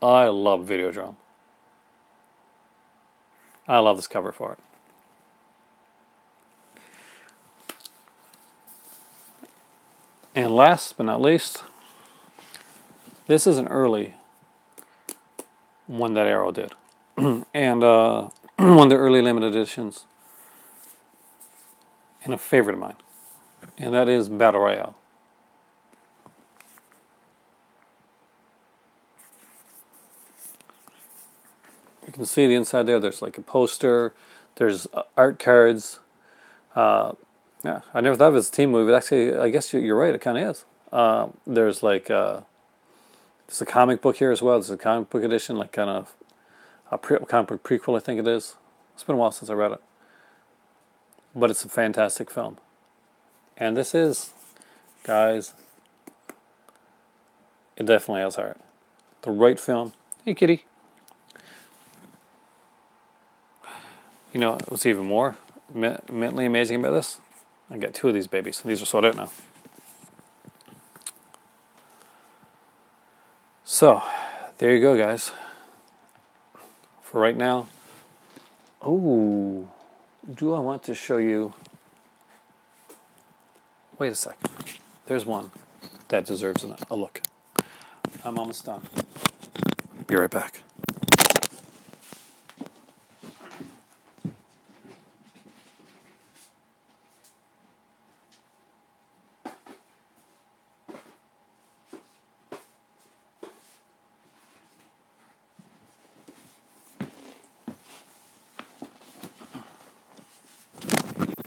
I love Videodrome. I love this cover for it. And last but not least, this is an early one that Arrow did. And one of the early limited editions. And a favorite of mine. And that is Battle Royale. You can see the inside there. There's like a poster. There's art cards. Yeah, I never thought of it as a team movie, but actually, I guess you're right. It kind of is. There's like there's a comic book here as well. There's a comic book edition, like kind of a comic book prequel, I think it is. It's been a while since I read it, but it's a fantastic film. And this is, guys, it definitely has heart. The right film. Hey, kitty. You know what's even more mentally amazing about this? I got 2 of these babies. These are sold out now. So, there you go, guys. For right now. Oh, do I want to show you? Wait a second. There's one that deserves a look. I'm almost done. Be right back.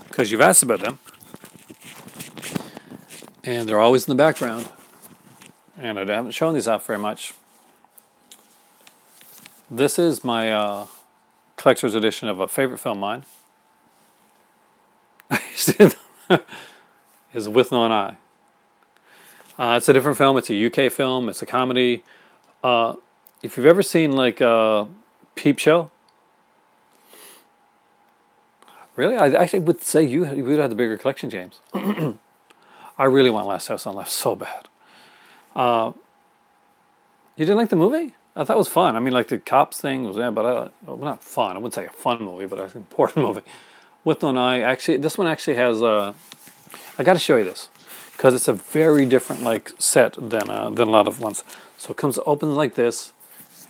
Because you've asked about them. And they're always in the background. And I haven't shown these off very much. This is my collector's edition of a favorite film of mine. Is With No Eye. It's a different film. It's a UK film. It's a comedy. If you've ever seen like Peep Show. Really? I actually would say you would have the bigger collection, James. I really want Last House on Left so bad. You didn't like the movie? I thought it was fun. I mean, like the cops thing was, yeah, but well, not fun. I wouldn't say a fun movie, but an important movie. With No Eye, actually, this one actually has. I got to show you this because it's a very different like set than a lot of ones. So it comes open like this,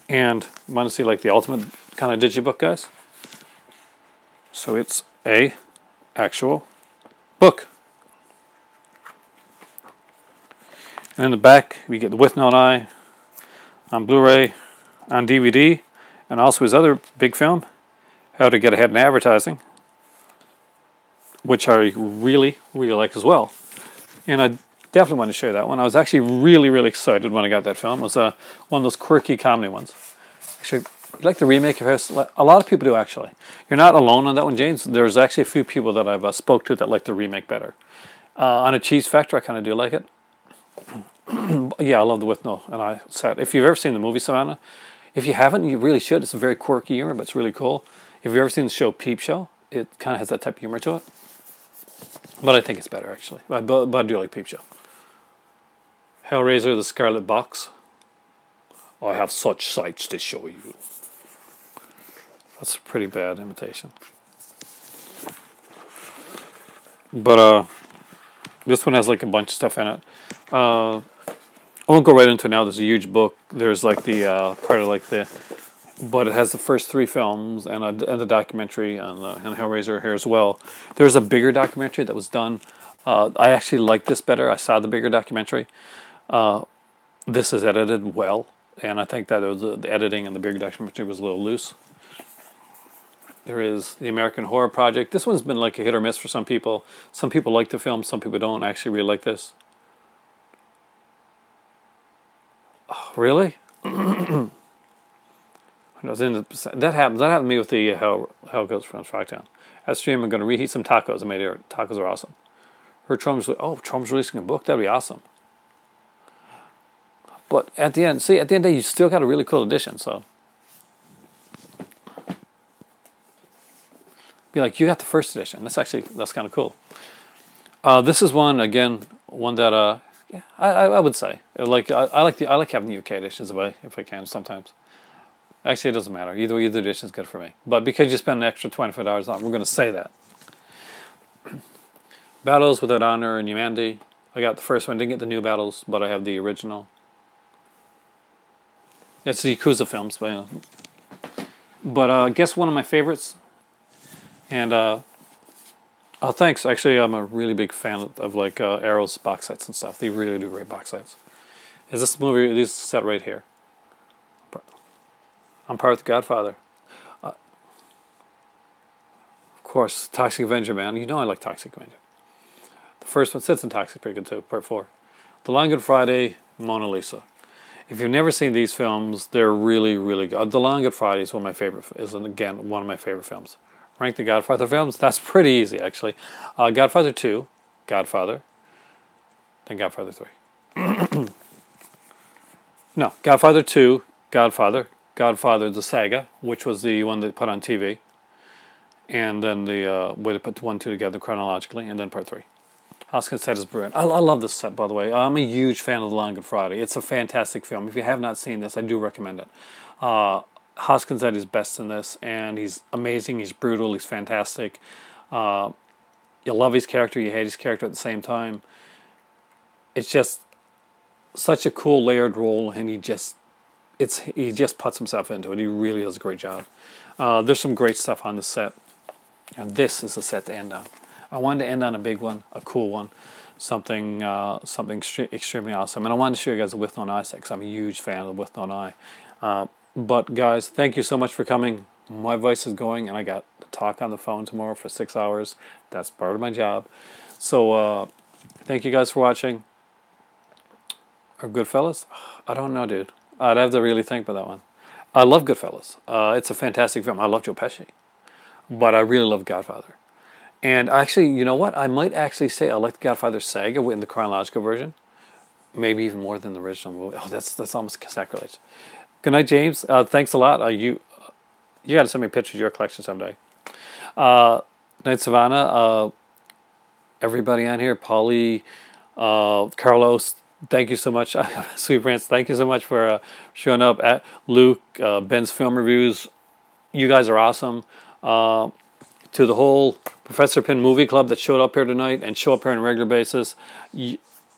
and you want to see like the ultimate kind of digibook, guys. So it's a actual book. And in the back, we get the With No Eye on Blu-ray, on DVD, and also his other big film, How to Get Ahead in Advertising, which I really, really like as well. And I definitely want to show you that one. I was actually really, really excited when I got that film. It was one of those quirky comedy ones. Actually, you like the remake of House? A lot of people do, actually. You're not alone on that one, James. There's actually a few people that I've spoke to that like the remake better. On a cheese factor, I kind of do like it. Yeah, I love the With No Eye set. If you've ever seen the movie Savannah, if you haven't, you really should. It's a very quirky humor, but it's really cool. If you've ever seen the show Peep Show, it kind of has that type of humor to it. But I think it's better, actually. But I do like Peep Show. Hellraiser, The Scarlet Box. I have such sights to show you. That's a pretty bad imitation. But this one has like a bunch of stuff in it. I won't go right into it now. There's a huge book. There's like the part of like the, but it has the first 3 films and the documentary and Hellraiser here as well. There's a bigger documentary that was done. I actually like this better. I saw the bigger documentary. This is edited well, and I think that it was, the editing and the bigger documentary was a little loose. There is the American Horror Project. This one's been like a hit or miss for some people. Some people like the film. Some people don't. I actually really like this. Oh, really? That happened. That happened to me with the How Goes from Frogtown. At stream, I'm going to reheat some tacos. I made it. Tacos are awesome. Heard Trump's releasing a book. That'd be awesome. But at the end, see, at the end of the day, you still got a really cool edition. So, be like, you got the first edition. That's kind of cool. This is one that yeah, I would say I like having the UK editions if I can sometimes. Actually, it doesn't matter. Either edition is good for me. But because you spend an extra $25 on, we're going to say that. Battles Without Honor and Humanity. I got the first one. Didn't get the new Battles, but I have the original. It's the Yakuza films, but guess one of my favorites. And oh, thanks. Actually, I'm a really big fan of like Arrow's box sets and stuff. They really do great box sets. Is this movie? This set right here. I'm part of The Godfather. Of course, Toxic Avenger, man. You know I like Toxic Avenger. The first one sits in Toxic pretty good too. Part 4. The Long Good Friday, Mona Lisa. If you've never seen these films, they're really, really good. The Long Good Friday is one of my favorite. Again one of my favorite films. Rank the Godfather films. That's pretty easy, actually. Godfather 2, Godfather, then Godfather 3. No, Godfather 2, Godfather the Saga, which was the one they put on TV, and then the way to put the 1, 2 together chronologically, and then Part 3. Hoskins set is brilliant. I love this set, by the way. I'm a huge fan of The Long Good Friday. It's a fantastic film. If you have not seen this, I do recommend it. Hoskins at his best in this, and he's amazing. He's brutal. He's fantastic. You love his character. You hate his character at the same time. It's just such a cool layered role, and he just puts himself into it. He really does a great job. There's some great stuff on the set, and this is the set to end on. I wanted to end on a big one, a cool one, something extremely awesome. And I wanted to show you guys the With No Eye set because I'm a huge fan of the With No Eye. But guys, thank you so much for coming. My voice is going, and I got to talk on the phone tomorrow for 6 hours. That's part of my job. So thank you guys for watching. Or Goodfellas? I don't know, dude. I'd have to really think about that one. I love Goodfellas. It's a fantastic film. I love Joe Pesci. But I really love Godfather. And actually, you know what? I might actually say I like the Godfather saga in the chronological version. Maybe even more than the original movie. Oh, that's almost sacrilege. Good night, James. Thanks a lot. You got to send me pictures of your collection someday. Night, Savannah. Everybody on here. Polly, Carlos, Thank you so much, Sweet Prince. Thank you so much for showing up at Luke, Ben's Film Reviews. You guys are awesome. To the whole Professor Pin Movie Club that showed up here tonight and show up here on a regular basis, you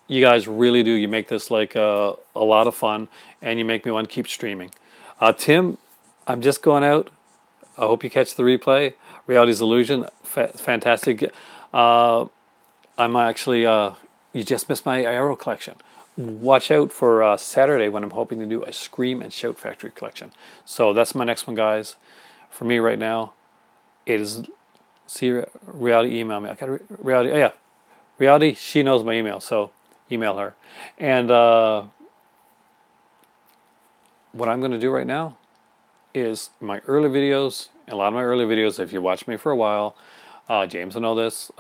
guys really do. You make this like a lot of fun, and you make me want to keep streaming. Tim, I'm just going out. I hope you catch the replay. Reality's Illusion, fantastic. I'm actually, you just missed my Arrow collection. Watch out for Saturday when I'm hoping to do a Scream and Shout Factory collection. So that's my next one, guys. For me right now, it is, see, Reality, email me. I got Reality, oh yeah. Reality, she knows my email, so email her. And what I'm going to do right now is my early videos, a lot of my early videos, if you watch me for a while, James will know this,